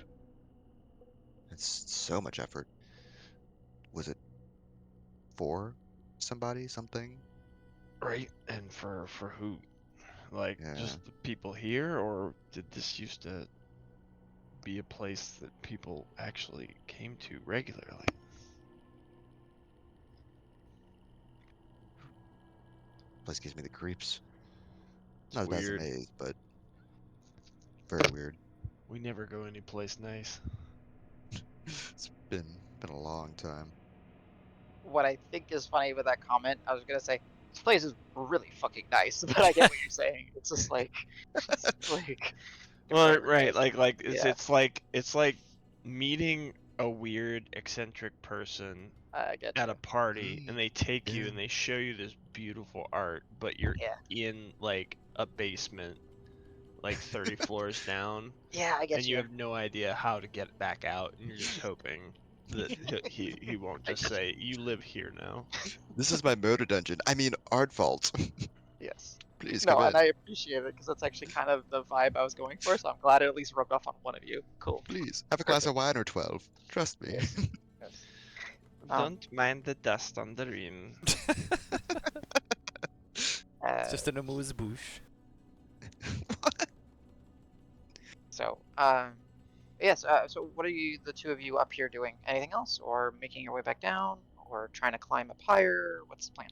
It's so much effort. Was it for somebody, something? right. And for who? Like Yeah. just the people here, or did this used to be a place that people actually came to regularly? Place gives me the creeps. It's Not as bad as a weird. maze, but very weird. We never go anyplace nice. It's been a long time. What I think is funny with that comment, I was gonna say this place is really fucking nice, but I get what you're saying. It's just like, Well, whatever, right, guys. like Yeah, it's like meeting a weird eccentric person I get at you. a party, and they take you Yeah. and they show you this beautiful art, but you're Yeah, in like a basement, like 30 floors down, yeah, I get and you you. have no idea how to get back out, and you're just hoping that he won't I just get you. say, "You live here now." This is my murder dungeon. I mean, art vault. Yes. Please No, come and in. I appreciate it because that's actually kind of the vibe I was going for. So I'm glad it at least rubbed off on one of you. Cool. Please have a glass of Perfect. wine or 12. Trust me. Yes. Yes. Don't mind the dust on the rim. It's Uh, just an amuse bouche. so, yes. So, what are you, the two of you, up here doing? Anything else, or making your way back down, or trying to climb up higher? What's the plan?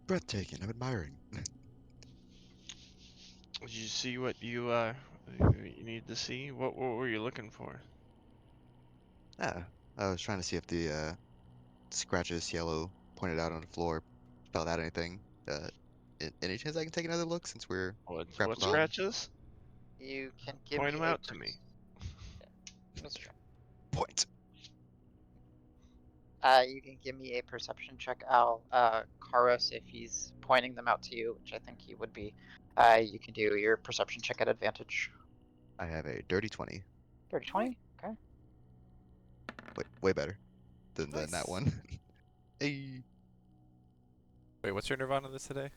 Breathtaking. I'm admiring. Did you see what you need to see? What were you looking for? Ah, I was trying to see if the scratches yellow pointed out on the floor spelled out anything. Any chance I can take another look since we're What grappled on? scratches? You can give Point me them a out to me. yeah, let's try. Point. You can give me a perception check, Al. Karos, if he's pointing them out to you, which I think he would be. You can do your perception check at advantage. I have a dirty 20. Dirty 20. Okay. Way better than that Nice. one. Hey. Wait, what's your Nirvana this today?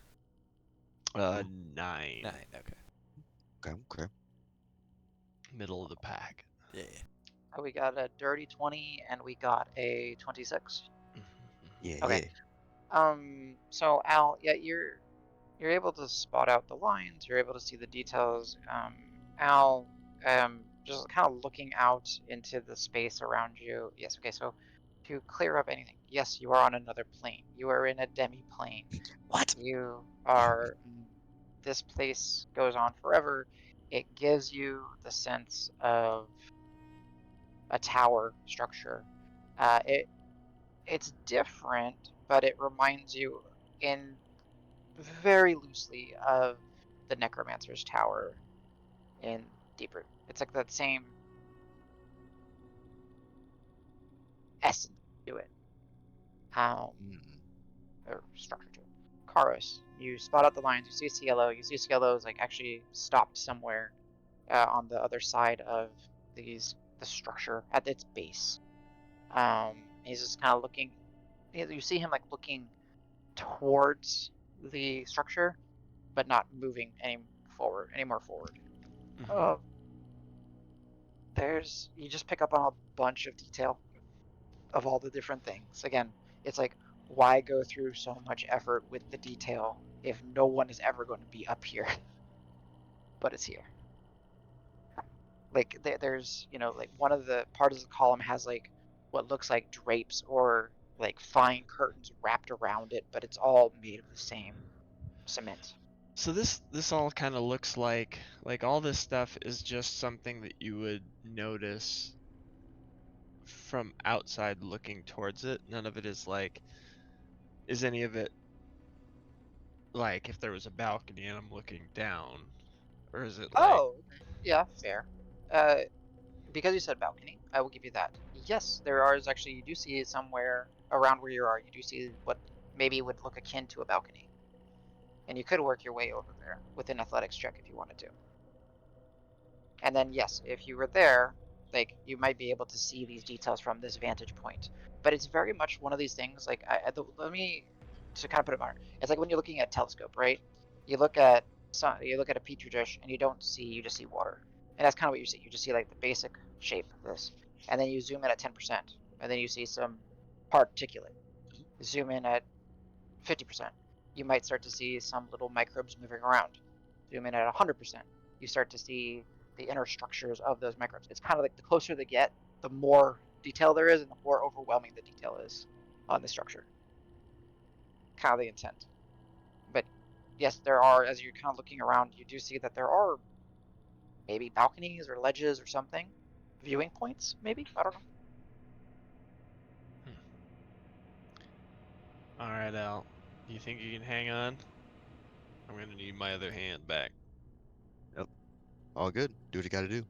9. 9, okay. Okay. Middle of the pack. Yeah. We got a dirty 20 and we got a 26. Yeah, Okay. So Al, yeah, you're able to spot out the lines. You're able to see the details. Al, just kind of looking out into the space around you. Yes. Okay. So to clear up anything, yes, you are on another plane. You are in a demi-plane. What? You are. This place goes on forever. It gives you the sense of a tower structure. It's different, but it reminds you in very loosely of the Necromancer's Tower in Deeproot. It's like that same essence to it, Mm. or structure to it. Karos, you spot out the lines. You see Cielo. You see Cielo's like actually stopped somewhere on the other side of the structure at its base. He's just kind of looking. You see him like looking towards the structure, but not moving any more forward. You just pick up on a bunch of detail of all the different things. Again, it's like, why go through so much effort with the detail if no one is ever going to be up here? But it's here. Like there's, like one of the parts of the column has like what looks like drapes or like fine curtains wrapped around it, but it's all made of the same cement. So this all kind of looks like all this stuff is just something that you would notice from outside looking towards it. None of it is like, is any of it like if there was a balcony and I'm looking down, or is it like, Oh, yeah, fair. Uh, because you said balcony, I will give you that. Yes, actually, you do see somewhere around where you are, you do see what maybe would look akin to a balcony. And you could work your way over there with an athletics check if you wanted to. And then, yes, if you were there, like, you might be able to see these details from this vantage point. But it's very much one of these things, like, let me, to kind of put it on, it's like when you're looking at a telescope, right? You look at a petri dish and you don't see, you just see water. And that's kind of what you see. You just see like the basic shape of this. And then you zoom in at 10%, and then you see some particulate. Zoom in at 50%. You might start to see some little microbes moving around. Zoom in at 100%. You start to see the inner structures of those microbes. It's kind of like the closer they get, the more detail there is and the more overwhelming the detail is on the structure. Kind of the intent. But yes, there are, as you're kind of looking around, you do see that there are maybe balconies or ledges or something. Viewing points, maybe? I don't know. Alright, Al. You think you can hang on? I'm gonna need my other hand back. All good. Do what you gotta do.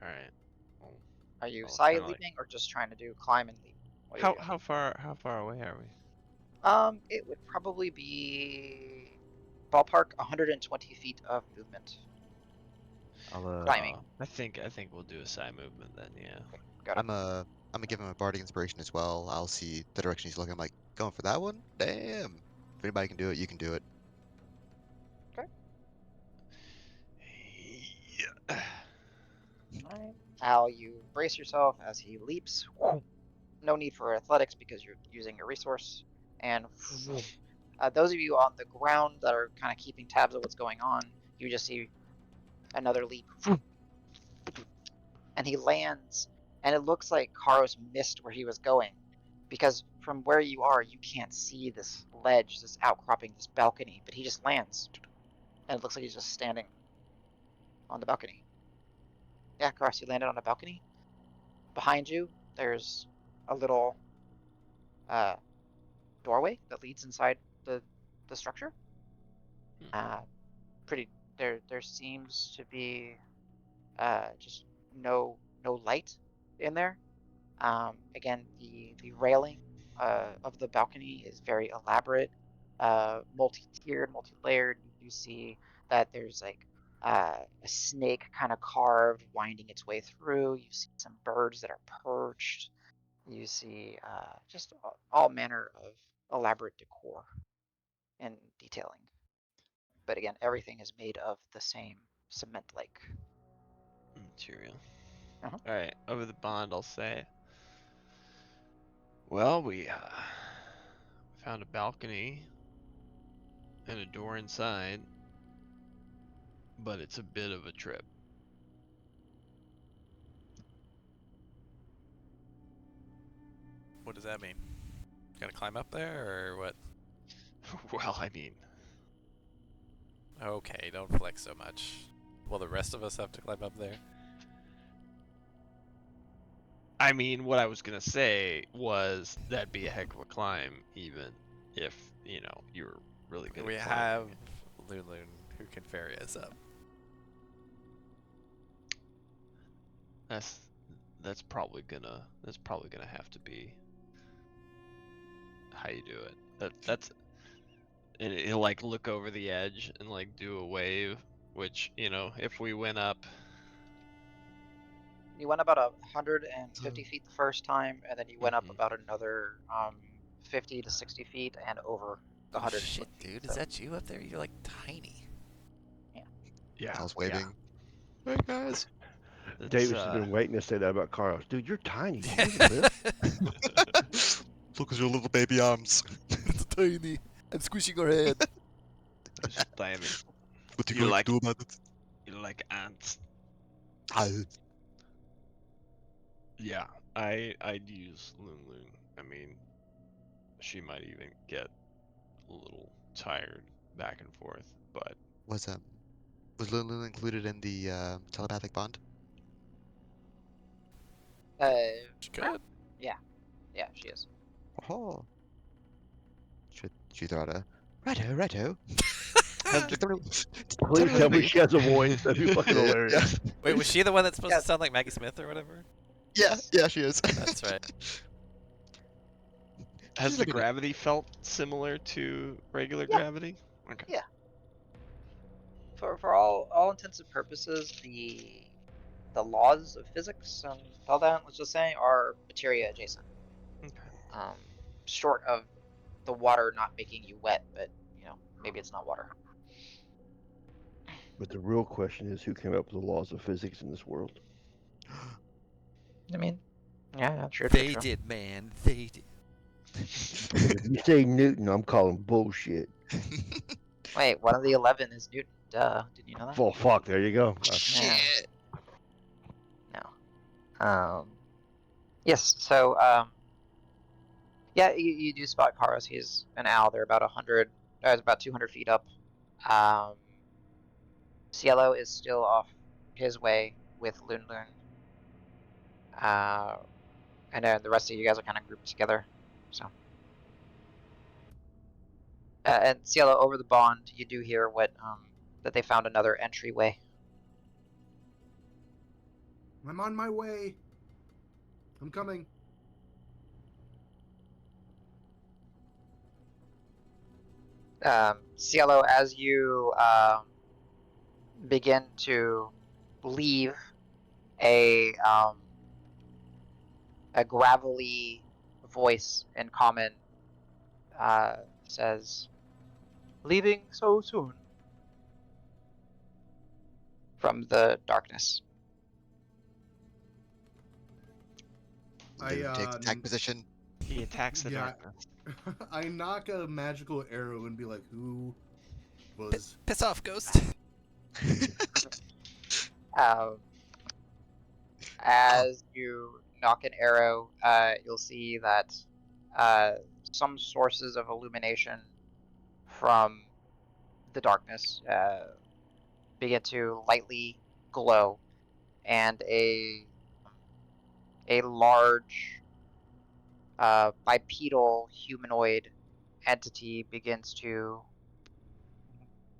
Alright. Well, Are you Well, it's side kinda like- leaping or just trying to do climb and leap? What are you doing? how far away are we? It would probably be ballpark 120 feet of movement. I'll Climbing. I think we'll do a side movement then, yeah. Okay, got it. I'm gonna give him a bardic inspiration as well. I'll see the direction he's looking. I'm like, going for that one? Damn. If anybody can do it, you can do it. Yeah. Alright. Al, you brace yourself as he leaps. No need for athletics because you're using your resource. And those of you on the ground that are kind of keeping tabs of what's going on, you just see another leap. And he lands, and it looks like Karos missed where he was going. Because from where you are, you can't see this ledge, this outcropping, this balcony, but he just lands. And it looks like he's just standing on the balcony. Yeah, Karos, you landed on a balcony. Behind you, there's a little doorway that leads inside the structure. Pretty there seems to be just no light in there. Again, the railing of the balcony is very elaborate, multi-tiered, multi-layered. You see that there's like a snake kind of carved, winding its way through. You see some birds that are perched. You see just all manner of elaborate decor and detailing. But again, everything is made of the same cement-like Material. Uh-huh. Alright, over the bond I'll say. Well, we found a balcony and a door inside, but it's a bit of a trip. What does that mean? Gotta climb up there, or what? Well, I mean, Okay, don't flex so much. Will the rest of us have to climb up there? what I was gonna say was that'd be a heck of a climb, even if, you're really good We at climbing. have Lulun who can ferry us up. That's probably gonna have to be how you do it. And he'll like look over the edge and like do a wave, which, if we went up, You went about 150 feet the first time, and then you went up Mhm. about another 50 to 60 feet and over the Oh 120 shit, feet. dude, So, is that you up there? You're like tiny. yeah, I was waving. Hey guys. It's, Davis has been waiting to say that about Carlos. Dude, you're tiny. Do you really live? Look at your little baby arms. It's tiny. I'm squishing your head. just tiny. What you You going like- to do about it? You're like ants. Ah, Yeah, I'd use Loon. I mean, she might even get a little tired back and forth, but was Lulu included in the telepathic bond? Good. yeah, she is. Oh. Should she throw out a righto, righto? Just tell me- Please me tell what me she has a voice. That'd be fucking Yeah, hilarious. Wait, was she the one that's supposed Yeah. to sound like Maggie Smith or whatever? yeah, yeah, she is. That's right. Has She's the like an- gravity felt similar to regular Yeah. gravity? Okay. Yeah. For all intents and purposes, the laws of physics and all that, let's just say, are materia adjacent. Okay. Short of the water not making you wet, but maybe it's not water. But the real question is, who came up with the laws of physics in this world? I mean, yeah, true. They did, man. They did. If you say Newton, I'm calling bullshit. Wait, one of the 11 is Newton. Duh. Didn't you know that? Well, fuck. There you go. Shit. No. Yes. So, yeah, you do spot Karos. He's an owl. They're about 100. It's about 200 feet up. Cielo is still off his way with Loon Loon. And then the rest of you guys are kind of grouped together. So, and Cielo, over the bond, you do hear that they found another entryway. I'm on my way. I'm coming. Cielo, as you begin to leave, a gravelly voice in common says, "Leaving so soon?" from the darkness. Loon takes attack position. He attacks the Yeah. darkness. I knock a magical arrow and be like, "Who was?" Piss off, ghost. As you knock an arrow, you'll see that some sources of illumination from the darkness begin to lightly glow, and a large bipedal humanoid entity begins to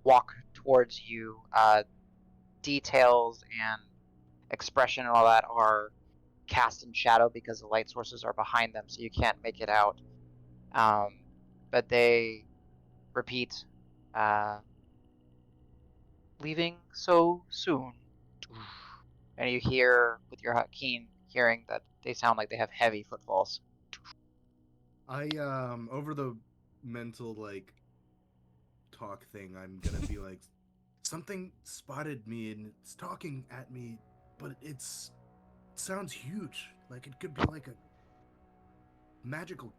walk towards you. Details and expression and all that are cast in shadow because the light sources are behind them, so you can't make it out. But they repeat, "Leaving so soon." And you hear, with your keen hearing, that they sound like they have heavy footfalls. I over the mental talk thing, I'm gonna be like, something spotted me and it's talking at me, but it sounds huge. Like it could be like a magical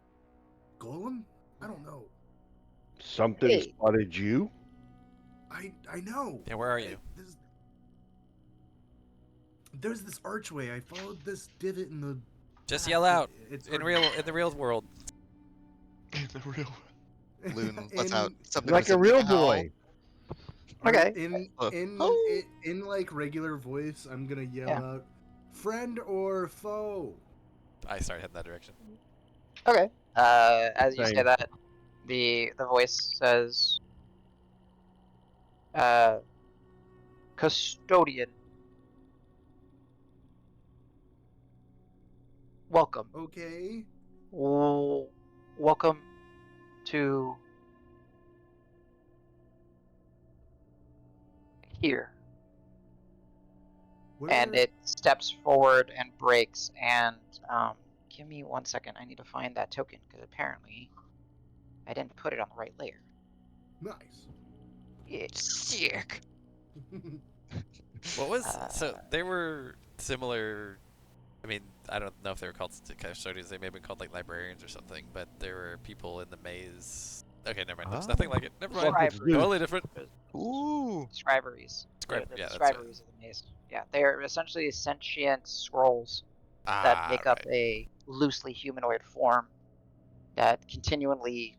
golem. I don't know. Something Hey. spotted you? I know. Yeah, where are you? There's this archway. I followed this divot in the. Just path. yell out It's in the real world. The real. Loon lets out something Like a resembling real howl. boy. Okay. In like regular voice, I'm gonna yell out, "Friend or foe?" I started heading that direction. Okay. As you say Same. that, the voice says, "Custodian, welcome. Okay. Welcome to here." And Where- it steps forward and breaks. And give me 1 second. I need to find that token because apparently I didn't put it on the right layer. Nice. It's sick. What was so they were similar. I mean, I don't know if they were called custodians. They may have been called like librarians or something. But there were people in the maze. Okay, never mind. There's nothing like it. Never mind. Fuck, it's Scribers. Totally different. Ooh. Scriberies. Scribe- The yeah, that's scriberies of the maze. Yeah, they're essentially sentient scrolls that make up right. a loosely humanoid form that continually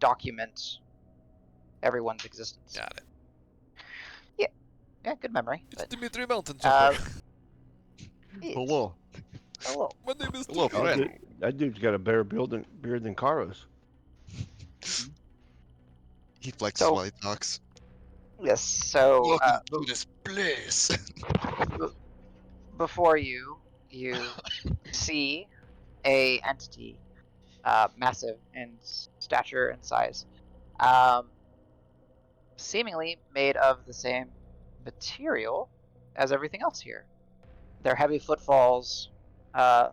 documents everyone's existence. Got it. Yeah, good memory. It's But Dimitri Mountain uh, Jumper. Hello. hello. My name is Hello, Dimitri. friend. That dude's got a better beard than Karos. He flexes So- while he talks. Yes. So Welcome to this place. before you, you see a entity, massive in stature and size, um, seemingly made of the same material as everything else here. Their heavy footfalls, uh,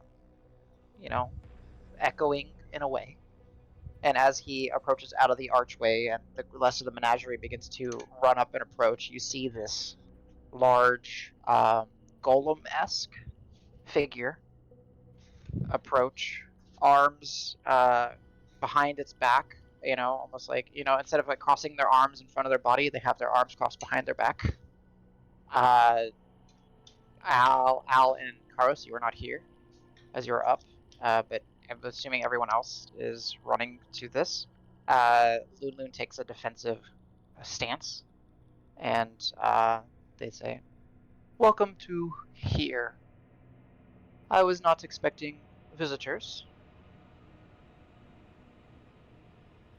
you know, echoing in a way. And as he approaches out of the archway and the rest of the menagerie begins to run up and approach, you see this large golem-esque figure approach, arms behind its back, almost like, instead of like crossing their arms in front of their body, they have their arms crossed behind their back. Uh, Al, and Karos, you are not here as you are up, but I'm assuming everyone else is running to this. Loon takes a defensive stance, and they say, "Welcome to here. I was not expecting visitors,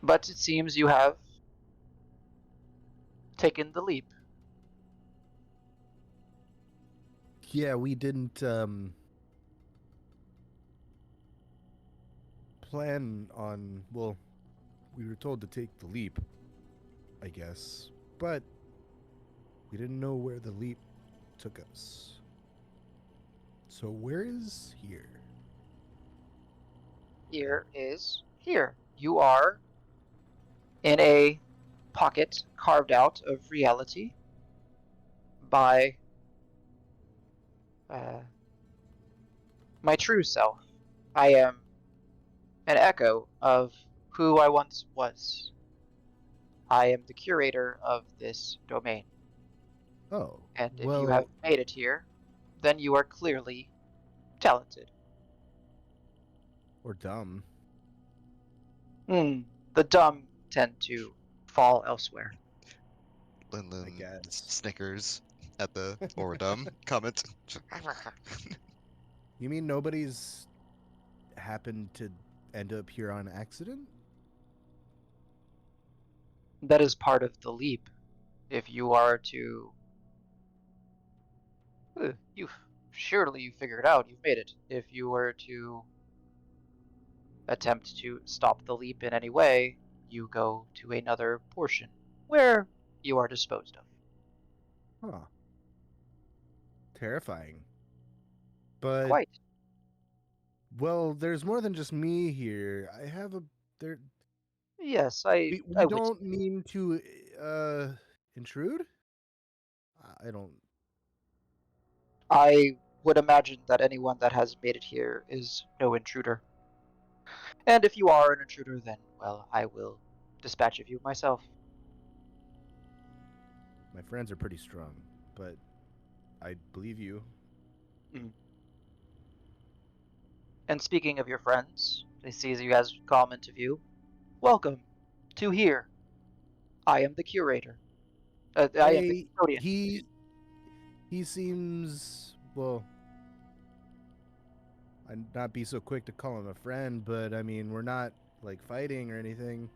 but it seems you have taken the leap." Yeah, we didn't plan on. Well, we were told to take the leap, I guess, but we didn't know where the leap took us. So where is here? Here is here. You are in a pocket carved out of reality by my true self. I am an echo of who I once was. I am the curator of this domain. Oh, And if you have well, made it here, then you are clearly talented. or dumb. The dumb tend to fall elsewhere. I Lin guess. snickers at the or dumb comment. You mean nobody's happened to end up here on accident? That is part of the leap. If you are to, you've surely you figured it out. You've made it. If you were to attempt to stop the leap in any way, you go to another portion where you are disposed of. Huh. Terrifying. But Quite. well, there's more than just me here. I have a there. Yes, I We witnessed don't mean to intrude. I don't. I would imagine that anyone that has made it here is no intruder. And if you are an intruder, then, well, I will dispatch of you myself. My friends are pretty strong, but I believe you. Mm. And speaking of your friends, I see as you guys come into view. Welcome to here. I am the curator. I am the Hey, custodian. he seems well. I'd not be so quick to call him a friend, but I mean, we're not like fighting or anything.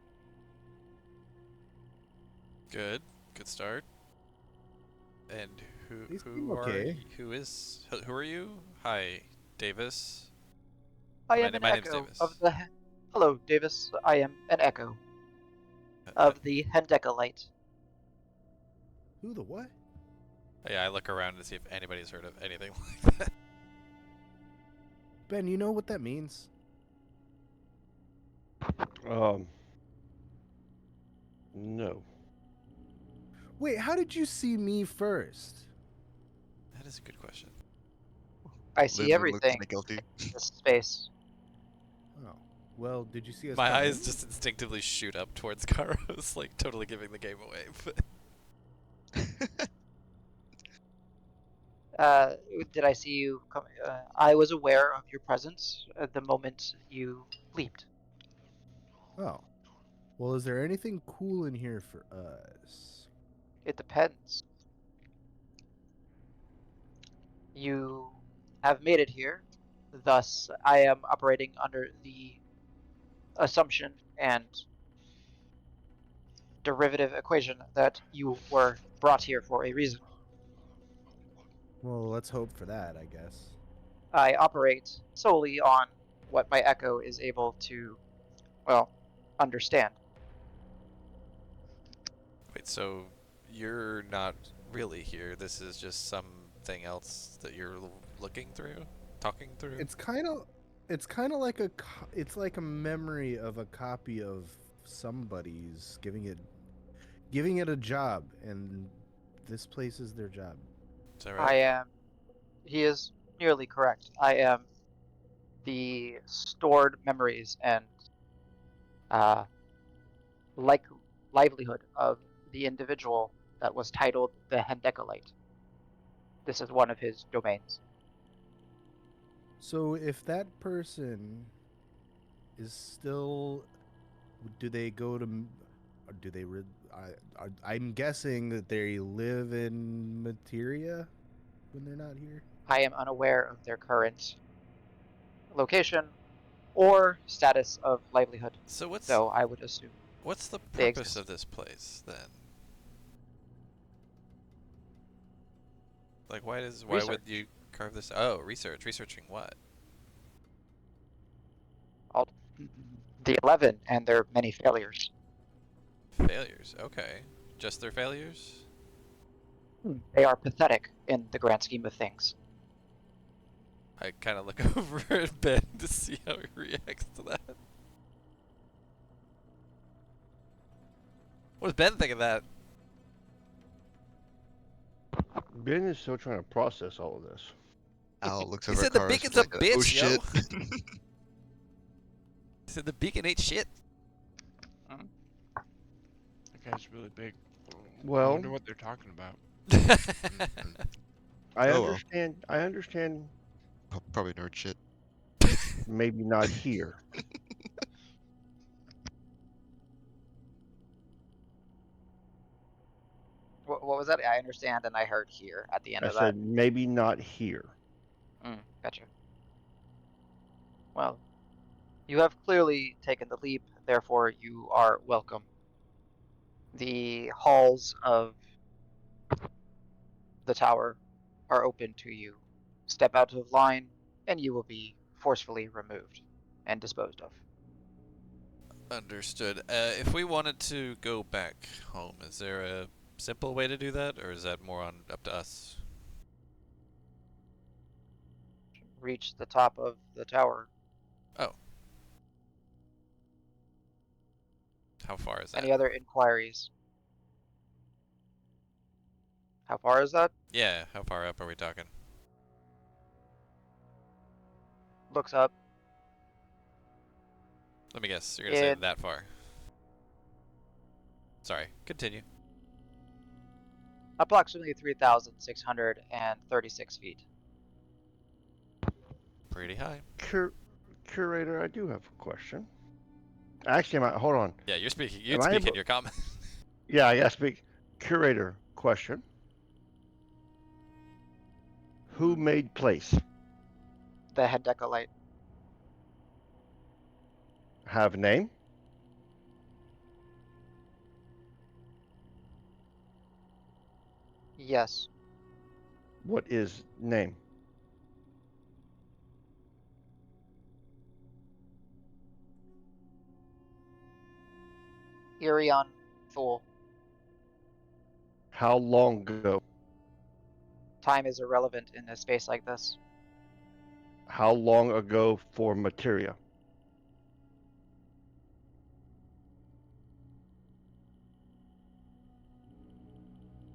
Good. Good start. And They seem who are okay. who are you? Hi, Davis. I am an My name's echo of Davis. the. Hello, Davis. I am an echo of the Hendecolite. Who the what? Yeah, I look around to see if anybody's heard of anything like that. Ben, you know what that means? No. Wait, how did you see me first? That is a good question. I see Lin looks everything kinda guilty. in this space. Oh, well, did you see us My come eyes in? just instinctively shoot up towards Karos, like totally giving the game away. But Uh, did I see you come? I was aware of your presence at the moment you leaped. Oh, well, is there anything cool in here for us? It depends. You have made it here, thus I am operating under the assumption and derivative equation that you were brought here for a reason. Well, let's hope for that, I guess. I operate solely on what my echo is able to, well, understand. Wait, so you're not really here. This is just something else that you're looking through, talking through? It's kind of like it's like a memory of a copy of somebody's giving it a job, and this place is their job. Is that I right? am, he is nearly correct. I am the stored memories and uh, like livelihood of the individual that was titled the Hendecolite. This is one of his domains. So if that person is still, do they go to, or do they? I'm guessing that they live in Materia when they're not here. I am unaware of their current location or status of livelihood, So though I would assume what's the they purpose of exist. this place then? Like why would Research. you carve this? Oh, researching what? All, the 11 and their many failures. Failures. Okay. Just their failures? They are pathetic in the grand scheme of things. I kind of look over at Ben to see how he reacts to that. What does Ben think of that? Ben is still trying to process all of this. Al looks He over said at the Karos beacon's with a like, oh bitch, yo. shit. He said the beacon ain't shit. That guy's really big. I Well, wonder what they're talking about. Mhm. I Oh well, understand. I understand. probably nerd shit. Maybe not here. What was that? I understand and I heard here at the end I of that. said maybe not here. Gotcha. Well, you have clearly taken the leap, therefore you are welcome. The halls of the tower are open to you. Step out of line, and you will be forcefully removed and disposed of. Understood. If we wanted to go back home, is there a simple way to do that, or is that more on up to us? Reach the top of the tower. Oh. How far is that? Any other inquiries? How far is that? Yeah, how far up are we talking? Looks up. Let me guess, you're gonna say In that far. Sorry, continue. approximately 3,636 feet. Pretty high. Curator, I do have a question. Actually, hold on. Yeah, you're speaking. Am You'd I speak in able? your comment. Yeah, I gotta speak. Curator, question. Who made place? The Hendecolite. Have name? Yes. What is name? Irion Thule. How long ago? Time is irrelevant in a space like this. How long ago for materia?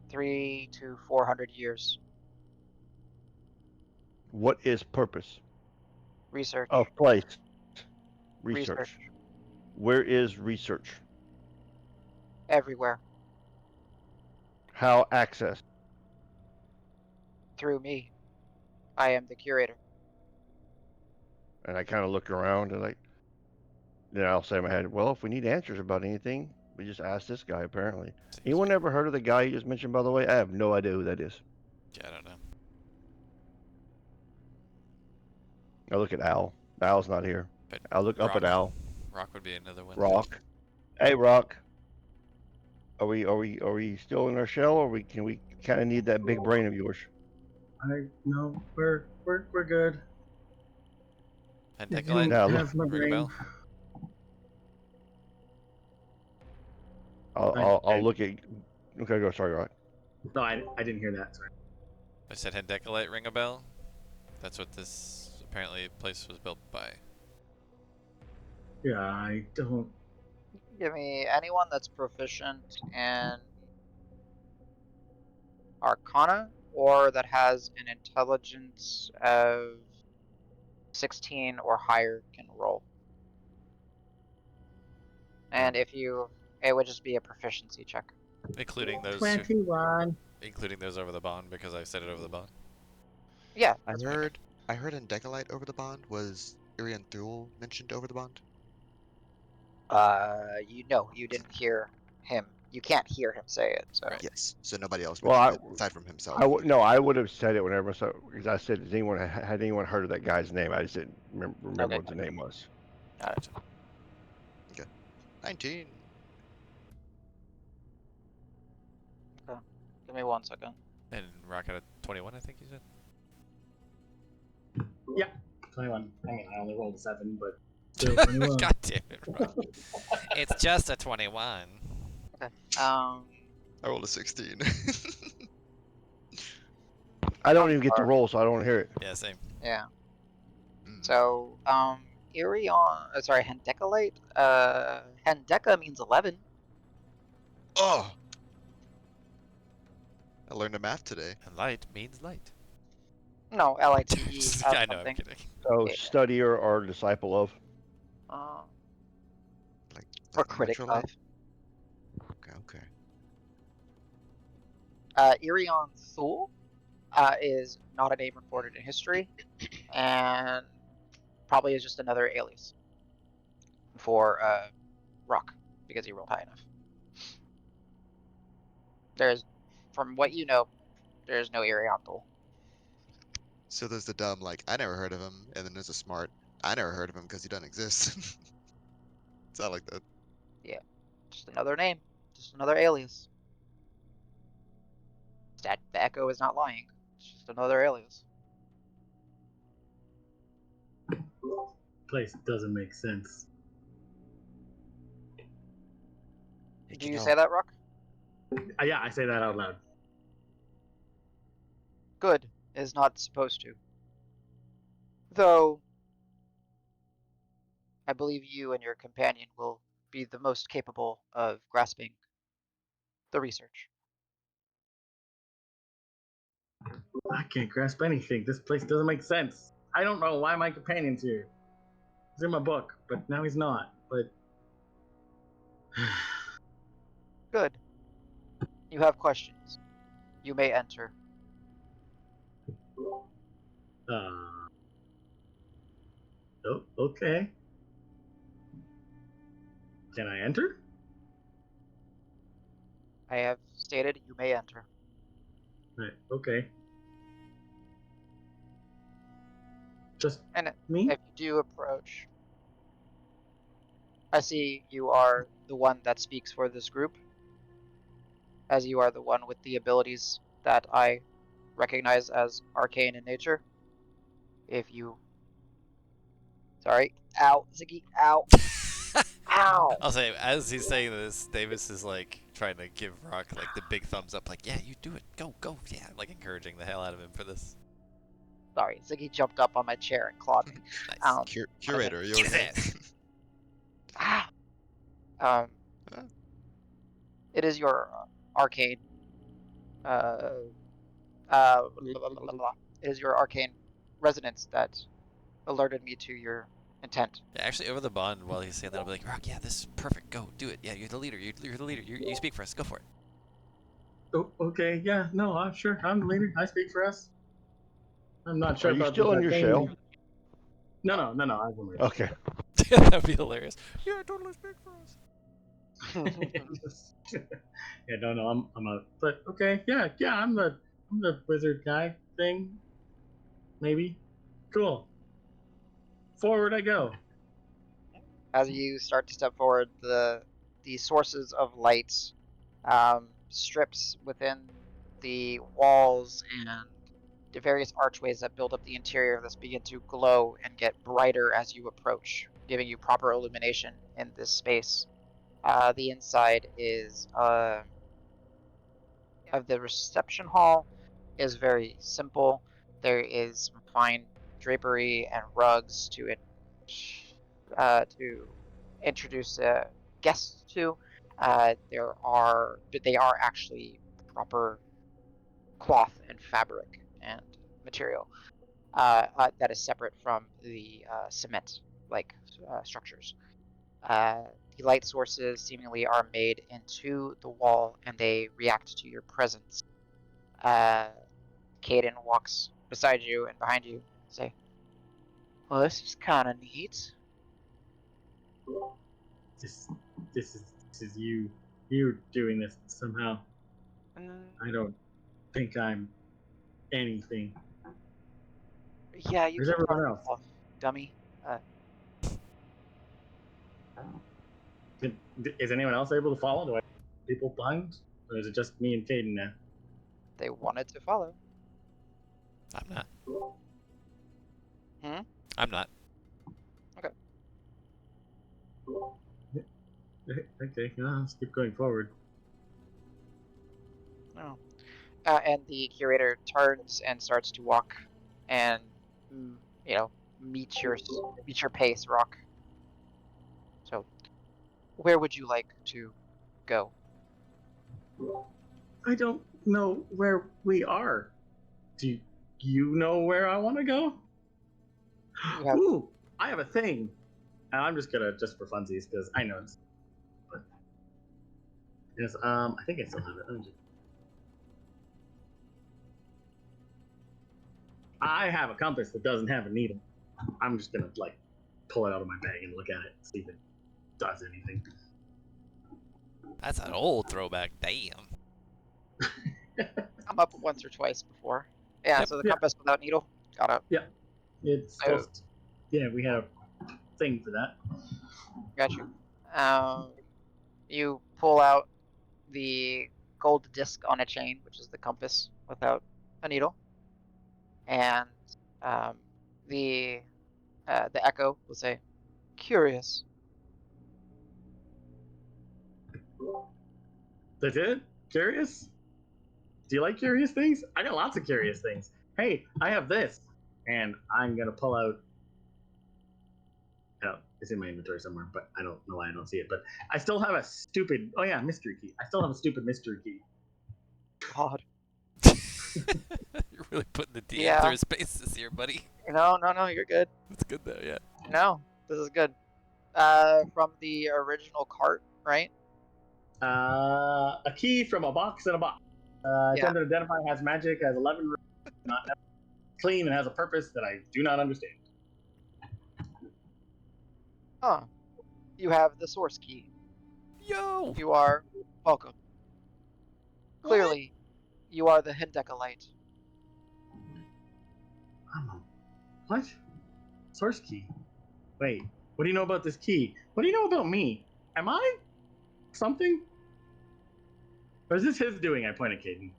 300 to 400 years. What is purpose Research. of place? Research. Research. Where is research? Everywhere. How access? Through me. I am the curator. And I kind of look around and then I'll say in my head, well, if we need answers about anything, we just ask this guy apparently. Seems Anyone fair. ever heard of the guy you just mentioned, by the way? I have no idea who that is. Yeah, I don't know. I look at Al. Al's not here. But I look up Rock, at Al. Rock would be another one. Rock. Hey, Rock. Are we still in our shell, or can we kind of need that big brain of yours? No, we're good. And You Decolite, Now, have my ring a brain. bell. I'll look at. Okay, go. Sorry, right. No, I didn't hear that. Sorry. I said Hendecolite, ring a bell. That's what this apparently place was built by. Yeah, I don't. Give me anyone that's proficient in Arcana or that has an intelligence of 16 or higher can roll. And if you, it would just be a proficiency check. Including those 21. including those over the bond because I said it over the bond. Yeah, I that's heard in Decolite over the bond. Was Irian Thule mentioned over the bond? you know, you didn't hear him. You can't hear him say it. So Right. Yes. So nobody else Well, mentioned it aside from himself. no, I would have said it whenever. So, because I said, had anyone heard of that guy's name? I just didn't remember Okay. what the name was. got it. 19. Okay. Give me 1 second. And Rock at a 21, I think you said. Yeah, 21. I mean, I only rolled a 7, but still 21. God damn it, Rock. It's just a 21. Okay. I rolled a 16. I don't even get to roll, so I don't hear it. Yeah, same. Yeah. Mm. So, Irion, sorry, Hendecolite. Hendeca means 11. Oh! I learned a math today. And light means light. No, LITE. I know, I'm Something. kidding. So, Yeah. studier or disciple of. Like Or critic electrolyte? of. Okay. Irion Thule is not a name recorded in history, and probably is just another alias for Rock because he rolled high enough. There's, from what you know, there's no Irion Thule. So there's the dumb, like, I never heard of him, and then there's a smart, I never heard of him because he doesn't exist. It's not like that. Yeah, just another name, just another alias. The Echo is not lying. It's just another alias. Place doesn't make sense. Do you say that, Rock? Yeah, I say that out loud. Good is not supposed to. Though, I believe you and your companion will be the most capable of grasping the research. I can't grasp anything. This place doesn't make sense. I don't know why my companion's here. He's in my book, but now he's not. But Good. You have questions. You may enter. oh, okay. Can I enter? I have stated you may enter. Right. Okay. Just And me? if you do approach, I see you are the one that speaks for this group, as you are the one with the abilities that I recognize as arcane in nature. If you... Sorry. Ow, Ziggy, ow. Ow! I'll say, as he's saying this, Davis is like trying to give Rock like the big thumbs up, like, yeah, you do it, go, yeah, like encouraging the hell out of him for this. Sorry, Ziggy jumped up on my chair and clawed me. Nice. Curator, you Get his okay? ass. Ah! Huh? It is your arcane, blah, blah, blah, blah. It is your arcane resonance that alerted me to your intent. Yeah, actually, over the bond, while he's saying that, I'll be like, Rock, yeah, this is perfect, go, do it. Yeah, you're the leader, you're the leader, you speak for us, go for it. Oh, okay. Yeah. No, I'm sure. I'm the leader. I speak for us. I'm not sure Are you about still this in your thing. shell? No. I won't. Okay. That'd be hilarious. Yeah, totally speak for us. Yeah, no, I'm a. But okay, yeah, I'm the wizard guy thing. Maybe. Cool. Forward I go. As you start to step forward, the sources of light strips within the walls and the various archways that build up the interior of this begin to glow and get brighter as you approach, giving you proper illumination in this space. The inside is of the reception hall is very simple. There is some fine drapery and rugs to introduce guests to. They are actually proper cloth and fabric and material that is separate from the cement like structures. Uh, the light sources seemingly are made into the wall and they react to your presence. Caden walks beside you and behind you. Say, "Well, this is kind of neat." This, this is you doing this somehow. I don't think I'm anything. Yeah, you Where's keep everyone telling else? yourself, dummy. Is anyone else able to follow? Do I have people behind? Or is it just me and Caden now? They wanted to follow. I'm not. Hmm? I'm not. Okay. Okay, let's keep going forward. Oh. And the curator turns and starts to walk, and you know, meet your pace, Rock. So, where would you like to go? I don't know where we are. Do you know where I want to go? You have Ooh, I have a thing. And I'm just gonna, just for funsies, because I know it's. But yes, I think I still have it. Let me just... I have a compass that doesn't have a needle. I'm just gonna like pull it out of my bag and look at it, see if it does anything. That's an old throwback. Damn. come up once or twice before. Yeah, Yep. so the Yeah. compass without needle. Got it. Yeah, it's Oh. supposed to. Yeah, we had a thing for that. Got you. You pull out the gold disc on a chain, which is the compass without a needle, and um, the echo will say, "Curious." That's it? Curious? Do you like curious things? I got lots of curious things. Hey, I have this, and I'm gonna pull out. Oh, it's in my inventory somewhere, but I don't know why I don't see it. But I still have a stupid. Oh yeah, mystery key. I still have a stupid mystery key. God. You're really putting the DM Yeah. through his paces here, buddy. No, you're good. That's good though, yeah. No, this is good. From the original cart, right? A key from a box in a box. Yeah. Attempted to identify has magic, has 11 rooms, not clean, and has a purpose that I do not understand. Huh. You have the source key. Yo! You are welcome. Clearly, you are the Hindekalite. What? Source key? Wait, what do you know about this key? What do you know about me? Am I something? Or is this his doing? I point at Caden.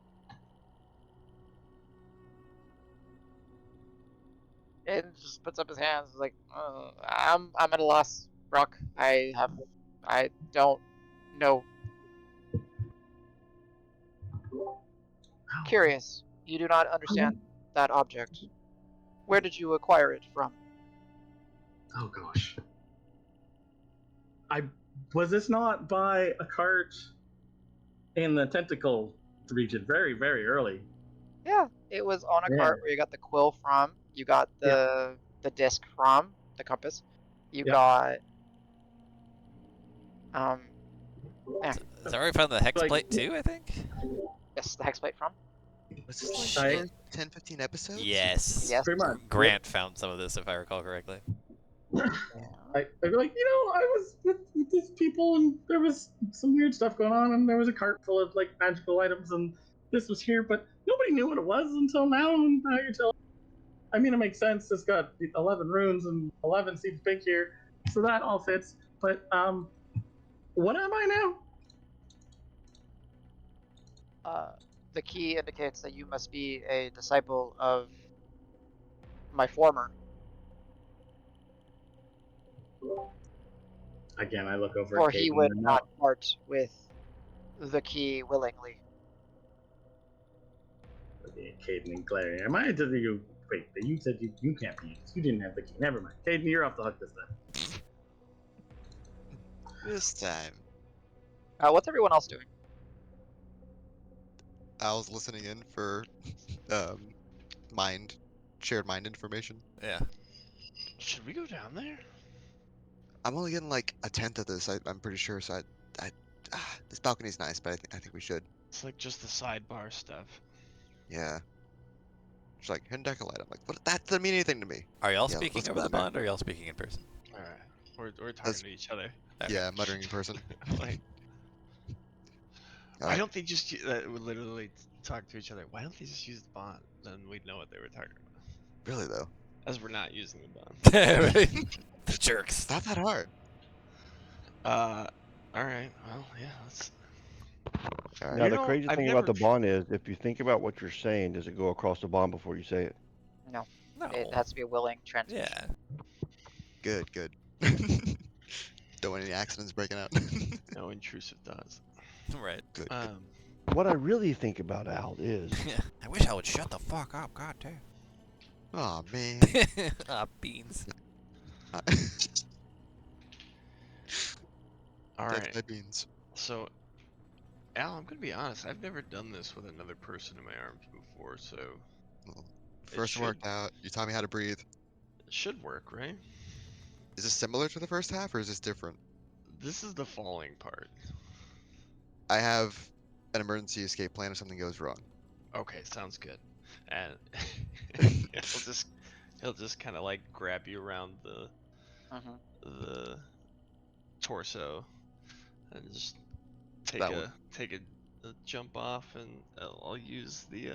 And just puts up his hands like, I'm at a loss, Rock. I don't know. Curious. You do not understand that object. Where did you acquire it from? Oh gosh. Was this not by a cart in the tentacle region very, very early? Yeah, it was on a Yeah. cart where you got the quill from. You got the disc from the compass. You got yeah. Is that where we found the hex Like- plate too, I think? Yes, the hex plate from. Was this like I- the first 10, 15 episodes? Yes. Yes. Pretty much. Grant found some of this, if I recall correctly. Yeah. I'd be like, I was with these people and there was some weird stuff going on and there was a cart full of like magical items and this was here, but nobody knew what it was until now. And now you're telling. I mean, it makes sense. It's got 11 runes and 11 seems big here, so that all fits. But what am I now? The key indicates that you must be a disciple of my former. Again, I look over For at he Caden would and not part with the key willingly. looking at Caden and glaring. Am I to you? Wait, but you said you can't be used. You didn't have the key. Never mind. Caden, you're off the hook this time. This time, What's everyone else doing? I was listening in for um, shared mind information. Yeah. Should we go down there? I'm only getting like a tenth of this. I'm pretty sure. So this balcony's nice, but I think we should. It's like just the sidebar stuff. Yeah. She's like, hidden deck of light. I'm like, what? That doesn't mean anything to me. Are y'all Yeah, speaking let's go over the down there. bond, or are y'all speaking in person? All right, we're talking That's- to each other. Okay. Yeah, muttering in person. Like, why Alright. don't they just would literally talk to each other? Why don't they just use the bond? Then we'd know what they were talking about. Really though, As we're not using the bond. The jerks. it's not that hard. All right. Well, yeah. Let's. All Now, You the know, crazy I've thing about never the bond is, if you think about what you're saying, does it go across the bond before you say it? No, No. it has to be a willing transmission. Yeah. Good, good. Don't want any accidents breaking out. No intrusive thoughts. Right. Good. What I really think about Al is, Yeah. I wish I would shut the fuck up. God damn. Oh man. Ah, beans. All That's right. my beans. So, Al, I'm gonna be honest. I've never done this with another person in my arms before, so Well, It first one worked should- out. You taught me how to breathe. it should work, right? Is this similar to the first half, or is this different? This is the falling part. I have an emergency escape plan if something goes wrong. Okay, sounds good. And he'll just kind of like grab you around Mhm. the torso and just take That a would- take a jump off, and I'll use the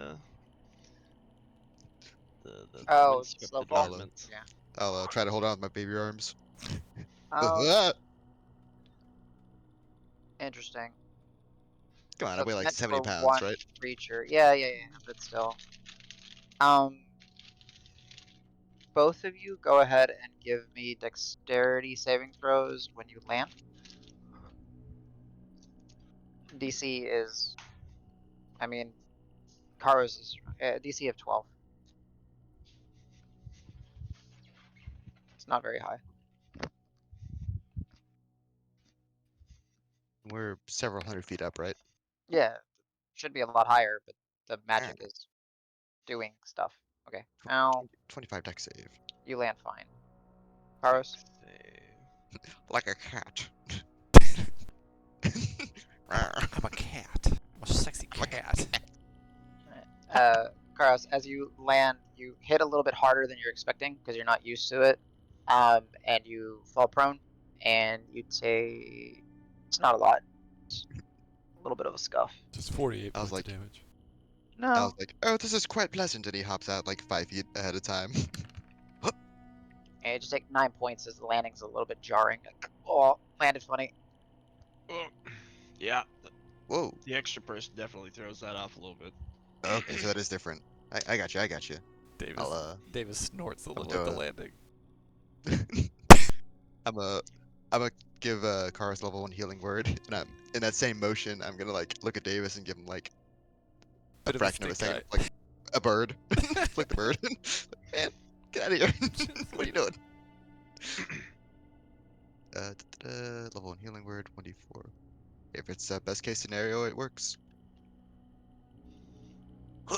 Oh, unscripted slow fall? movements. Yeah. I'll try to hold on with my baby arms. Oh, interesting. Come on, I So weigh it's like meant 70 for pounds, one right? creature. Yeah, but still. Both of you go ahead and give me dexterity saving throws when you land. DC is, I mean, Kara's is DC of 12. It's not very high. We're several hundred feet up, right? Yeah, should be a lot higher, but the magic Alright. is doing stuff. Okay, now 25 deck save. you land fine. Karos? Save. Like a cat. I'm a cat. I'm a sexy cat. Karos, as you land, you hit a little bit harder than you're expecting because you're not used to it, and you fall prone, and you take. It's not a lot. It's a little bit of a scuff. Just 48 I was points like- of damage. No. I was like, oh, this is quite pleasant, and he hops out like 5 feet ahead of time. And you just take 9 points as the landing's a little bit jarring. Oh, landed funny. Oh, yeah, Whoa. the extra person definitely throws that off a little bit. Okay, so that is different. I got you. I got you. Davis, I'll Davis snorts a little do at the it. landing. I'm a give Karis level 1 healing word, and I'm in that same motion. I'm gonna like look at Davis and give him like a Bit of a fraction of a stink second, eye. like a bird, flick the bird. Man, get out of here! What are you doing? Level 1 healing word, 1d4. If it's best case scenario, it works. Ooh.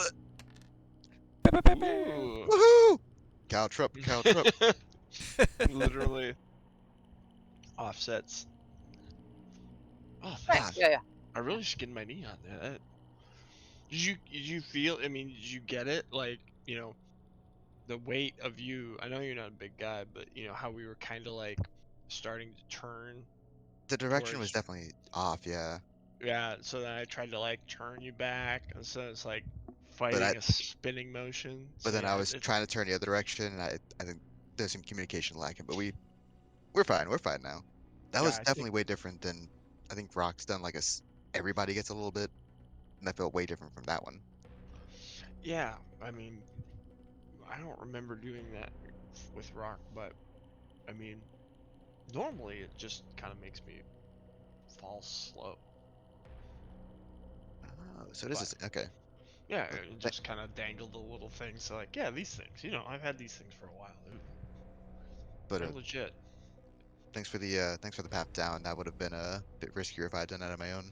Woohoo! Caltrop, Caltrop. Literally offsets. Oh, Thanks. thanks. Yeah. I really skinned my knee on that. Did you feel? I mean, did you get it? Like, the weight of you. I know you're not a big guy, but how we were kind of like starting to turn. The direction was Towards- definitely off, yeah. Yeah. So then I tried to like turn you back, and so it's like fighting I- a spinning motion. But So, then yeah, I was trying to turn the other direction, and I think there's some communication lacking. But we're fine. We're fine now. That Yeah, was I think- definitely way different than I think Rock's done. Like everybody gets a little bit. And that felt way different from that one. Yeah, I mean, I don't remember doing that with rock, but I mean, normally it just kind of makes me fall slow. Oh, so this But is okay. yeah, But it just kind of dangled a little thing. So like, yeah, these things, I've had these things for a while. but They're legit. thanks for the path down. That would have been a bit riskier if I had done that on my own.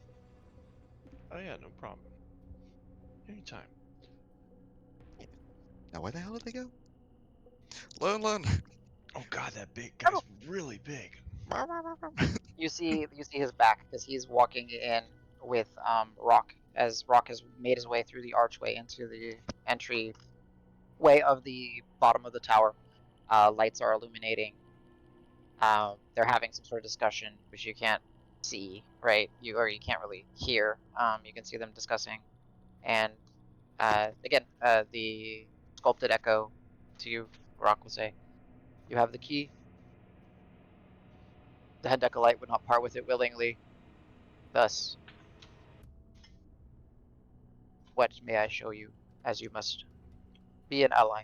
Oh yeah, no problem. Anytime. Now where the hell did they go? Lone. Oh god, that big guy's really big. You see his back because he's walking in with Rock as Rock has made his way through the archway into the entry way of the bottom of the tower. Lights are illuminating. They're having some sort of discussion, which you can't see, right? You can't really hear. You can see them discussing, and again, the sculpted echo to you, Rock will say, "You have the key. The Hendecolite would not part with it willingly. Thus, what may I show you, as you must be an ally?"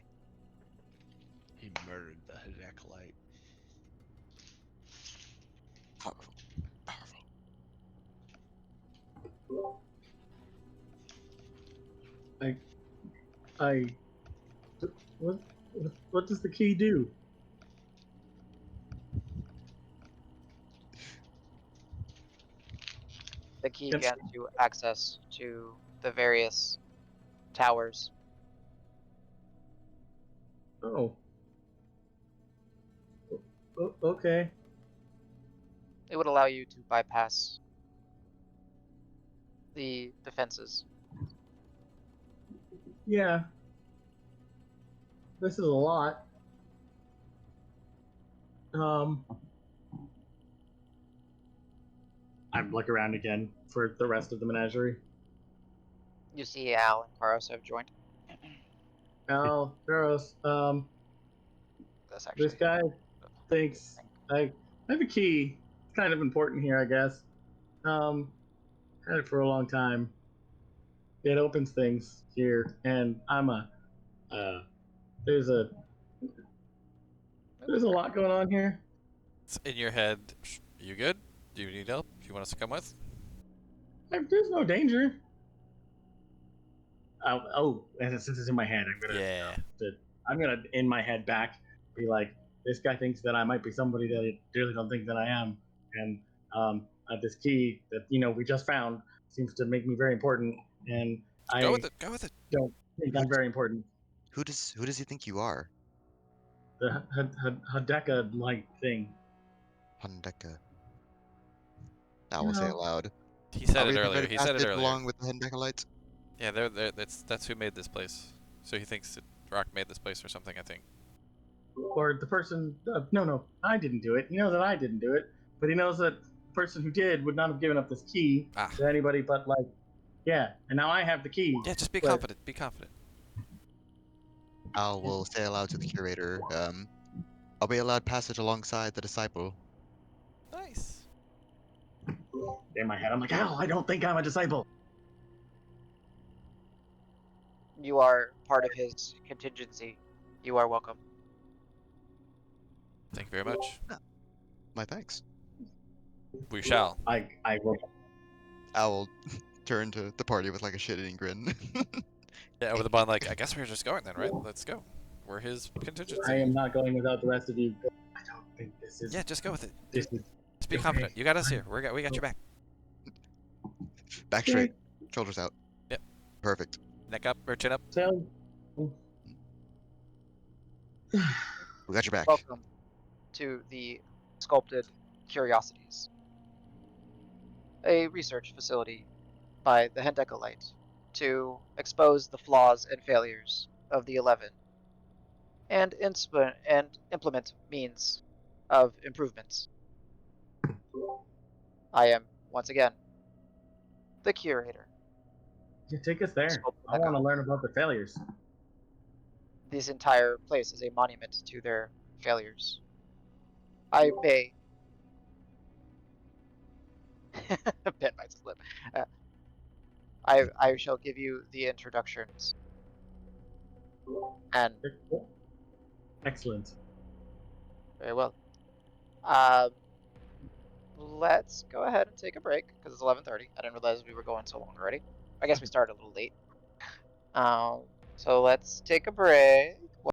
He murdered the Hidecolite. Powerful. Powerful. I what does the key do? The key Yes. grants you access to the various towers. Oh. Okay. It would allow you to bypass the defenses. Yeah. This is a lot. I look around again for the rest of the menagerie. You see Al and Karos have joined. Al, Gross, That's this actually guy thinks I have a key. It's kind of important here, I guess. Had it for a long time. It opens things here, and there's a lot going on here. It's in your head. You good? Do you need help? Do you want us to come with? There's no danger. And since it's in my head, Yeah. I'm gonna in my head back be like, this guy thinks that I might be somebody that I really don't think that I am, and this key that we just found seems to make me very important, and Go I with it. Go with it. don't think I'm very important. Who does he think you are? The Hadeka like thing. Hundeka. Now You we'll say it know, loud. He Are said we it the earlier. very He said it passage earlier. along with the Hendekalites? Yeah, that's who made this place. So he thinks that Rock made this place or something, I think. or the person. No, I didn't do it. He knows that I didn't do it, but he knows that the person who did would not have given up this key Ah. to anybody but yeah. And now I have the key. Yeah, just be but- confident. Be confident. Al will say aloud to the curator, are we allowed passage alongside the disciple? Nice. In my head, I'm like, Al, I don't think I'm a disciple. You are part of his contingency. You are welcome. Thank you very much. My thanks. We shall. I will. Al will turn to the party with like a shit-eating grin. Yeah, with the bond, like, I guess we're just going then, right? Let's go. We're his contingency. I am not going without the rest of you. I don't think this is. Yeah, just go with it. This is. Just be okay. confident. You got us here. We got your back. Back straight, shoulders out. Yep. Perfect. Neck up or chin up. So, We got your back. Welcome to the Sculpted Curiosities, a research facility by the Hendecolite to expose the flaws and failures of the 11 and implement means of improvements. I am, once again, the curator. you take us there. Sculpted I want to Echo. learn about the failures. This entire place is a monument to their failures. I may bit my slip. I shall give you the introductions. And Excellent. very well. Let's go ahead and take a break because it's 11:30. I didn't realize we were going so long already. I guess we started a little late. So let's take a break.